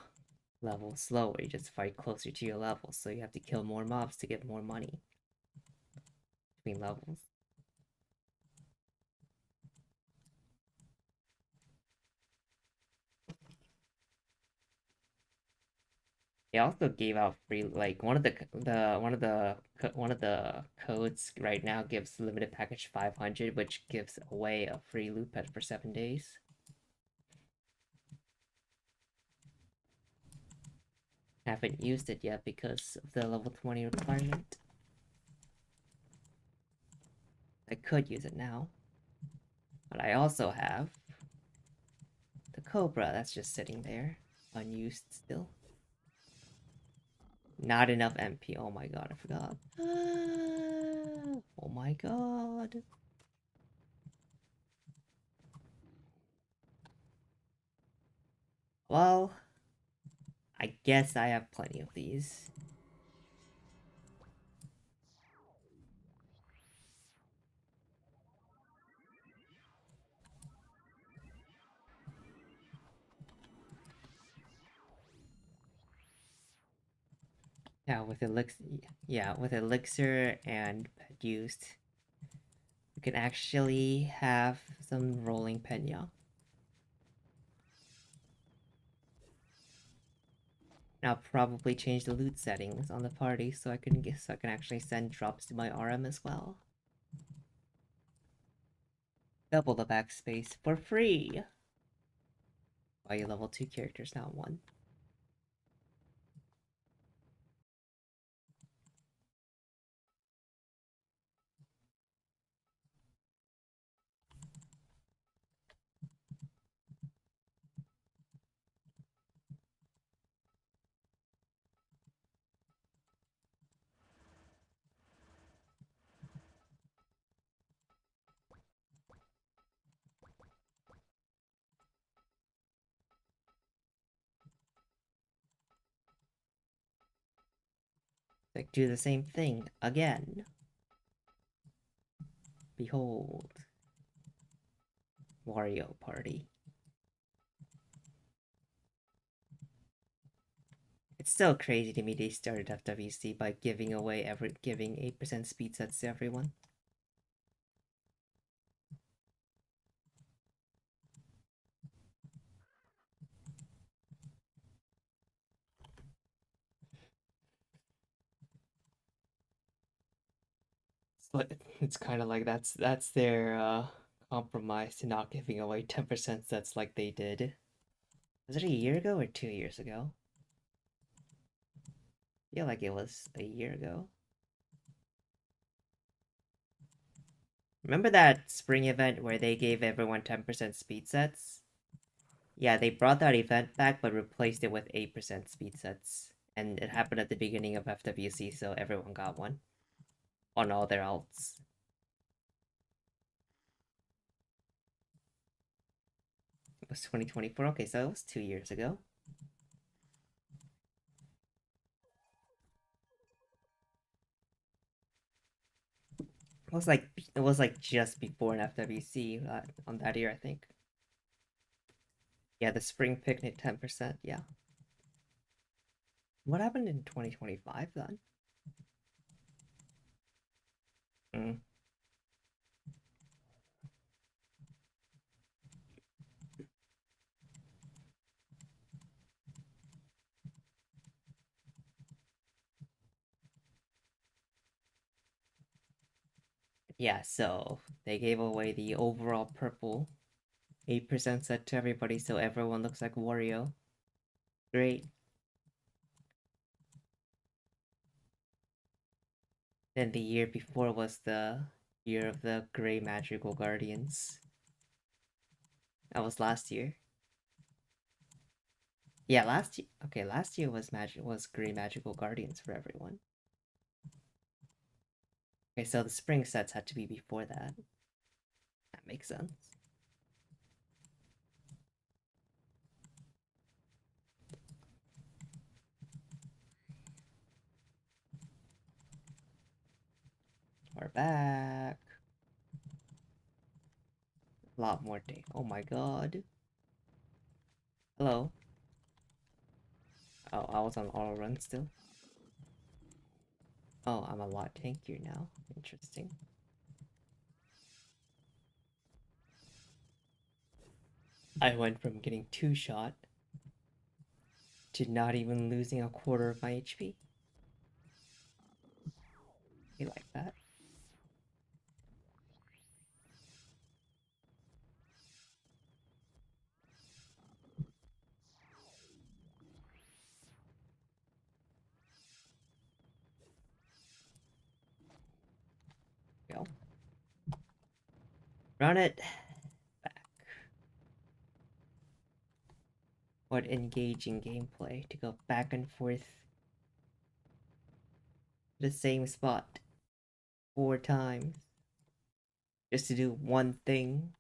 level slower. You just fight closer to your level, so you have to kill more mobs to get more money between levels. They also gave out free like one of the codes right now gives limited package 500, which gives away a free loot pet for 7 days. Haven't used it yet because of the level 20 requirement. I could use it now, but I also have the Cobra that's just sitting there, unused still. Not enough MP. Oh my god, I forgot. Oh my god. Well, I guess I have plenty of these. Yeah, with elixir and pet used, we can actually have some rolling penya. I'll probably change the loot settings on the party so I can actually send drops to my RM as well. Double the backspace for free. Why you level 2 characters, not 1. Like, do the same thing again. Behold. Wario Party. It's still crazy to me they started FWC by giving 8% speed sets to everyone. It's kind of like that's their compromise to not giving away 10% sets like they did. Was it a year ago or 2 years ago? I feel like it was a year ago. Remember that spring event where they gave everyone 10% speed sets? Yeah, they brought that event back but replaced it with 8% speed sets. And it happened at the beginning of FWC, so everyone got one. On all their alts. It was 2024? Okay, so it was 2 years ago. it was like just before an FWC on that year, I think. Yeah, the spring picnic 10%. Yeah. What happened in 2025 then? Mm. Yeah, so they gave away the overall purple 8% set to everybody, so everyone looks like Wario. Great. Then the year before was the year of the Gray Magical Guardians. That was last year. Yeah, last year. Okay, last year was Gray Magical Guardians for everyone. Okay, so the spring sets had to be before that. That makes sense. We're back. A lot more day. Oh my god. Hello. Oh, I was on auto run still. Oh, I'm a lot tankier now. Interesting. I went from getting 2-shot to not even losing a quarter of my HP. You like that? Go. Run it. Back. What engaging gameplay to go back and forth to the same spot 4 times just to do one thing.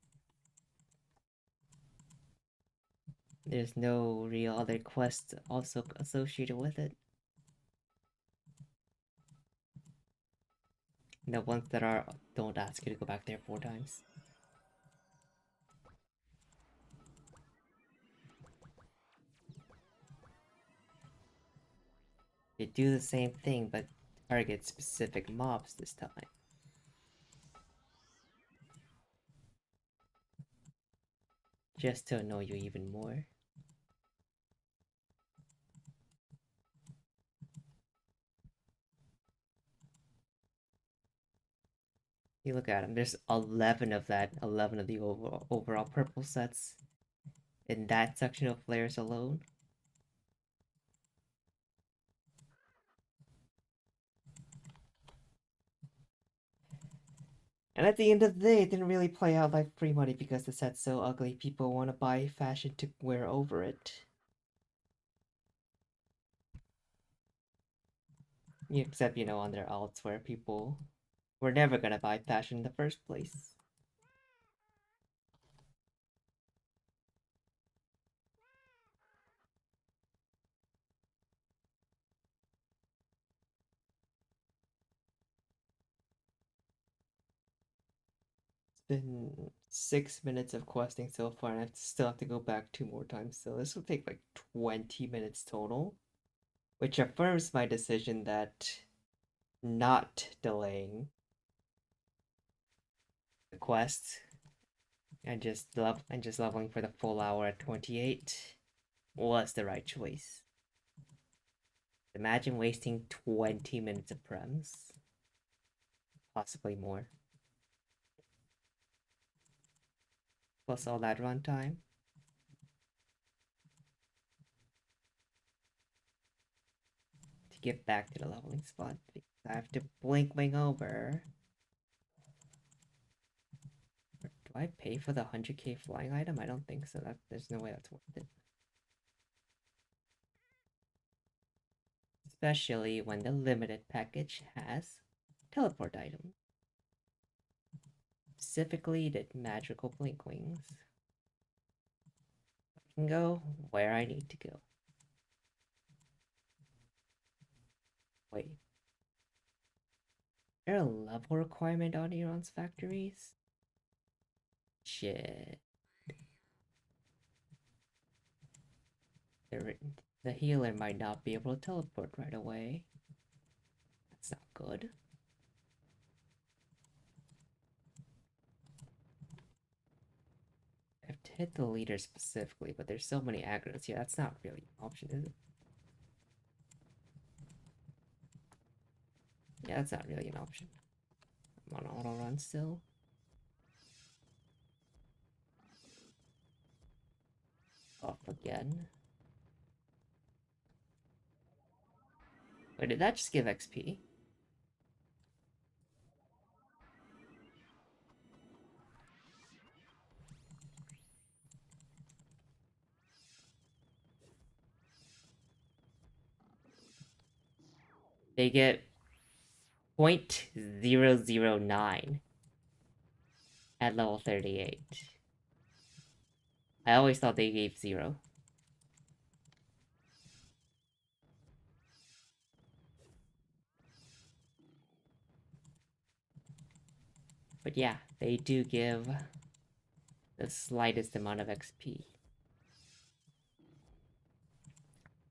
There's no real other quest also associated with it. The ones that are don't ask you to go back there 4 times. You do the same thing, but target specific mobs this time. Just to annoy you even more. You look at them, there's 11 of that, 11 of the overall purple sets in that section of flares alone. And at the end of the day, it didn't really play out like free money because the set's so ugly, people want to buy fashion to wear over it. Except, on their alts where people were never gonna buy fashion in the first place. It's been 6 minutes of questing so far, and I still have to go back 2 more times, so this will take like 20 minutes total, which affirms my decision that not delaying the quest and just leveling for the full hour at 28 was the right choice. Imagine wasting 20 minutes of prems. Possibly more. Plus all that runtime. To get back to the leveling spot. I have to blink wing over. Do I pay for the 100k flying item? I don't think so. There's no way that's worth it. Especially when the limited package has teleport item. Specifically the magical blink wings. I can go where I need to go. Wait. there a level requirement on Iran's factories? Shit. The, the healer might not be able to teleport right away. That's not good. I have to hit the leader specifically, but there's so many aggros here. That's not really an option, is it? Yeah, that's not really an option. I'm on auto run still. Off again. Wait, did that just give XP? They get 0.009 at level 38. I always thought they gave 0. But yeah, they do give the slightest amount of XP.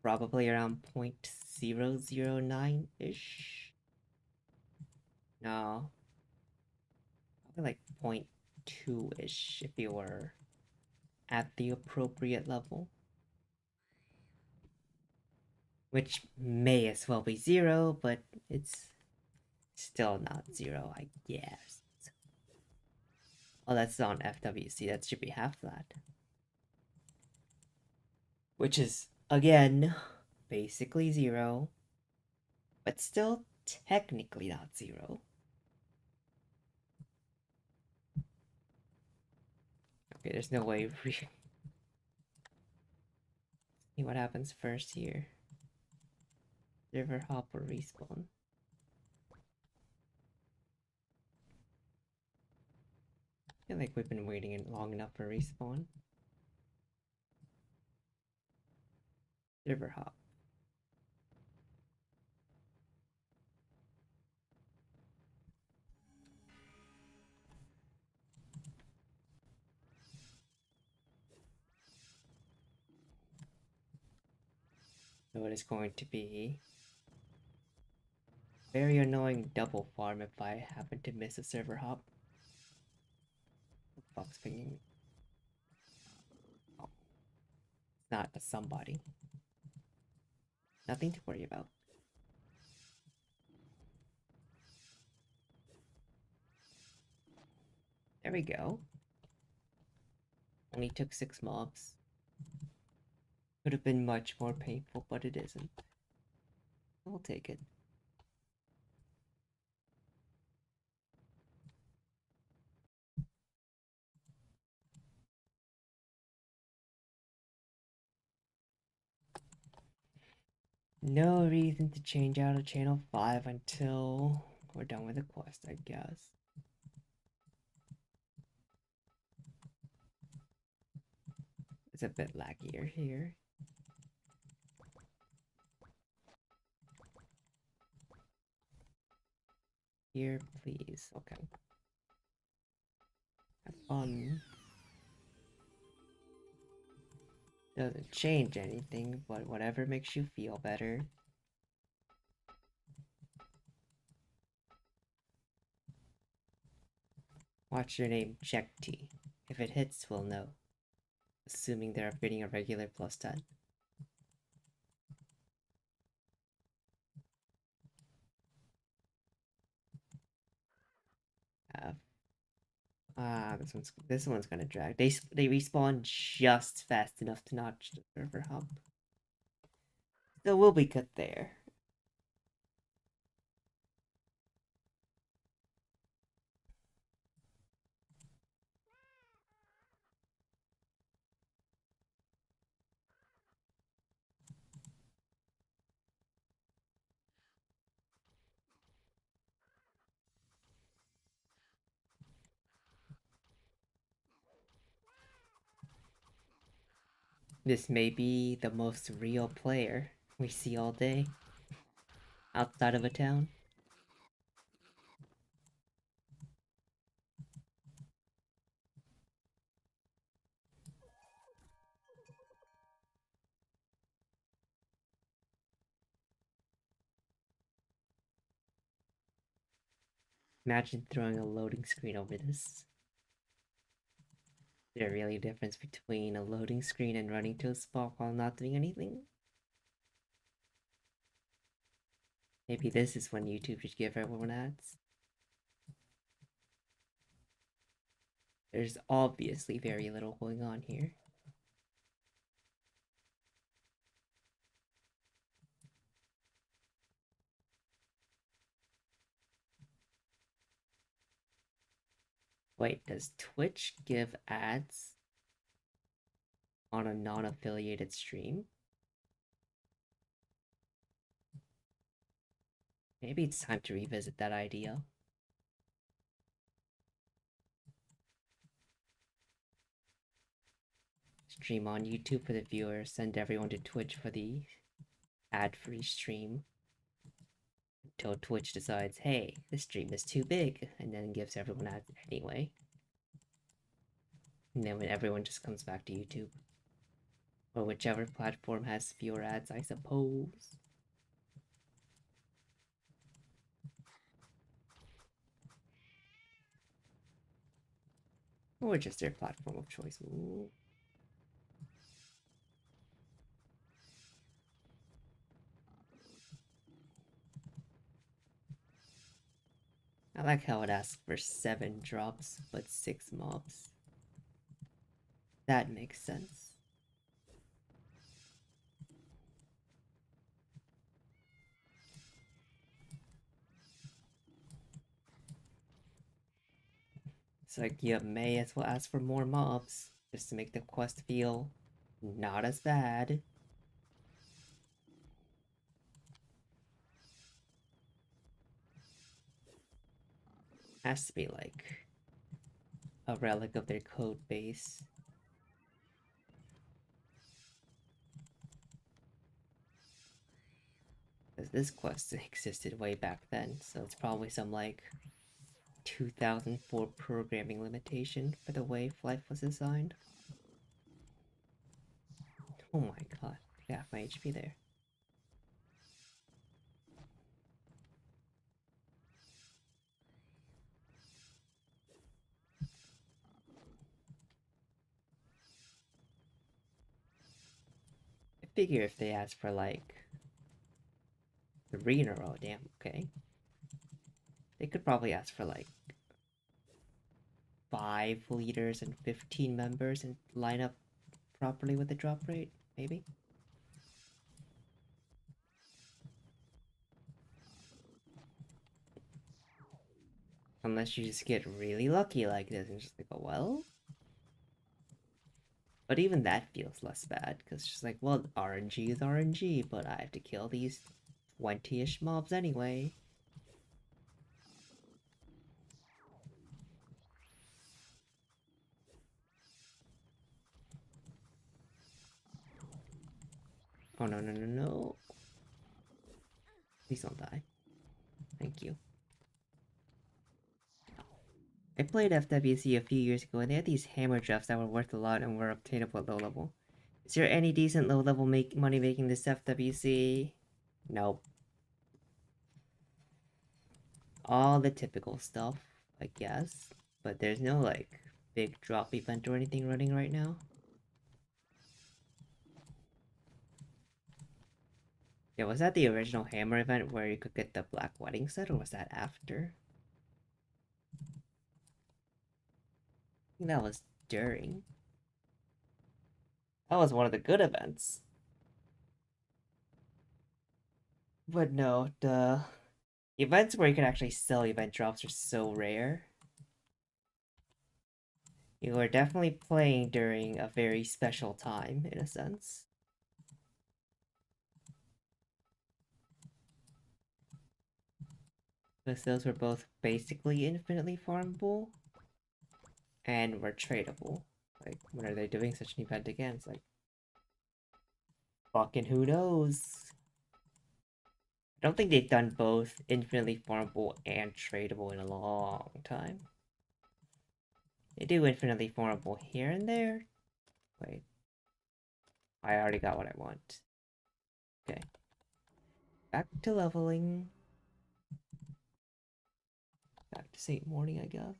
Probably around 0.009-ish. No. Probably like 0.2-ish if you were at the appropriate level. Which may as well be 0, but it's still not 0, I guess. Oh, that's on FWC. That should be half that. Which is, again, basically 0. But still technically not 0. Okay, there's no way. See what happens first here. River hop or respawn. I feel like we've been waiting long enough for respawn. River hop. So it is going to be very annoying double farm if I happen to miss a server hop. What the fuck's pinging me? Oh, it's not a somebody. Nothing to worry about. There we go. Only took 6 mobs. Could have been much more painful, but it isn't. I'll take it. No reason to change out of channel 5 until we're done with the quest, I guess. It's a bit laggier here. Here, please. Okay. Have fun. Doesn't change anything, but whatever makes you feel better. Watch your name, check T. If it hits, we'll know. Assuming they're upgrading a regular plus 10. This one's gonna drag. They respawn just fast enough to notch the server hub. So we'll be good there. This may be the most real player we see all day outside of a town. Imagine throwing a loading screen over this. Is there really a difference between a loading screen and running to a spot while not doing anything? Maybe this is when YouTube should give everyone ads. There's obviously very little going on here. Wait, does Twitch give ads on a non-affiliated stream? Maybe it's time to revisit that idea. Stream on YouTube for the viewers, send everyone to Twitch for the ad-free stream. Until Twitch decides, hey, this stream is too big, and then gives everyone ads anyway. And then when everyone just comes back to YouTube. Or whichever platform has fewer ads, I suppose. Or just their platform of choice. Ooh. I like how it asks for 7 drops, but 6 mobs. That makes sense. It's like you may as well ask for more mobs, just to make the quest feel not as bad. Has to be like a relic of their code base. Because this quest existed way back then, so it's probably some like 2004 programming limitation for the way life was designed. Oh my god, yeah, my HP there. I figure if they ask for like 3 in a row, damn, okay. They could probably ask for like 5 leaders and 15 members and line up properly with the drop rate, maybe? Unless you just get really lucky like this and just like, oh well. But even that feels less bad, because it's just like, well, RNG is RNG, but I have to kill these 20-ish mobs anyway. Oh no, no, no, no. Please don't die. Thank you. I played FWC a few years ago and they had these hammer drafts that were worth a lot and were obtainable at low level. Is there any decent low level money making this FWC? Nope. All the typical stuff, I guess. But there's no like big drop event or anything running right now. Yeah, was that the original hammer event where you could get the Black Wedding set, or was that after? I think that was during. That was one of the good events. But no, the events where you can actually sell event drops are so rare. You are definitely playing during a very special time, in a sense. Because those were both basically infinitely farmable and were tradable. Like, when are they doing such an event again? It's like, fucking who knows? I don't think they've done both infinitely farmable and tradable in a long time. They do infinitely farmable here and there. Wait. I already got what I want. Okay. Back to leveling. Back to St. Morning, I guess.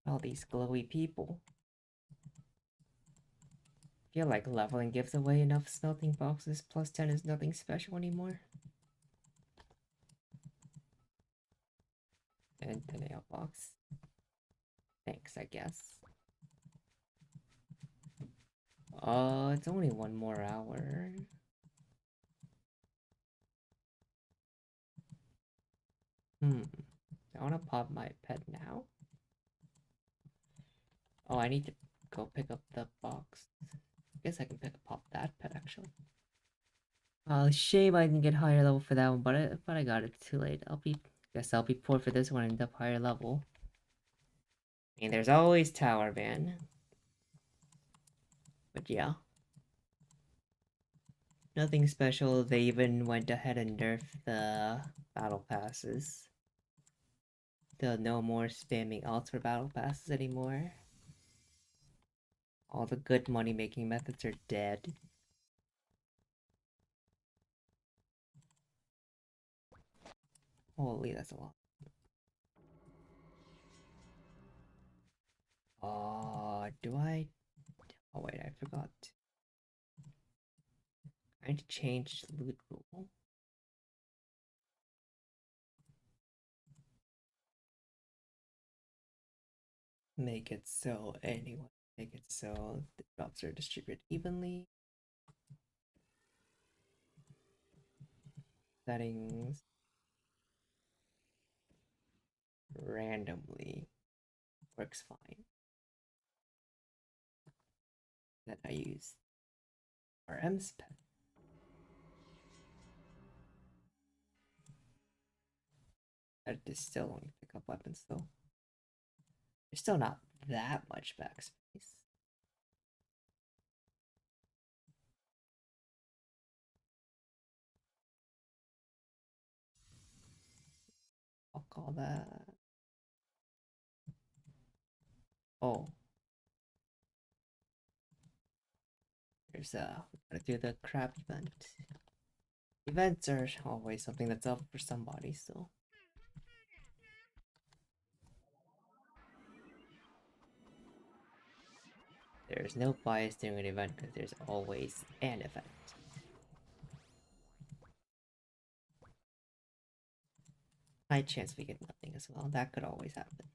All these glowy people. Feel like leveling gives away enough smelting boxes. Plus 10 is nothing special anymore. And the mailbox. Thanks, I guess. Oh, it's only one more hour. I wanna pop my pet now. Oh, I need to go pick up the box. I guess I can pop that pet actually. Shame I didn't get higher level for that one, but I got it too late. Guess I'll be poor for this one and end up higher level. I mean, there's always Tower Ban. But yeah. Nothing special. They even went ahead and nerfed the battle passes. So no more spamming alts for battle passes anymore. All the good money making methods are dead. Holy, that's a lot. Do I? Oh wait, I forgot. I need to change loot rule. Make it so anyway. Make it so the drops are distributed evenly. Settings randomly works fine. Then I use RM's pet. That is still only pick up weapons though. There's still not that much backspace. I'll call that. Oh. There's gotta do the crab event. Events are always something that's up for somebody, so. There's no bias during an event because there's always an event. High chance we get nothing as well. That could always happen.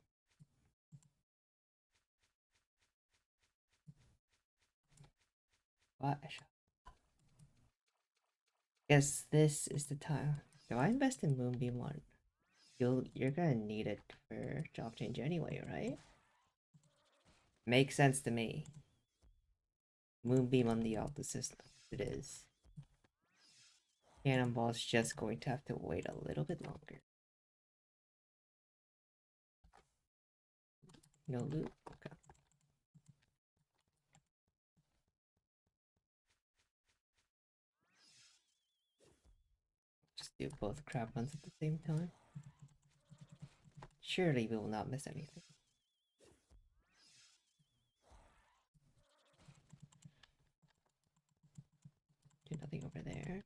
But guess this is the time. Do I invest in Moonbeam one? You're gonna need it for job change anyway, right? Makes sense to me. Moonbeam on the Alta system. It is. Cannonball's just going to have to wait a little bit longer. No loot? Okay. Just do both crab runs at the same time. Surely we will not miss anything. Do nothing over there.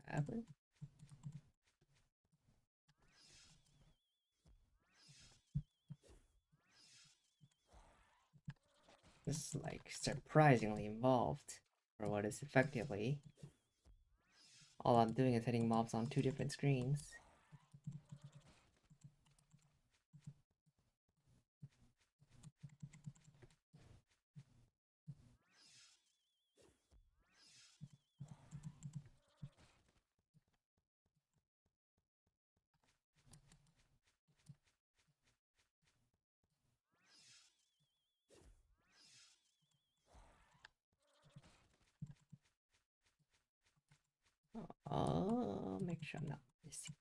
Crab. This is like surprisingly involved for what is effectively all I'm doing is hitting mobs on 2 different screens. Make sure I'm not missing.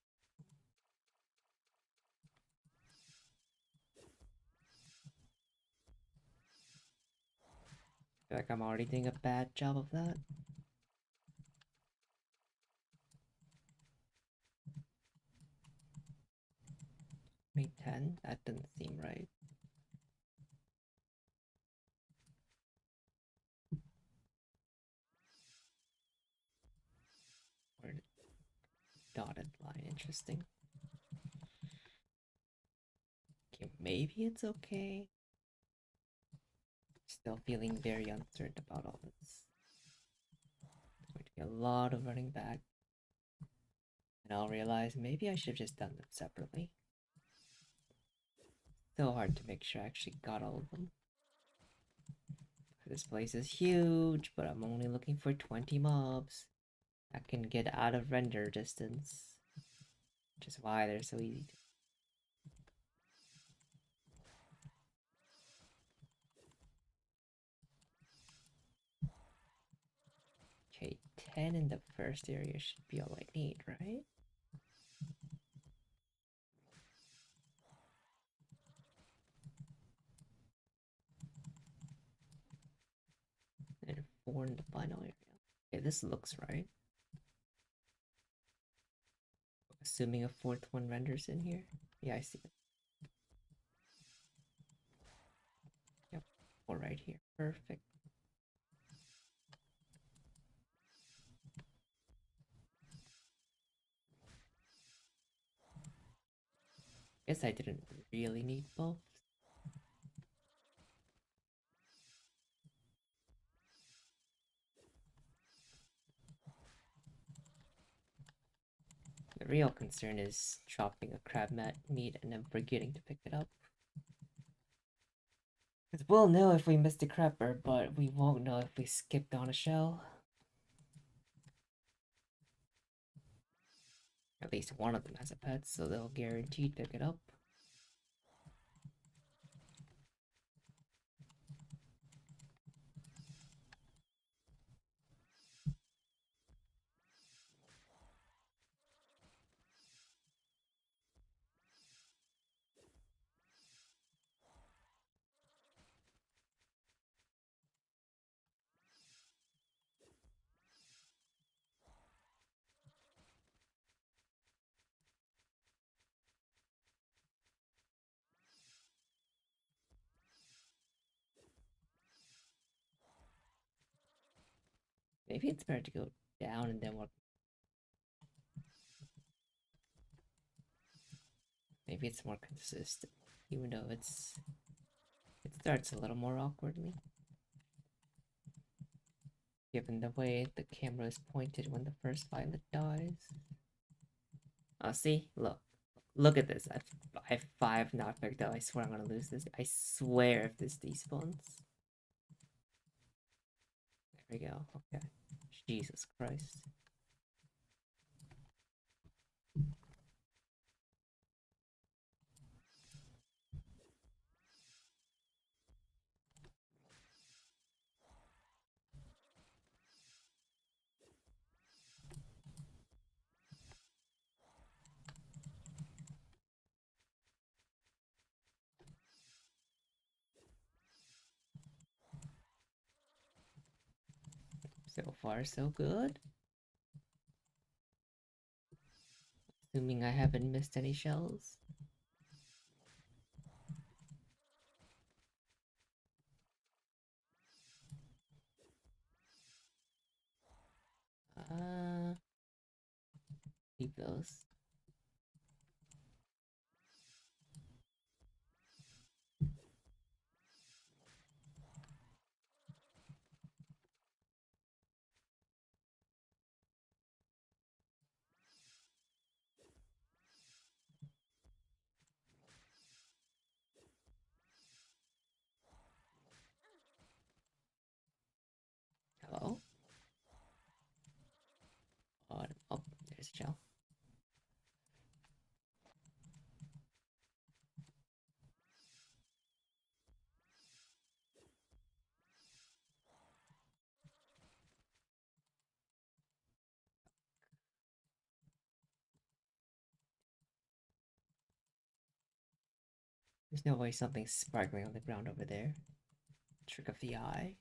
feel like I'm already doing a bad job of that. Wait, 10? That doesn't seem right. Or dotted line, interesting. Okay, maybe it's okay. Still feeling very uncertain about all this. There's going to be a lot of running back. And I'll realize maybe I should have just done them separately. So hard to make sure I actually got all of them. This place is huge, but I'm only looking for 20 mobs that can get out of render distance. Which is why they're so easy to. Okay, 10 in the first area should be all I need, right? And 4 in the final area. Okay, this looks right. Assuming a fourth one renders in here. Yeah, I see it. Yep, 4 right here. Perfect. Guess I didn't really need both. The real concern is chopping a crab meat and then forgetting to pick it up. Because we'll know if we missed a crapper, but we won't know if we skipped on a shell. At least one of them has a pet, so they'll guaranteed pick it up. Maybe it's better to go down and then work. Maybe it's more consistent, even though it starts a little more awkwardly. Given the way the camera is pointed when the first violet dies. Oh, see? Look. Look at this. I have 5 not picked up. I swear I'm gonna lose this. I swear if this despawns. There we go. Okay. Jesus Christ. So far, so good. Assuming I haven't missed any shells. Keep those. Hello? Oh, there's a shell. There's no way something's sparkling on the ground over there. Trick of the eye.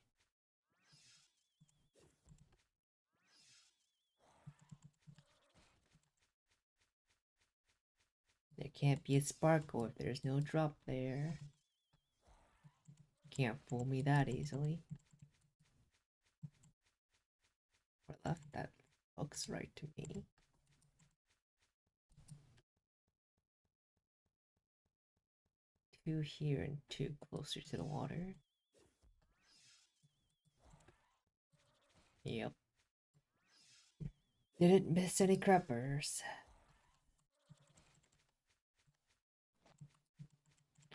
There can't be a sparkle if there's no drop there. Can't fool me that easily. Or left, that looks right to me. Two here and two closer to the water. Yep. Didn't miss any creppers.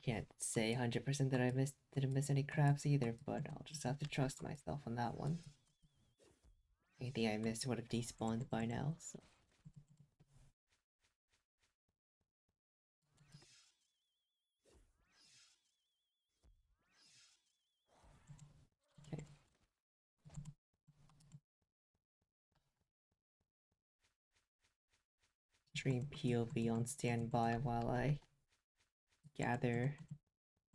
Can't say 100% that I didn't miss any crabs either, but I'll just have to trust myself on that one. Anything I missed would have despawned by now, so. Okay. Stream POV on standby while I gather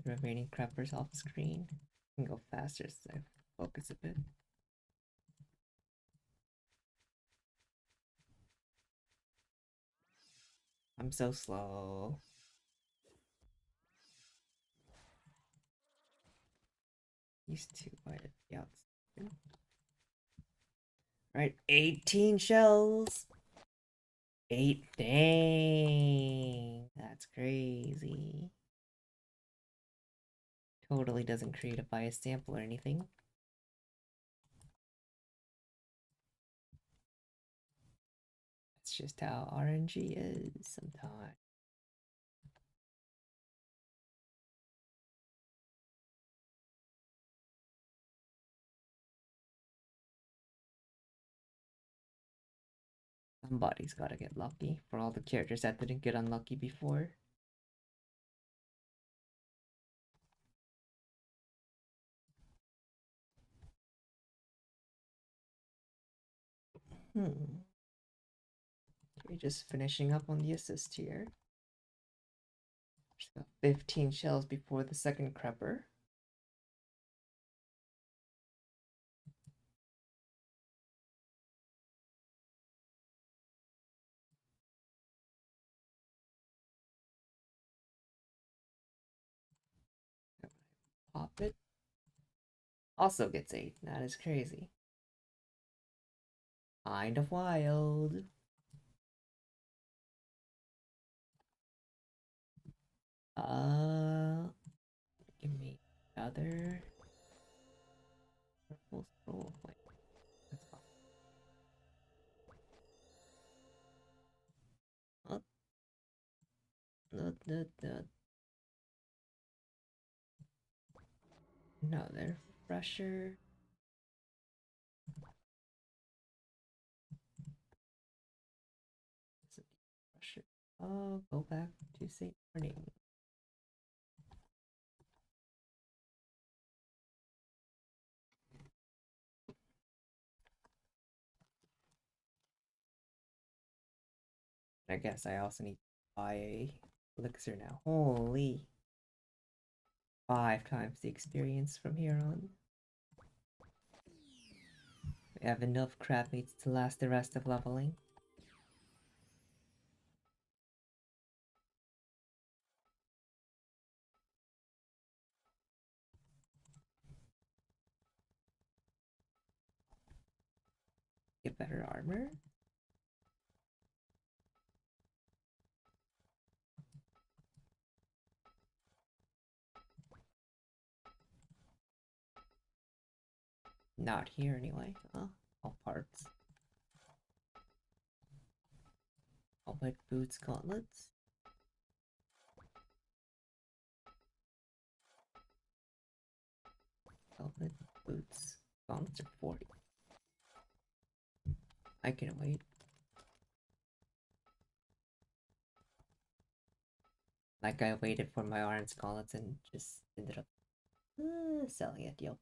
the remaining creppers off screen. I can go faster so I focus a bit. I'm so slow. Used to, but yeah. Right, 18 shells. 8. Dang, that's crazy. Totally doesn't create a bias sample or anything. That's just how RNG is sometimes. Somebody's gotta get lucky for all the characters that didn't get unlucky before. Okay, just finishing up on the assist here. Just got 15 shells before the second crepper. Pop it. Also gets 8. That is crazy. Kind of wild. Give me another purple scroll. Wait, that's fine. Oh, another refresher. Refresher. Oh, go back to St. Morning. I guess I also need to buy a elixir now. Holy. 5 times the experience from here on. We have enough crab meats to last the rest of leveling. Get better armor. Not here anyway. Huh? All parts. Helmet boots, gauntlets. Helmet boots, gauntlets are 40. I can wait. Like I waited for my orange gauntlets and just ended up selling it. Yo,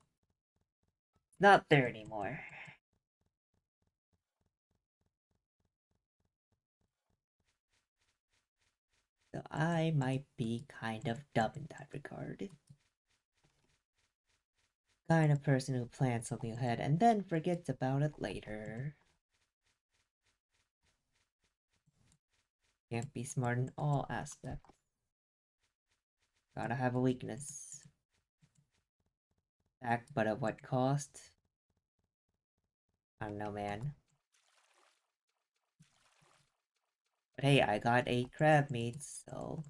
not there anymore. So I might be kind of dumb in that regard. Kind of person who plans something ahead and then forgets about it later. Can't be smart in all aspects. Gotta have a weakness. Back, but at what cost? I don't know, man. But hey, I got 8 crab meats, so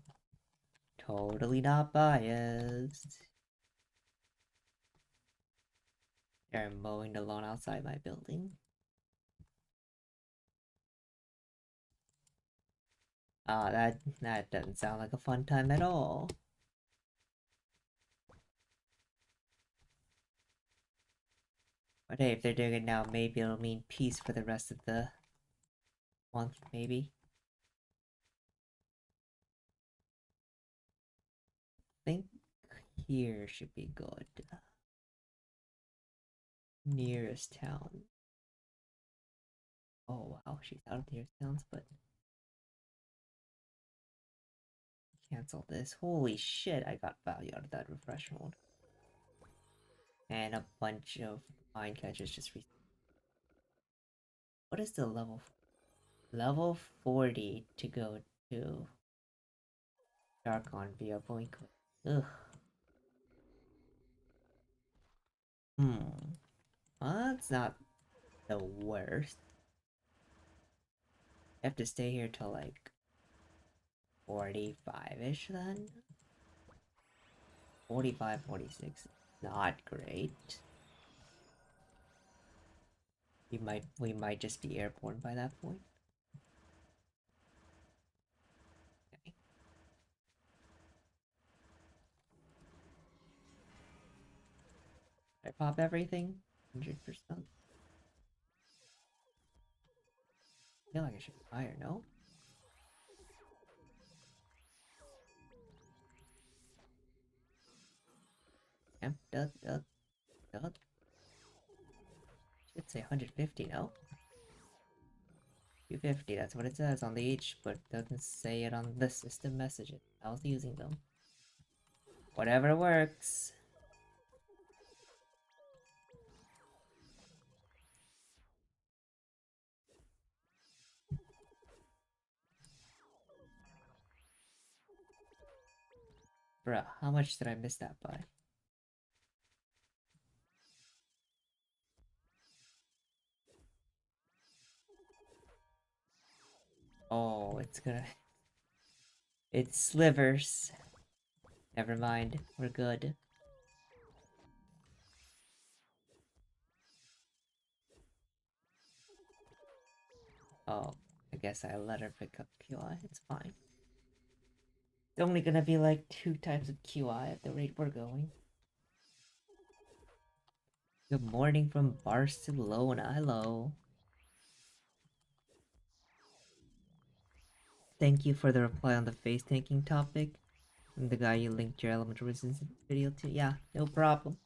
totally not biased. They're mowing the lawn outside my building. Ah, that doesn't sound like a fun time at all. But hey, if they're doing it now, maybe it'll mean peace for the rest of the month, maybe. I think here should be good. Nearest town. Oh wow, she's out of nearest towns, but cancel this. Holy shit, I got value out of that refresh mode. And a bunch of mine catchers just What is the level? Level 40 to go to Darkon via Blink. Ugh. Hmm. Well, that's not the worst. I have to stay here till like 45-ish then? 45, 46. Not great. We might just be airborne by that point. Okay. I pop everything? 100%. I feel like I should fire, no? Amp, duck, duck, duck. Should say 150, no? 250, that's what it says on the each, but doesn't say it on the system messages. I was using them. Whatever works. Bruh, how much did I miss that by? Oh, it's gonna... It's slivers. Never mind, we're good. Oh, I guess I let her pick up QI, it's fine. It's only gonna be like 2 types of QI at the rate we're going. Good morning from Barcelona, hello. Thank you for the reply on the face tanking topic. I'm the guy you linked your elemental resistance video to. Yeah, no problem.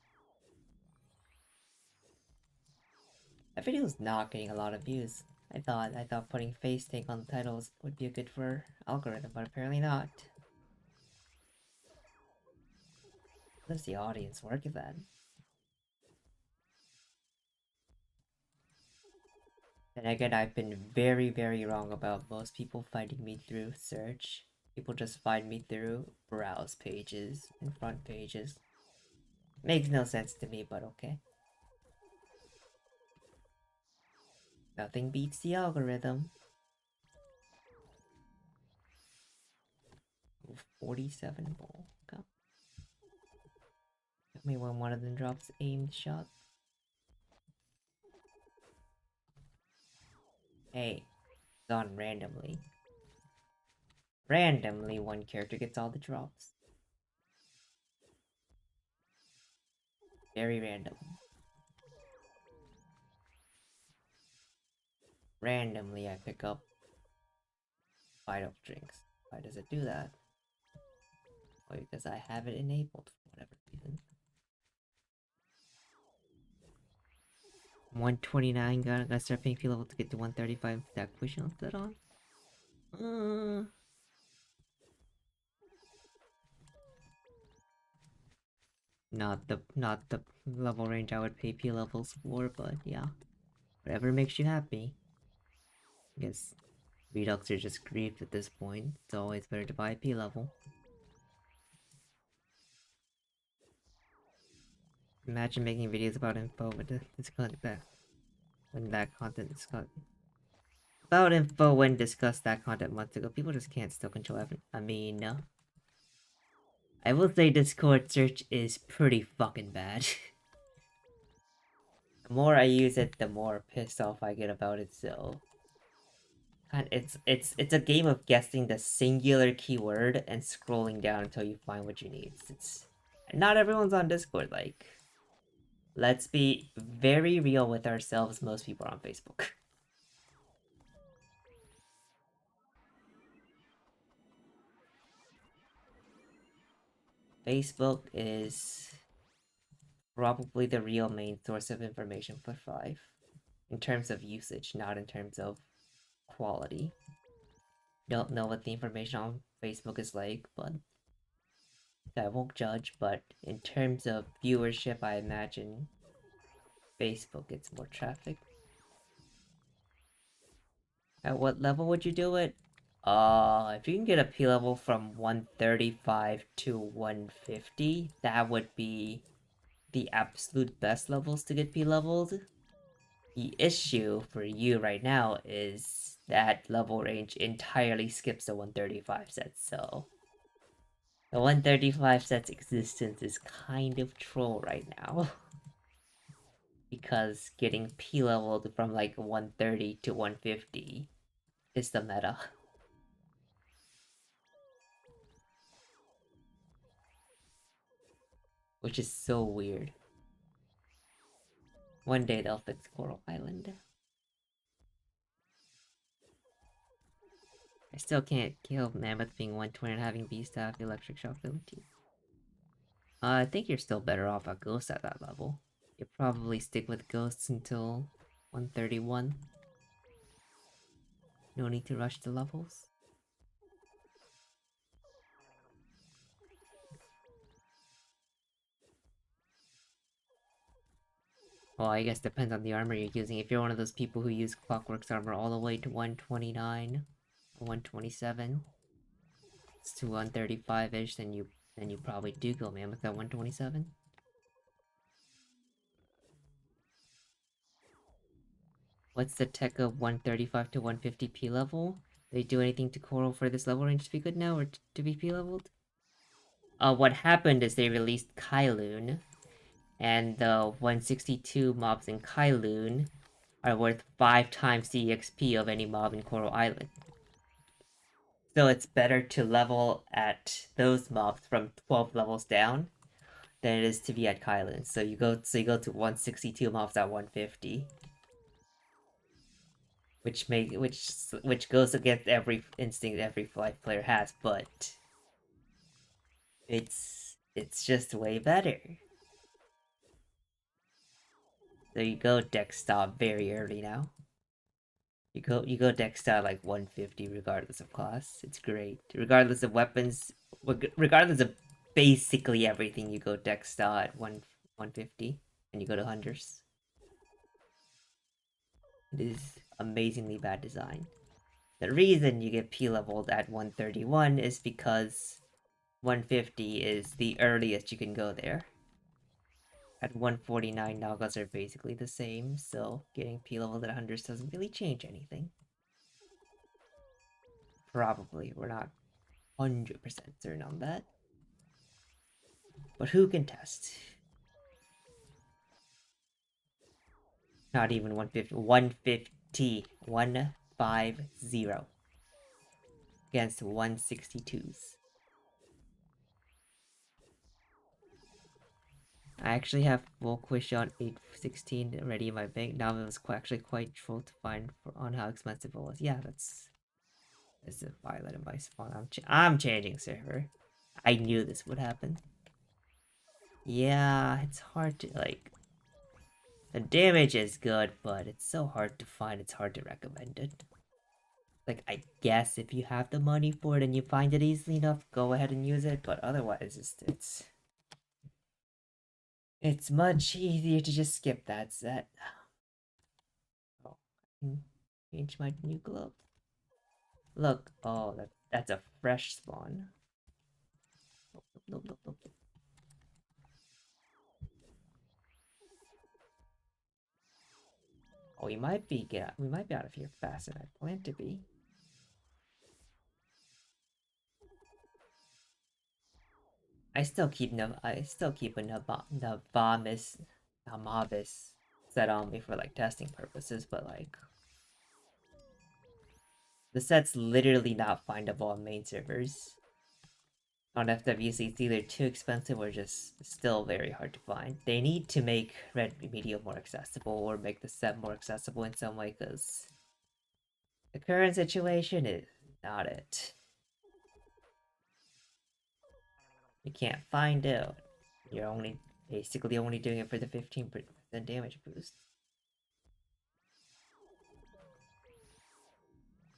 That video is not getting a lot of views. I thought putting face tank on the titles would be good for algorithm, but apparently not. How does the audience work then? And again, I've been very, very wrong about most people finding me through search. People just find me through browse pages and front pages. Makes no sense to me, but okay. Nothing beats the algorithm. 47 ball. Okay. Tell me when one of them drops aimed shot. Hey, it's on randomly. Randomly, one character gets all the drops. Very random. Randomly, I pick up vital drinks. Why does it do that? Well, because I have it enabled for whatever reason. 129, gotta start paying P level to get to 135 that push on that on. Not the level range I would pay P levels for, but yeah. Whatever makes you happy. I guess Redux are just griefed at this point. It's always better to buy P level. Imagine making videos about info with this that when that content is about info when discussed that content months ago. People just can't still control everything. I mean, no. I will say Discord search is pretty fucking bad. The more I use it, the more pissed off I get about it, so... And it's a game of guessing the singular keyword and scrolling down until you find what you need. It's not everyone's on Discord, like... Let's be very real with ourselves, most people are on Facebook. Facebook is probably the real main source of information for 5. In terms of usage, not in terms of quality. Don't know what the information on Facebook is like, but I won't judge. But in terms of viewership, I imagine Facebook gets more traffic. At what level would you do it? If you can get a P level from 135 to 150, that would be the absolute best levels to get P leveled. The issue for you right now is that level range entirely skips the 135 sets, so... The 135 set's existence is kind of troll right now. Because getting P leveled from like 130 to 150 is the meta. Which is so weird. One day they'll fix Coral Island. I still can't kill Mammoth being 120 and having B-Staff Electric Shock ability. I think you're still better off at Ghost at that level. You probably stick with Ghosts until 131. No need to rush the levels. Well, I guess depends on the armor you're using. If you're one of those people who use Clockwork's armor all the way to 129 or 127, it's to 135-ish, then you probably do go Mammoth at 127. What's the tech of 135 to 150 P level? They do anything to Coral for this level range to be good now, or to be P leveled? What happened is they released Kylune, and the 162 mobs in Kylune are worth 5 times the EXP of any mob in Coral Island. So it's better to level at those mobs from 12 levels down than it is to be at Kylune. So you go to 162 mobs at 150. Which goes against every instinct every Flight player has, but it's just way better. So you go dex stop very early now. You go dex stop like 150 regardless of class. It's great. Regardless of weapons, regardless of basically everything, you go dex stop at 150 and you go to hunters. It is amazingly bad design. The reason you get P leveled at 131 is because 150 is the earliest you can go there. At 149, Nagas are basically the same, so getting P leveled at 100 doesn't really change anything. Probably, we're not 100% certain on that. But who can test? Not even 150, 150, 150 against 162s. I actually have full Quishon 816 ready in my bank. Now it was actually quite troll to find on how expensive it was. Yeah, that's a Violet in my spawn. I'm changing server. I knew this would happen. Yeah, it's hard to like. The damage is good, but it's so hard to find. It's hard to recommend it. Like, I guess if you have the money for it and you find it easily enough, go ahead and use it. But otherwise, it's much easier to just skip that set. Oh, I can change my new gloves. Look, oh, that's a fresh spawn. Nope, nope, nope, nope, nope. Oh, we might be out of here faster than I plan to be. I still keep a Navavis set on me for like testing purposes, but like the set's literally not findable on main servers. On FWC, it's either too expensive or just still very hard to find. They need to make Red Medium more accessible or make the set more accessible in some way, because the current situation is not it. You can't find it. You're basically only doing it for the 15% damage boost.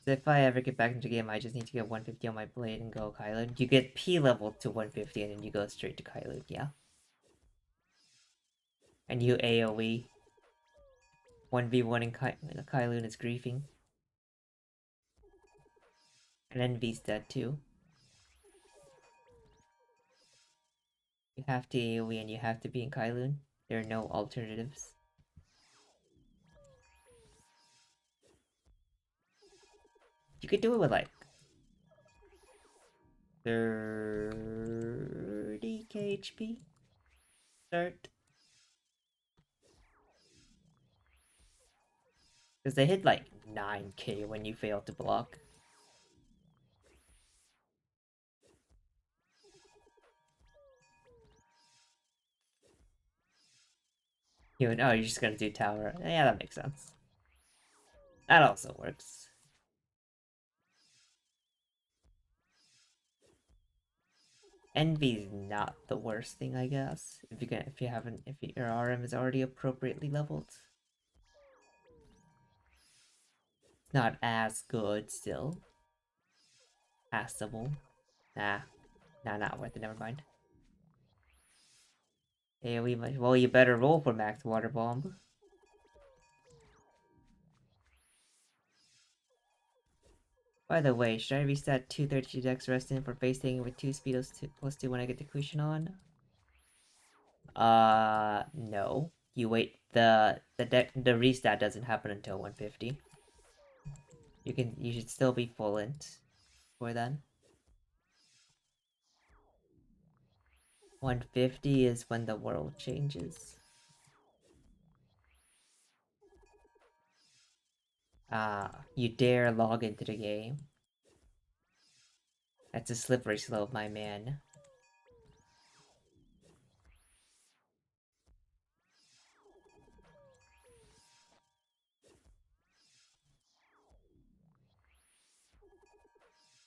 So if I ever get back into the game, I just need to get 150 on my blade and go Kylun. You get P level to 150 and then you go straight to Kylun, yeah? And you AoE. 1v1 in Kylun is griefing. And Envy's dead too. You have to AoE and you have to be in Kylun. There are no alternatives. You could do it with like 30k HP. Start. Because they hit like 9k when you fail to block. You're just gonna do tower. Yeah, that makes sense. That also works. Envy's not the worst thing, I guess. If your RM is already appropriately leveled. It's not as good still. Passable. Nah, not worth it, never mind. AoE, well, you better roll for max water bomb. By the way, should I reset 232 Dex rest in for facing with 2 speedos plus 2 when I get the cushion on? No. You wait, the restat doesn't happen until 150. You should still be full int for then. 150 is when the world changes. You dare log into the game. That's a slippery slope, my man.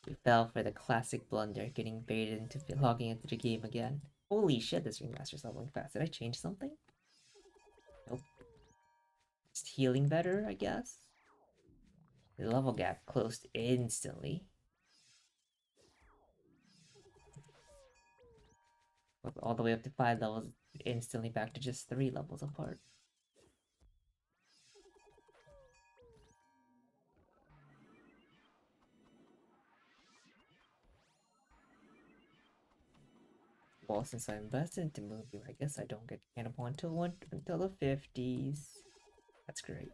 You fell for the classic blunder, getting baited into logging into the game again. Holy shit, this remaster's leveling fast. Did I change something? Nope. Just healing better, I guess? The level gap closed instantly. All the way up to 5 levels, instantly back to just 3 levels apart. Well, since I invested into movie, I guess I don't get cannibal until the 50s. That's great.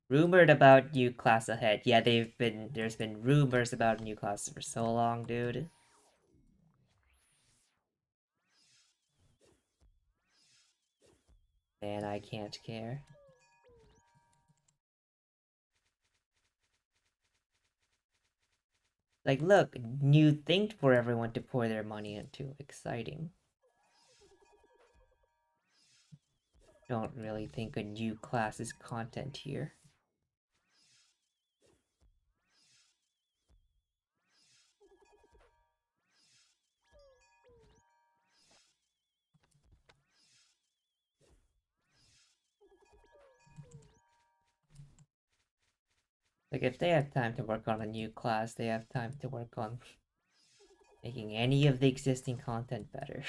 Rumored about new class ahead. Yeah, there's been rumors about new classes for so long, dude. Man, I can't care. Like, look, new thing for everyone to pour their money into. Exciting. Don't really think a new class is content here. Like, if they have time to work on a new class, they have time to work on making any of the existing content better.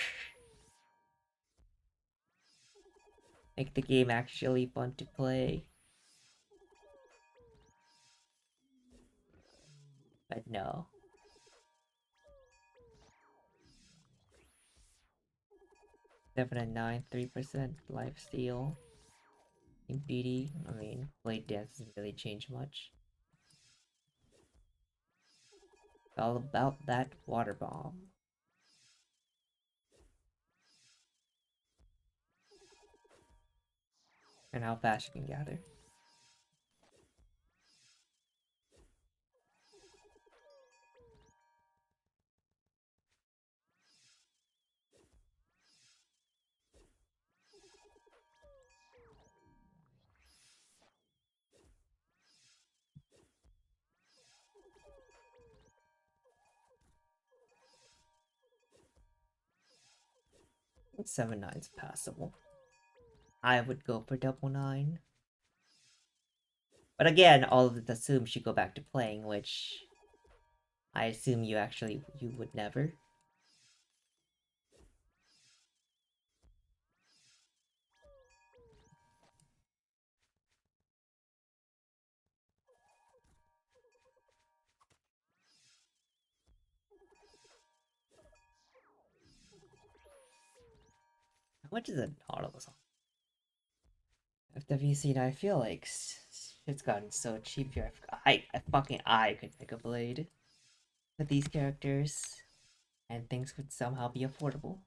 Make the game actually fun to play. But no. Seven and 9, 3% lifesteal. In BD, I mean, blade dance doesn't really change much. All about that water bomb. And how fast you can gather. Seven nine's passable. I would go for double nine. But again, all of it assumes you go back to playing, which I assume you would never. How much is an Nautilus on FWC? I feel like it's gotten so cheap here. I could pick a blade with these characters, and things would somehow be affordable.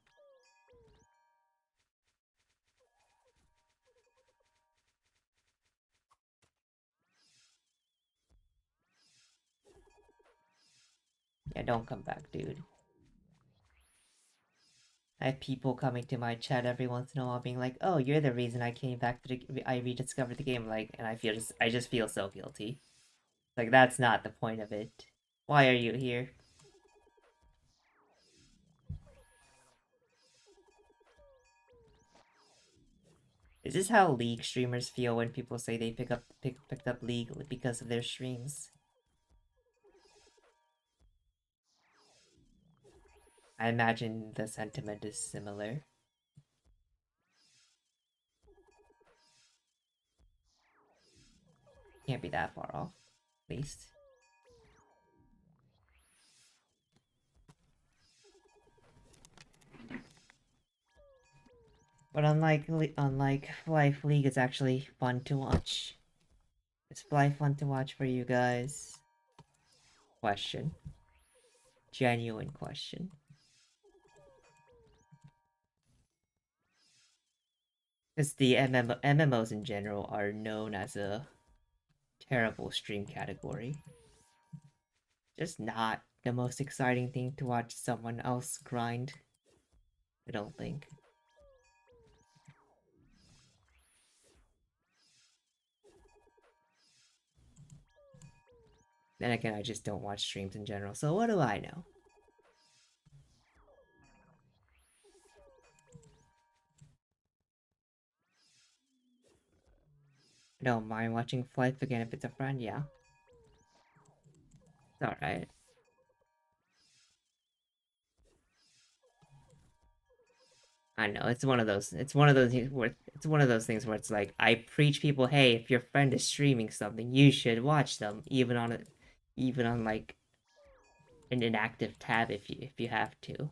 Yeah, don't come back, dude. I have people coming to my chat every once in a while being like, "Oh, you're the reason I came back to I rediscovered the game." Like, and I just feel so guilty. Like, that's not the point of it. Why are you here? Is this how League streamers feel when people say they picked up League because of their streams? I imagine the sentiment is similar. Can't be that far off, at least. But unlike Life League, it's actually fun to watch. It's fun to watch for you guys. Question. Genuine question. Because the MMOs in general are known as a terrible stream category. Just not the most exciting thing to watch someone else grind. I don't think. Then again, I just don't watch streams in general, so what do I know? I don't mind watching Flight again if it's a friend, yeah. It's alright. I know it's one of those. It's one of those where it's one of those things where it's like I preach people, hey, if your friend is streaming something, you should watch them, even on like an inactive tab if you have to.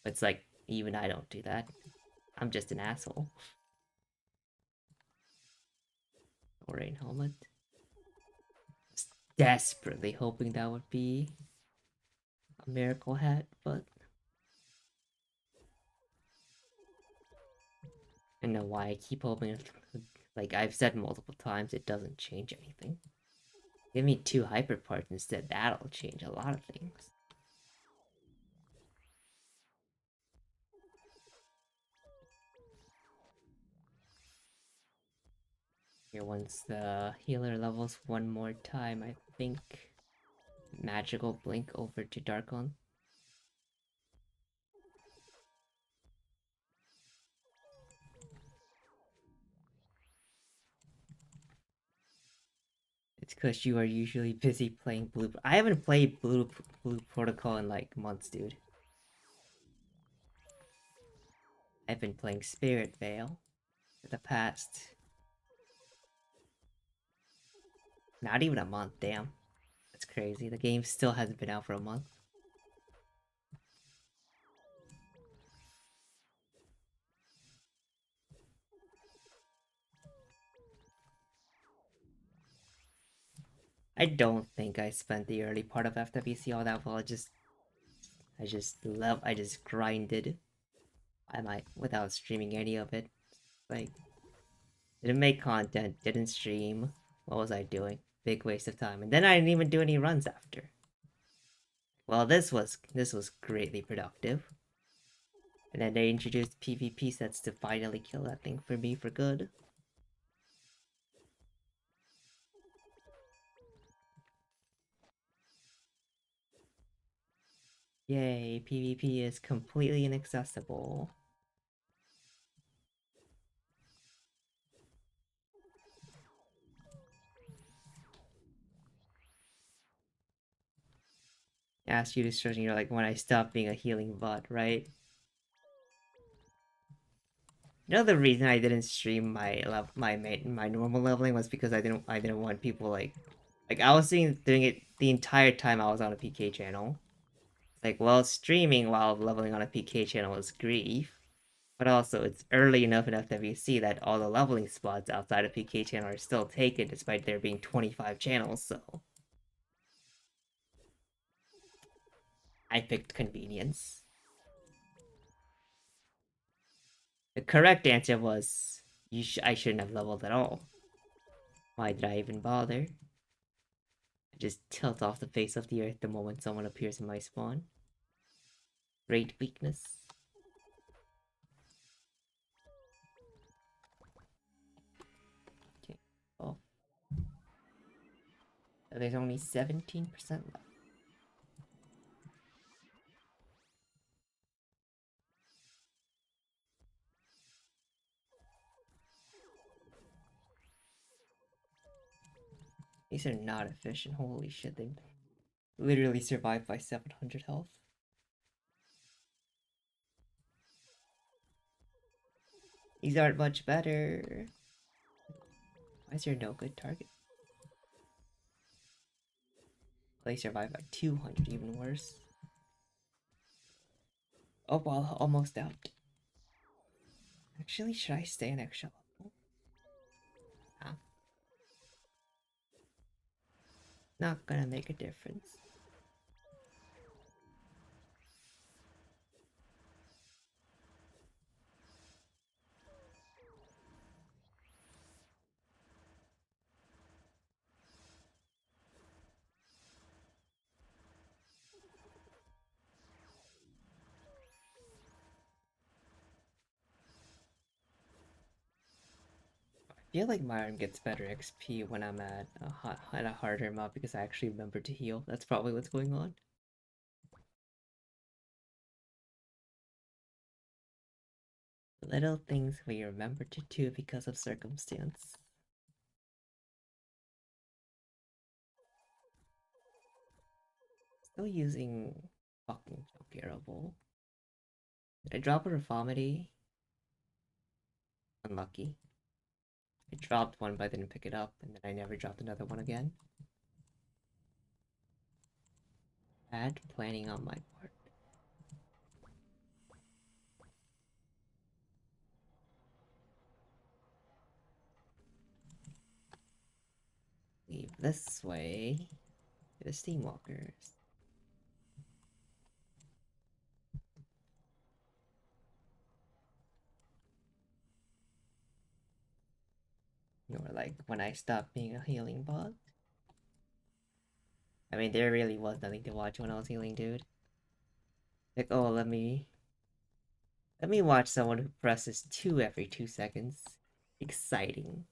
It's like even I don't do that. I'm just an asshole. Rain helmet. Just desperately hoping that would be a miracle hat, but I know why I keep hoping. Like I've said multiple times, it doesn't change anything. Give me 2 hyper parts instead. That'll change a lot of things. Here, once the healer levels one more time, I think magical blink over to Darkon. It's because you are usually busy playing Blue. I haven't played Blue Protocol in like months, dude. I've been playing Spirit Veil for the past. Not even a month, damn. That's crazy. The game still hasn't been out for a month. I don't think I spent the early part of FWC all that well. I just grinded. I might without streaming any of it. Like, didn't make content, didn't stream. What was I doing? Big waste of time. And then I didn't even do any runs after. Well, this was greatly productive. And then they introduced PvP sets to finally kill that thing for me for good. Yay, PvP is completely inaccessible. Ask you to search, you're like, when I stop being a healing bot, right? You know the reason I didn't stream my normal leveling was because I didn't want people like I was doing it the entire time I was on a PK channel. Like, well, streaming while leveling on a PK channel is grief, but also it's early enough in FWC that all the leveling spots outside of PK channel are still taken despite there being 25 channels. So I picked convenience. The correct answer was I shouldn't have leveled at all. Why did I even bother? I just tilt off the face of the earth the moment someone appears in my spawn. Great weakness. Okay. Oh. There's only 17% left. These are not efficient. Holy shit, they literally survived by 700 health. These aren't much better. Why is there no good target? They survived by 200, even worse. Oh, well, almost out. Actually, should I stay an extra level? Huh? Not gonna make a difference. I feel like Myron gets better XP when I'm at a harder mob because I actually remember to heal. That's probably what's going on. Little things we remember to do because of circumstance. Still using fucking Jokerable. Did I drop a Refomity? Unlucky. I dropped one but I didn't pick it up, and then I never dropped another one again. Bad planning on my part. Leave this way. To the Steamwalkers. You were like, when I stopped being a healing bot. I mean, there really was nothing to watch when I was healing, dude. Like, oh, let me watch someone who presses 2 every 2 seconds. Exciting.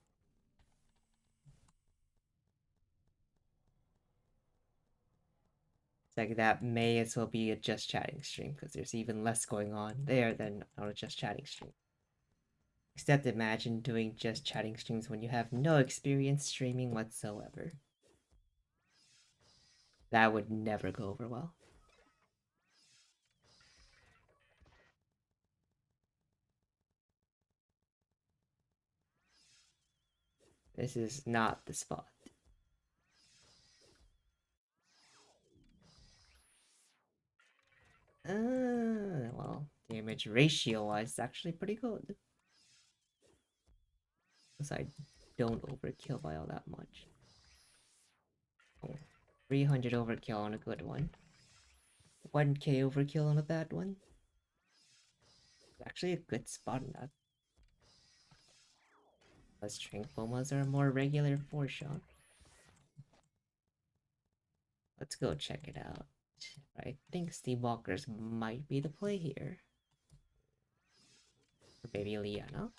It's like that may as well be a just chatting stream because there's even less going on there than on a just chatting stream. Except imagine doing just chatting streams when you have no experience streaming whatsoever. That would never go over well. This is not the spot. damage ratio wise, it's actually pretty good. Because I don't overkill by all that much. Oh, 300 overkill on a good one. 1k overkill on a bad one. Actually a good spot in that. Plus Strength Bomas are a more regular 4-shot. Let's go check it out. I think Steamwalkers might be the play here. Or maybe Liana.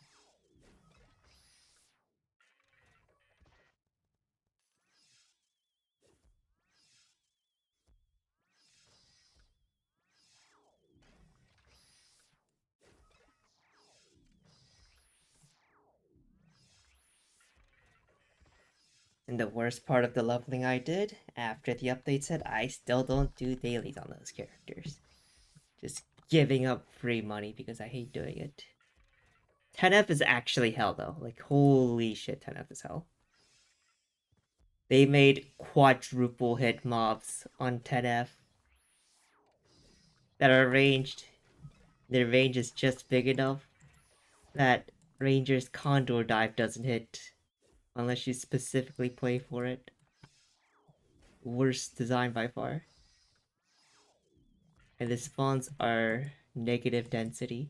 And the worst part of the leveling I did, after the update said I still don't do dailies on those characters. Just giving up free money because I hate doing it. 10F is actually hell though. Like, holy shit, 10F is hell. They made quadruple hit mobs on 10F that are ranged. Their range is just big enough that Ranger's Condor Dive doesn't hit unless you specifically play for it. Worst design by far. And the spawns are negative density.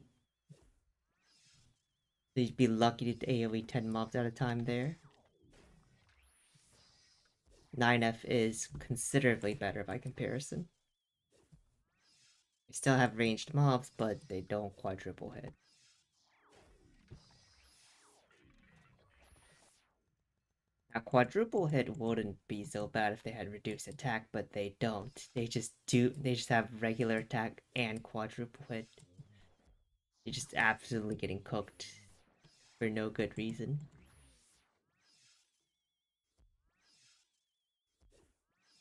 So you'd be lucky to AoE 10 mobs at a time there. 9F is considerably better by comparison. They still have ranged mobs, but they don't quadruple hit. Now, quadruple hit wouldn't be so bad if they had reduced attack, but they don't. They just have regular attack and quadruple hit. You're just absolutely getting cooked for no good reason.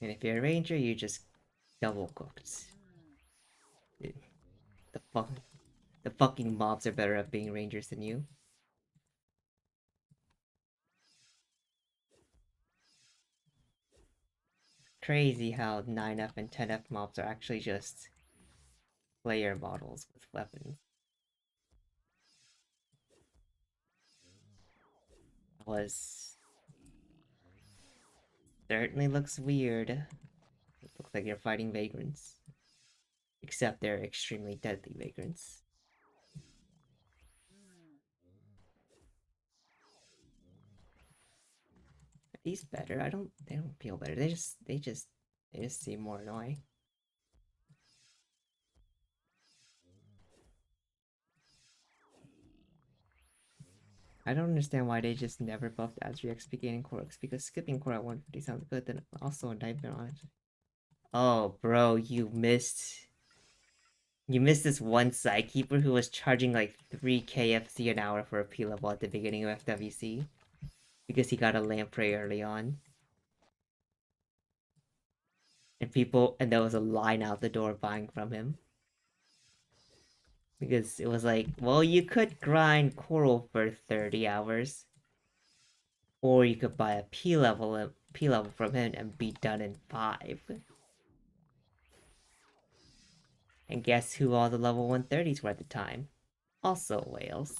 And if you're a ranger, you just double cooked. The fucking mobs are better at being rangers than you. Crazy how 9F and 10F mobs are actually just player models with weapons. Was certainly looks weird. It looks like you're fighting vagrants. Except they're extremely deadly vagrants. Are these better? They don't feel better. They just seem more annoying. I don't understand why they just never buffed Azri XP gaining core X, because skipping core at 150 sounds good, then also a nightmare on it. Oh, bro, you missed this one Sidekeeper who was charging like 3k FC an hour for a P level at the beginning of FWC. Because he got a lamprey early on. And there was a line out the door buying from him. Because it was like, well, you could grind Coral for 30 hours. Or you could buy a P level from him and be done in 5. And guess who all the level 130s were at the time? Also whales.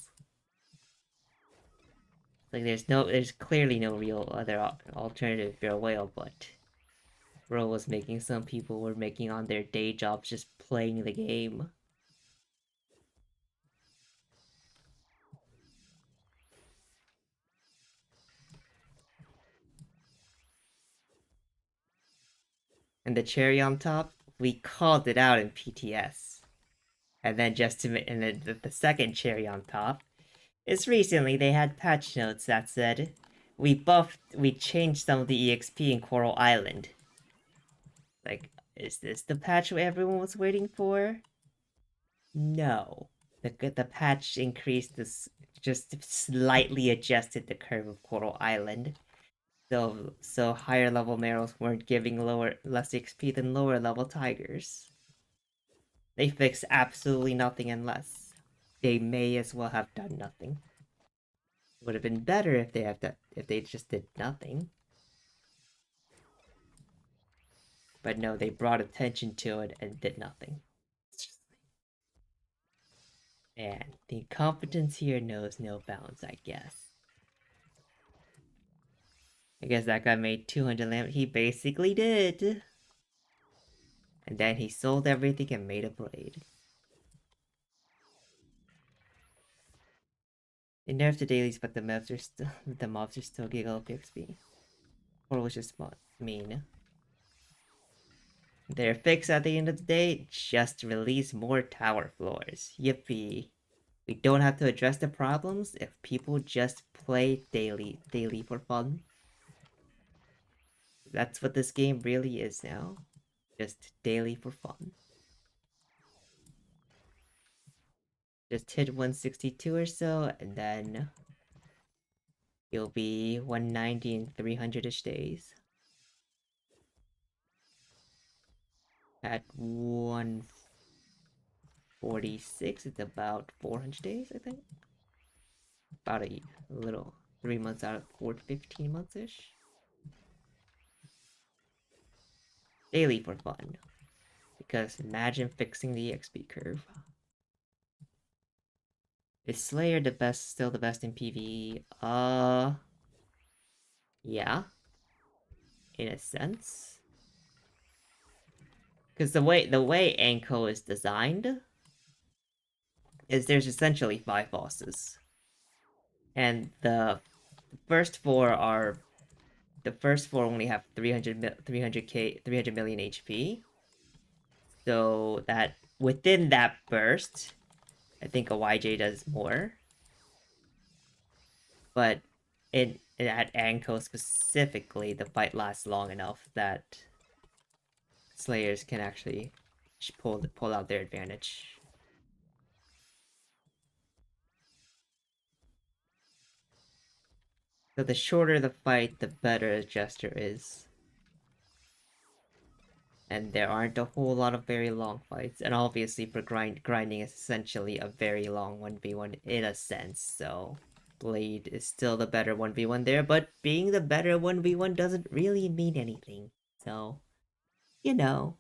Like there's clearly no real other alternative if you're a whale, but bro was making some people were making on their day jobs just playing the game. And the cherry on top, we called it out in PTS. And then the second cherry on top is recently they had patch notes that said we changed some of the EXP in Coral Island. Like, is this the patch everyone was waiting for? No. The patch increased this, just slightly adjusted the curve of Coral Island. So higher level Merrills weren't giving less XP than lower level Tigers. They fixed absolutely nothing and less. They may as well have done nothing. It would have been better if they just did nothing. But no, they brought attention to it and did nothing. And the competence here knows no bounds, I guess. I guess that guy made 200 lamp. He basically did. And then he sold everything and made a blade. They nerfed the dailies, but the mobs are still Giga OP XP. Or was just mean. Their fix at the end of the day, just release more tower floors. Yippee. We don't have to address the problems if people just play daily for fun. That's what this game really is now. Just daily for fun. Just hit 162 or so, and then you'll be 190 in 300-ish days. At 146, it's about 400 days, I think. About a little 3 months out of 15 months-ish. Daily for fun. Because imagine fixing the XP curve. Is Slayer still the best in PvE? Yeah. In a sense. Because the way Anko is designed is there's essentially 5 bosses. And the first 4 only have 300 million HP. So that within that burst, I think a YJ does more. But at Anko specifically, the fight lasts long enough that Slayers can actually pull out their advantage. So the shorter the fight, the better a Jester is. And there aren't a whole lot of very long fights. And obviously for grinding is essentially a very long 1v1 in a sense, so Blade is still the better 1v1 there, but being the better 1v1 doesn't really mean anything. So, you know.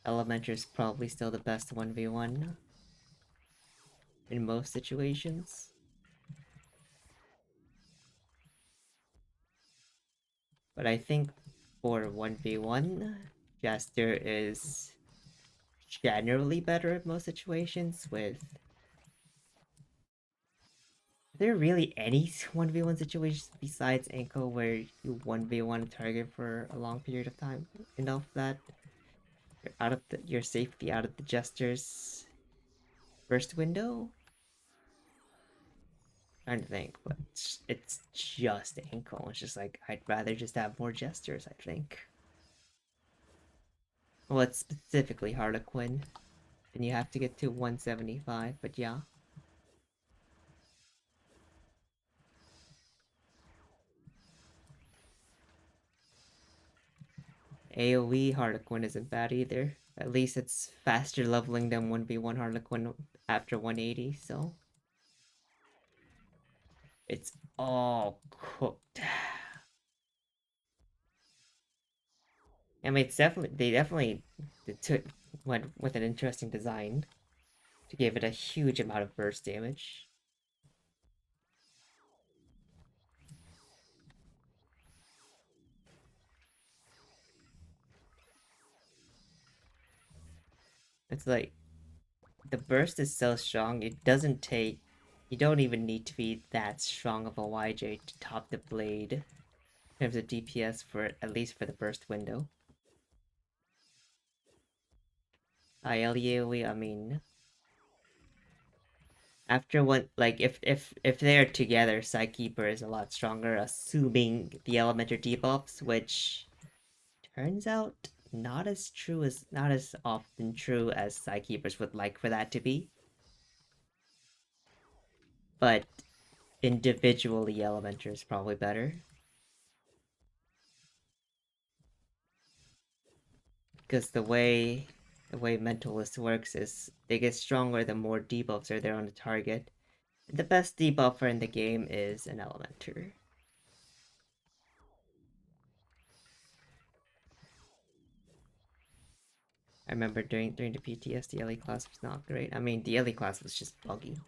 Elementor is probably still the best 1v1 in most situations. But I think for 1v1, Jester is generally better at most situations with... Are there really any 1v1 situations besides Anko where you 1v1 a target for a long period of time? Enough that you're out of your safety out of the Jester's first window? I'm trying to think, but it's just Anko. It's just like, I'd rather just have more Jesters, I think. Well, it's specifically Harlequin. And you have to get to 175, but yeah. AoE Harlequin isn't bad either. At least it's faster leveling than 1v1 Harlequin after 180, so... It's all cooked. I mean, they definitely went with an interesting design to give it a huge amount of burst damage. It's like, the burst is so strong, it doesn't take... You don't even need to be that strong of a YJ to top the blade in terms of DPS for at least for the burst window. ILUE, I mean... After one, like, if they're together, Psykeeper is a lot stronger, assuming the Elementor debuffs, which turns out not as often true as Psykeepers would like for that to be. But individually, Elementor is probably better. Because the way Mentalist works is they get stronger the more debuffs are there on the target. The best debuffer in the game is an Elementor. I remember during the PTS, the LE class was not great. I mean, the LE class was just buggy.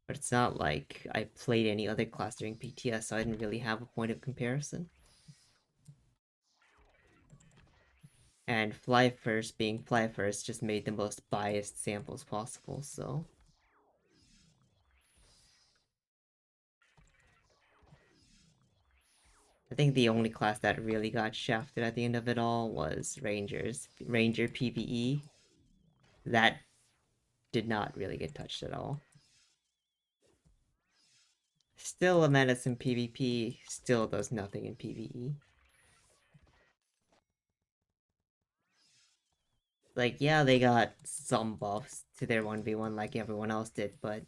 But it's not like I played any other class during PTS, so I didn't really have a point of comparison. And Fly First being Fly First just made the most biased samples possible, so... I think the only class that really got shafted at the end of it all was Rangers. Ranger PvE. That did not really get touched at all. Still a menace in PvP, still does nothing in PvE. Like, yeah, they got some buffs to their 1v1 like everyone else did, but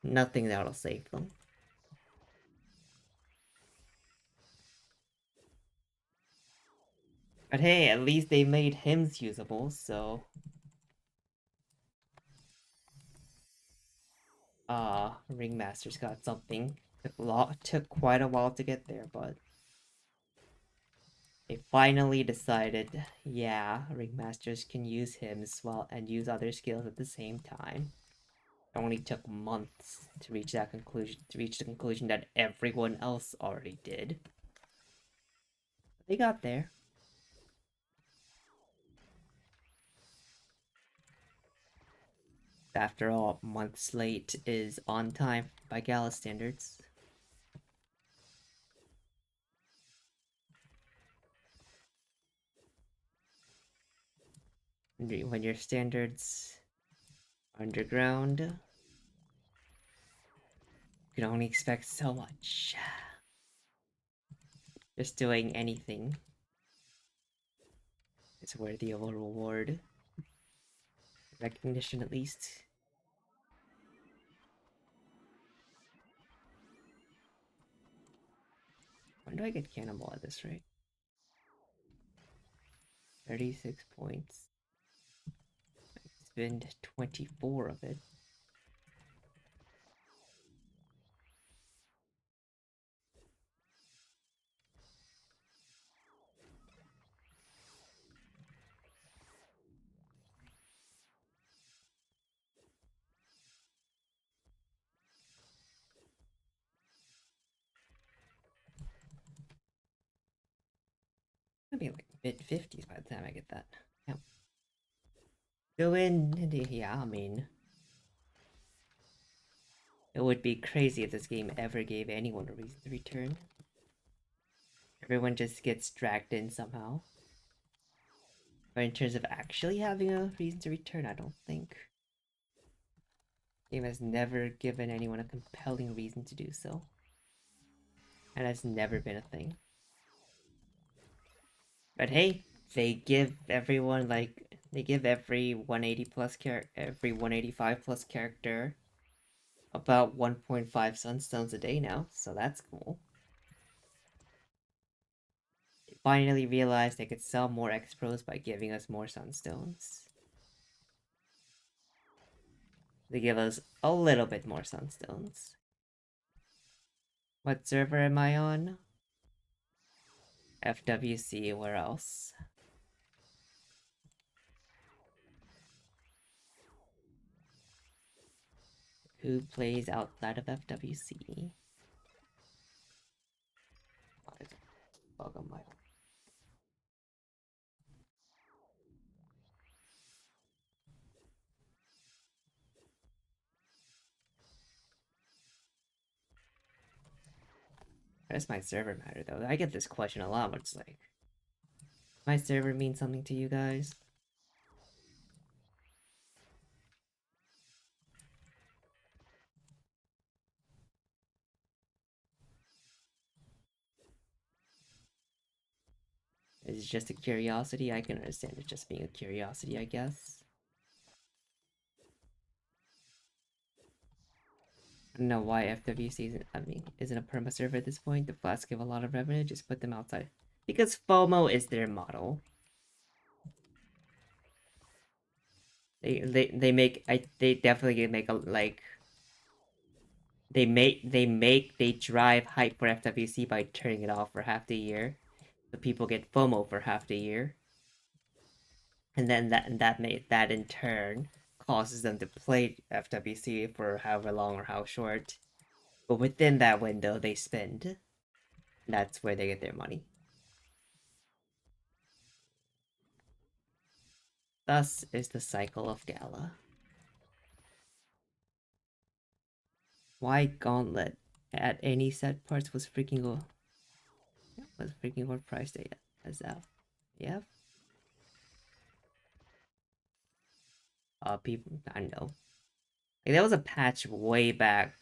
nothing that'll save them. But hey, at least they made hymns usable, so... Ringmaster's got something. Took quite a while to get there, but... They finally decided, yeah, Ringmasters can use hymns and use other skills at the same time. It only took months to reach that conclusion, to reach the conclusion that everyone else already did. They got there. After all, months late is on time by Gala standards. When your standards are underground, you can only expect so much. Just doing anything is worthy of a reward. Recognition, at least. When do I get Cannonball at this rate? 36 points. Spend 24 of it. I'll be like mid-50s by the time I get that. Yeah. Go in, yeah, I mean... It would be crazy if this game ever gave anyone a reason to return. Everyone just gets dragged in somehow. But in terms of actually having a reason to return, I don't think. The game has never given anyone a compelling reason to do so. And has never been a thing. But hey, they give everyone they give every 180 plus every 185 plus character about 1.5 sunstones a day now, so that's cool. They finally realized they could sell more X-Pros by giving us more sunstones. They give us a little bit more sunstones. What server am I on? FWC, where else? Who plays outside of FWC? Bug on my... Does my server matter though? I get this question a lot, but it's like... My server means something to you guys? Is it just a curiosity? I can understand it just being a curiosity, I guess. I don't know why FWC isn't a perma server at this point. The flats give a lot of revenue, just put them outside. Because FOMO is their model. They definitely make a like they drive hype for FWC by turning it off for half the year. The people get FOMO for half the year, and then that in turn causes them to play FWC for however long or how short. But within that window, they spend. That's where they get their money. Thus is the cycle of Gala. Why Gauntlet at any set parts was freaking what price they as that? Yeah. People I know. Like, there was a patch way back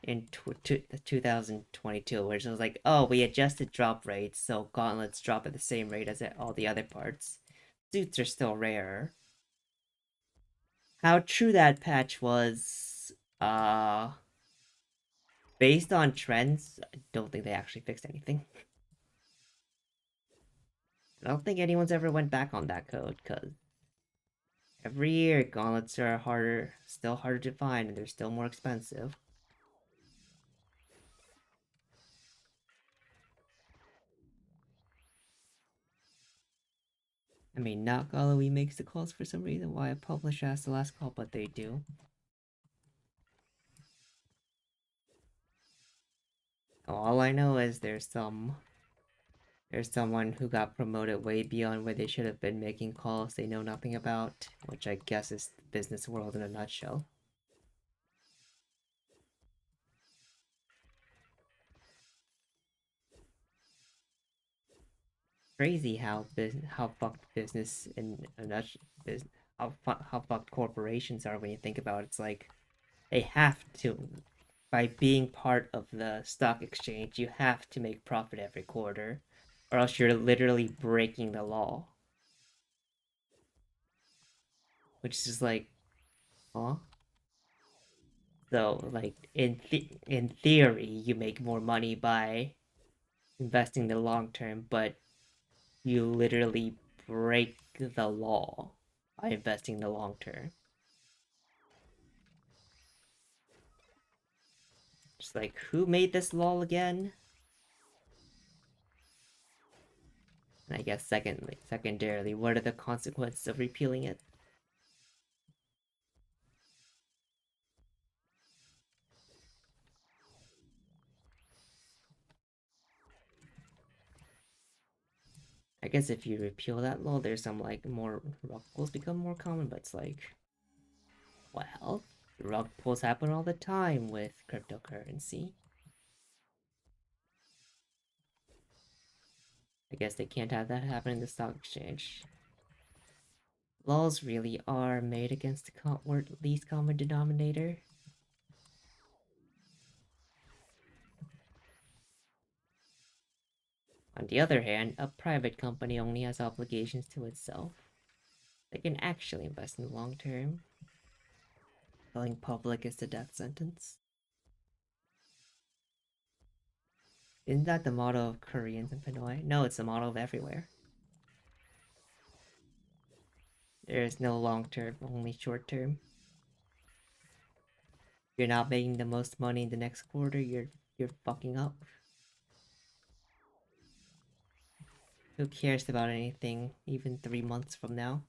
in 2022 where it was like, oh, we adjusted drop rates so gauntlets drop at the same rate as all the other parts. Suits are still rare. How true that patch was, based on trends, I don't think they actually fixed anything. I don't think anyone's ever went back on that code because every year gauntlets are still harder to find, and they're still more expensive. I mean, not Galloway makes the calls for some reason. Why a publisher has the last call, but they do. All I know is there's someone who got promoted way beyond where they should have been, making calls they know nothing about, which I guess is the business world in a nutshell. Crazy how fucked business in a nutshell is, how fucked corporations are when you think about it. It's like they have to, by being part of the stock exchange, you have to make profit every quarter, or else you're literally breaking the law. Which is like, huh? So, like, in theory, you make more money by investing in the long term, but you literally break the law by investing in the long term. Just like, who made this law again? And I guess secondarily, what are the consequences of repealing it? I guess if you repeal that law, there's some like more rug pulls become more common, but it's like, well, rug pulls happen all the time with cryptocurrency. I guess they can't have that happen in the stock exchange. Laws really are made against the least common denominator. On the other hand, a private company only has obligations to itself. They can actually invest in the long term. Going public is the death sentence. Isn't that the motto of Koreans in Pinoy? No, it's the motto of everywhere. There is no long term, only short term. If you're not making the most money in the next quarter, you're fucking up. Who cares about anything even 3 months from now?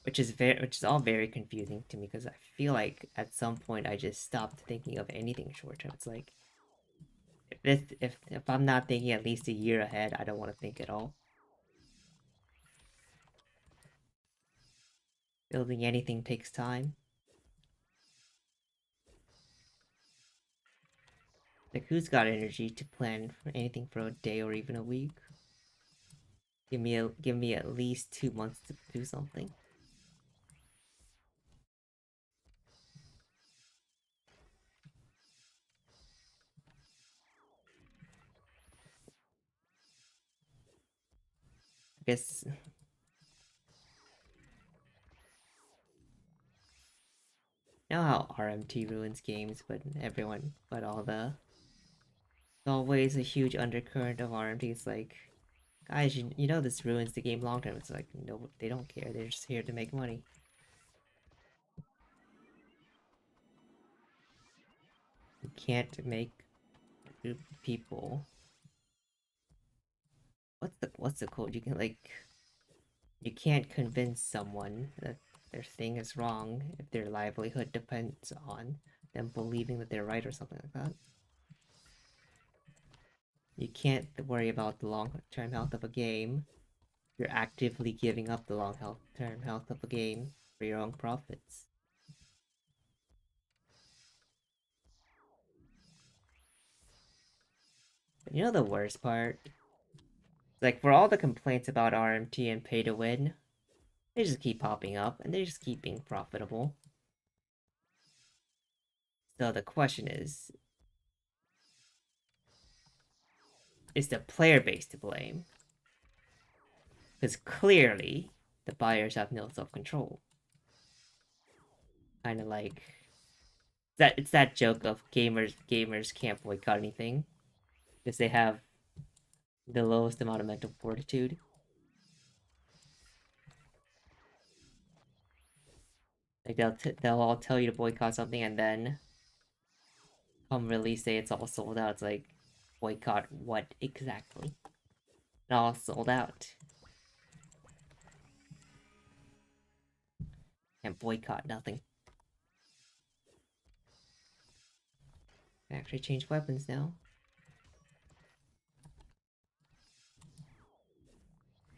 Which is all very confusing to me because I feel like at some point I just stopped thinking of anything short term. It's like if I'm not thinking at least a year ahead, I don't want to think at all. Building anything takes time. Like, who's got energy to plan for anything for a day or even a week? Give me at least 2 months to do something. I guess, you know how RMT ruins games, but all the, always a huge undercurrent of RMT. It's like, guys, you know this ruins the game long term. It's like, no, they don't care. They're just here to make money. You can't make people. What's the code? You can like, you can't convince someone that their thing is wrong if their livelihood depends on them believing that they're right or something like that. You can't worry about the long-term health of a game. You're actively giving up the long-term health of a game for your own profits. But you know the worst part? Like, for all the complaints about RMT and pay to win, they just keep popping up and they just keep being profitable. So the question is the player base to blame? Because clearly, the buyers have no self-control. Kind of like it's that joke of gamers can't boycott anything because they have the lowest amount of mental fortitude. Like they'll all tell you to boycott something and then come release day it's all sold out. It's like, boycott what exactly? It all sold out. And boycott nothing. I actually change weapons now.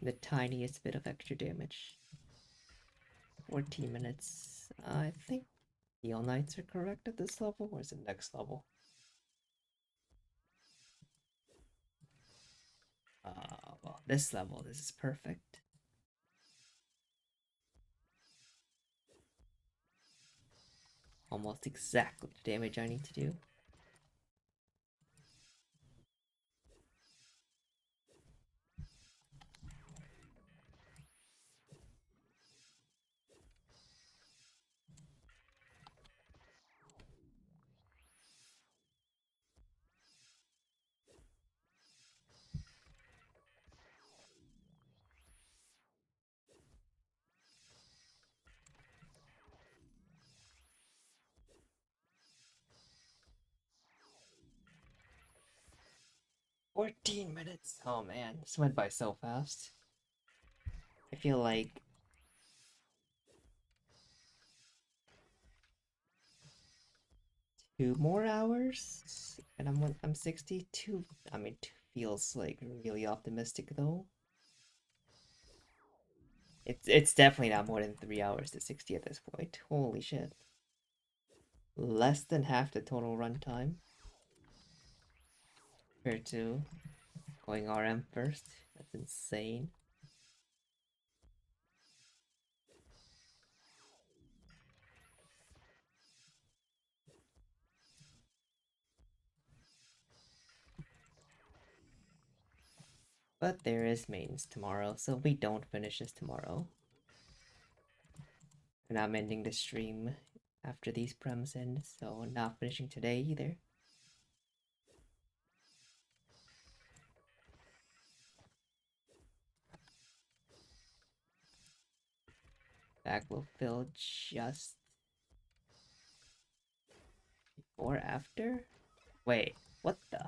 The tiniest bit of extra damage. 14 minutes. I think Heal Knights are correct at this level, or is it next level? Well, this level, this is perfect. Almost exactly the damage I need to do. $14. Oh man, this went by so fast. I feel like 2 more hours, and I'm 62. I mean, 2 feels like really optimistic though. It's definitely not more than 3 hours to 60 at this point. Holy shit! Less than half the total runtime compared to going RM first. That's insane. But there is maintenance tomorrow, so we don't finish this tomorrow. And I'm ending the stream after these prems end, so not finishing today either. Bag will fill just before after? Wait, what the?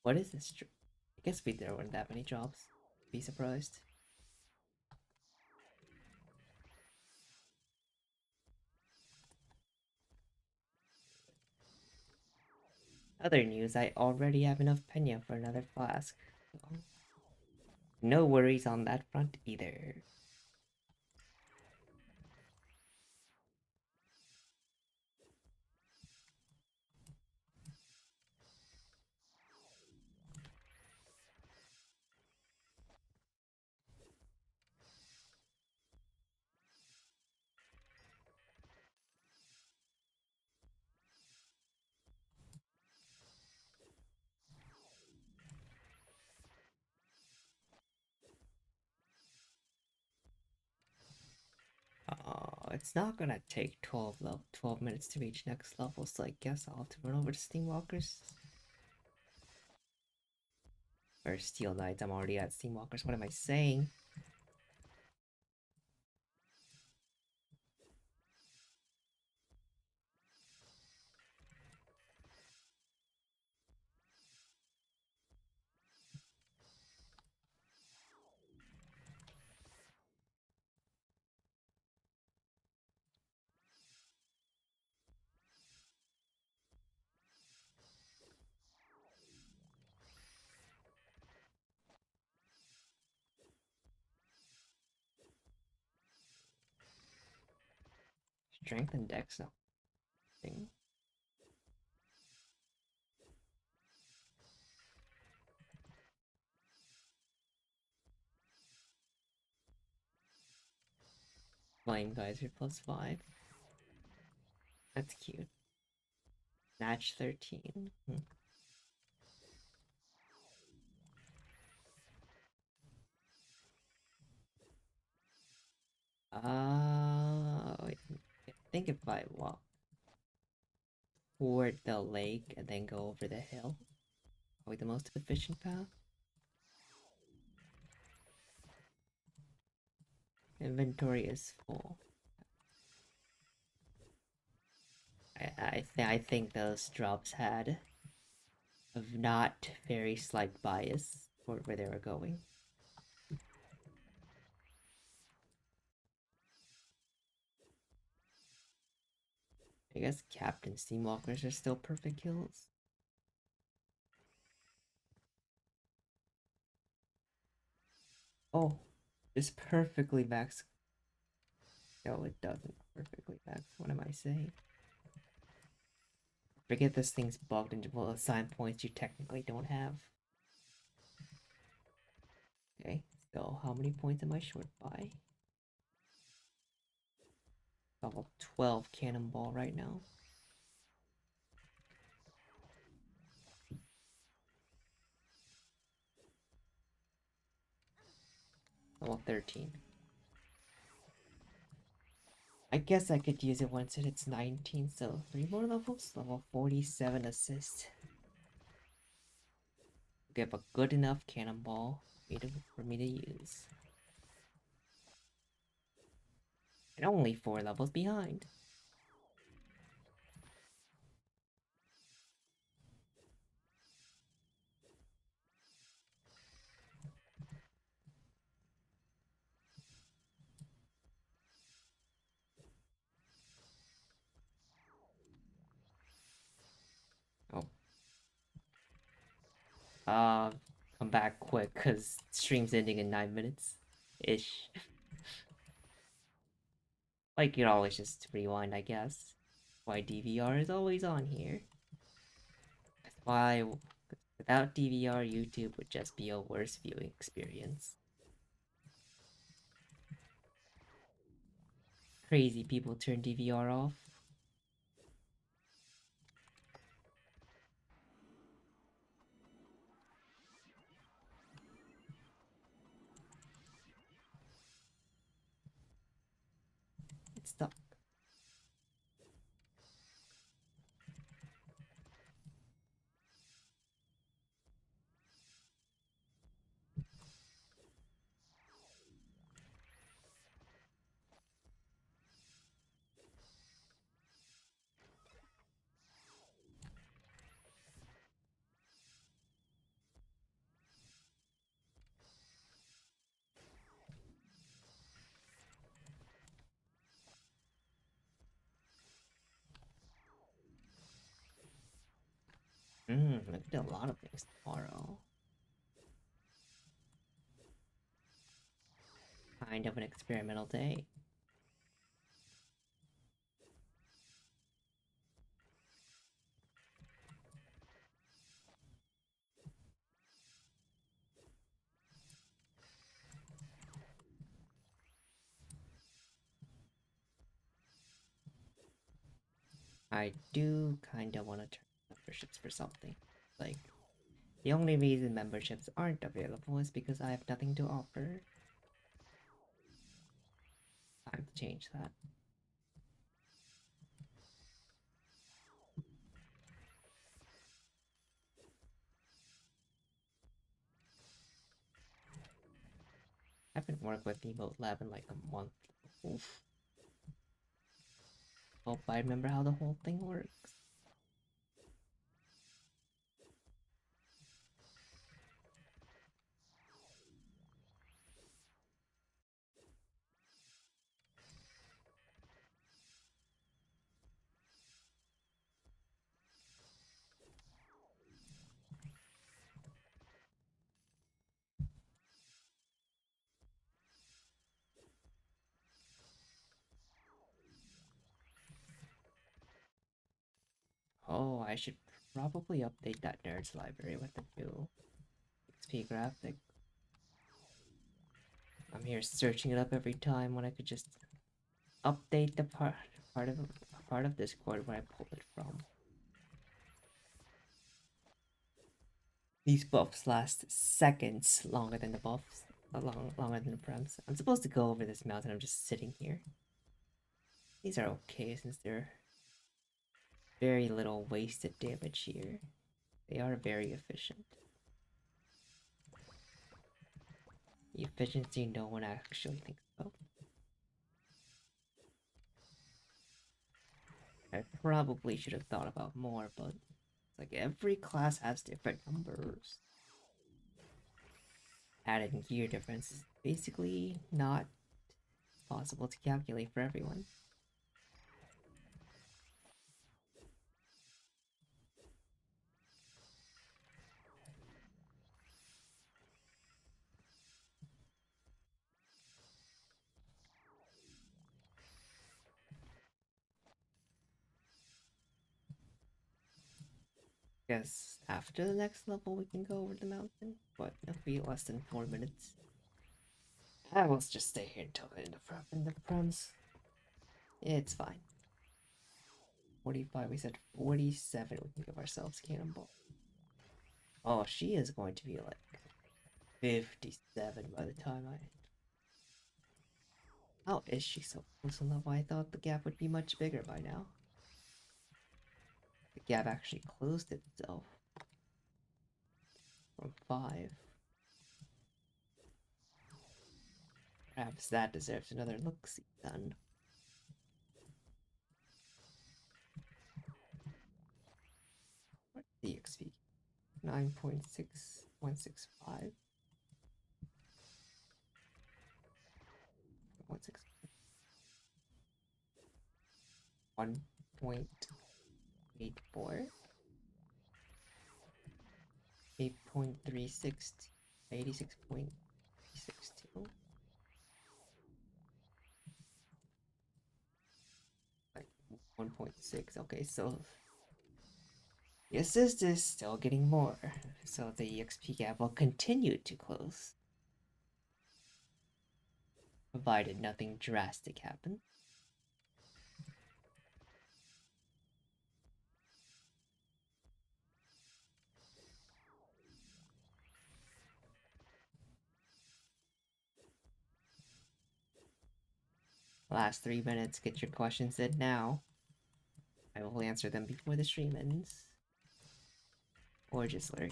What is this? I guess there weren't that many jobs. Be surprised. Other news, I already have enough penya for another flask. So no worries on that front either. It's not gonna take 12 minutes to reach next level, so I guess I'll have to run over to Steamwalkers. Or Steel Knights, I'm already at Steamwalkers, what am I saying? Strength and Dex, nothing. Flame Geyser +5. That's cute. Match 13. I think if I walk toward the lake and then go over the hill, probably the most efficient path. Inventory is full. I think those drops had a not very slight bias for where they were going. I guess Captain Steamwalkers are still perfect kills. Oh, this perfectly max. No, it doesn't perfectly max. What am I saying? Forget this thing's bugged and will assign points you technically don't have. Okay, so how many points am I short by? Level 12 cannonball right now. Level 13. I guess I could use it once it hits 19, so 3 more levels. Level 47 assist. Give a good enough cannonball for me to use. And only 4 levels behind. Oh. Come back quick, cause stream's ending in 9 minutes. Ish. Like, you always just rewind, I guess. Why DVR is always on here. That's why, without DVR, YouTube would just be a worse viewing experience. Crazy people turn DVR off. It's stuck. I did a lot of things tomorrow. Kind of an experimental day. I do kind of want to turn memberships for something. Like, the only reason memberships aren't available is because I have nothing to offer. Time to change that. haven't worked with Emote Lab in like a month. Oof. Hope I remember how the whole thing works. Oh, I should probably update that Nerds library with the new XP graphic. I'm here searching it up every time when I could just update the part of Discord where I pulled it from. These buffs last seconds longer than the buffs, longer than the prems. I'm supposed to go over this mountain. I'm just sitting here. These are okay since they're very little wasted damage here. They are very efficient. The efficiency no one actually thinks about. I probably should have thought about more, but it's like every class has different numbers. Adding gear difference is basically not possible to calculate for everyone. Guess after the next level we can go over the mountain, but it'll be less than 4 minutes. I will just stay here until the end of the prems. It's fine. 45, we said 47, we can give ourselves Cannonball. Oh, she is going to be like 57 by the time I... How is she so close on level? I thought the gap would be much bigger by now. The gap actually closed itself. From 5. Perhaps that deserves another look-see then. What's the XP? 9.6165. 1.84. 8.36. 86.62. Like 1.6. Okay, so the assist is still getting more, so the XP gap will continue to close, provided nothing drastic happens. Last 3 minutes, get your questions in now. I will answer them before the stream ends. Or just lurk.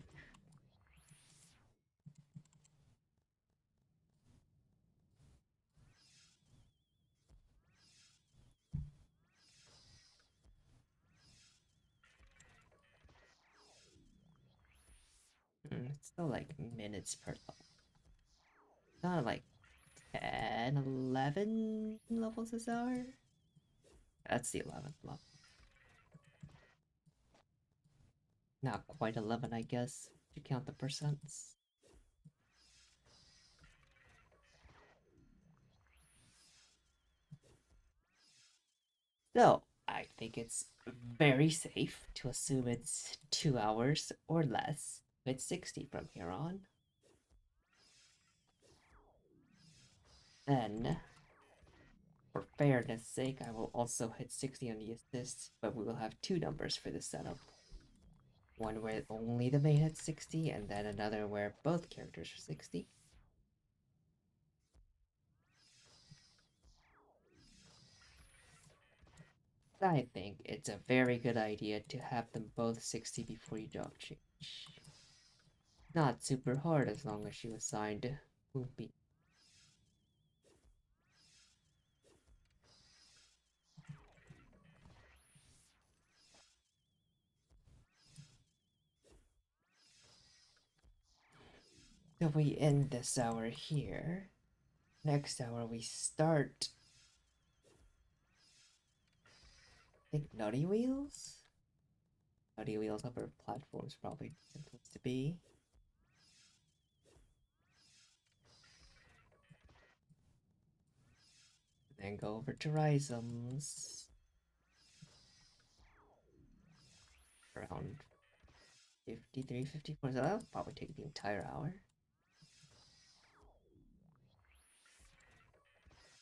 It's still like minutes per level. Not like 10, 11 levels this hour? That's the 11th level. Not quite 11, I guess, if you count the percents. So, I think it's very safe to assume it's 2 hours or less. It's 60 from here on. Then, for fairness sake, I will also hit 60 on the assist, but we will have 2 numbers for this setup. One where only the main hits 60, and then another where both characters are 60. I think it's a very good idea to have them both 60 before you job change. Not super hard as long as you assigned Moonbeam. So we end this hour here. Next hour we start. I think Nutty Wheels? Nutty Wheels upper platforms probably the simplest to be. Then go over to Rhizums. Around 53, 54. So that'll probably take the entire hour.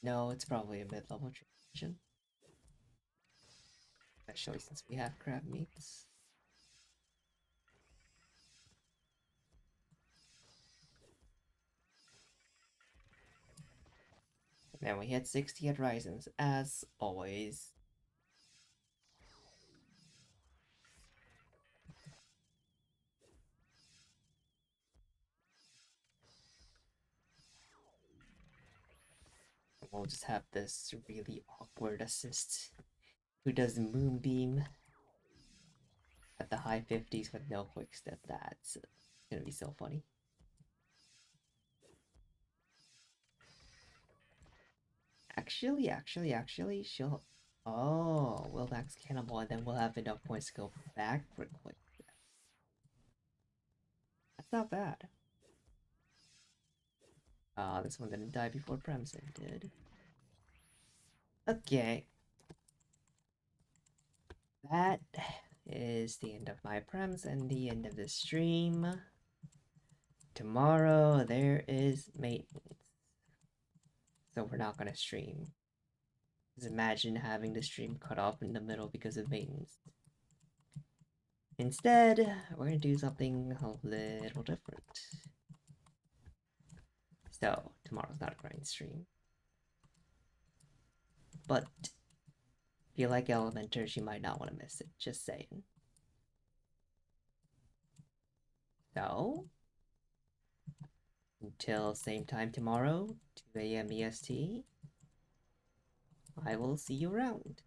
No, it's probably a mid-level transition. Especially since we have crab meats. And then we hit 60 at Rhizums, as always. We'll just have this really awkward assist who does Moonbeam at the high 50s with no quick step. That's gonna be so funny. Actually, she'll. Oh, we'll max Cannonball, and then we'll have enough points to go back for quick step. That's not bad. This one didn't die before Premson did. Okay. That is the end of my prems and the end of the stream. Tomorrow there is maintenance. So we're not gonna stream. Just imagine having the stream cut off in the middle because of maintenance. Instead, we're gonna do something a little different. So, tomorrow's not a grind stream. But if you like Elementers, you might not want to miss it. Just saying. So, until same time tomorrow, 2 a.m. EST, I will see you around.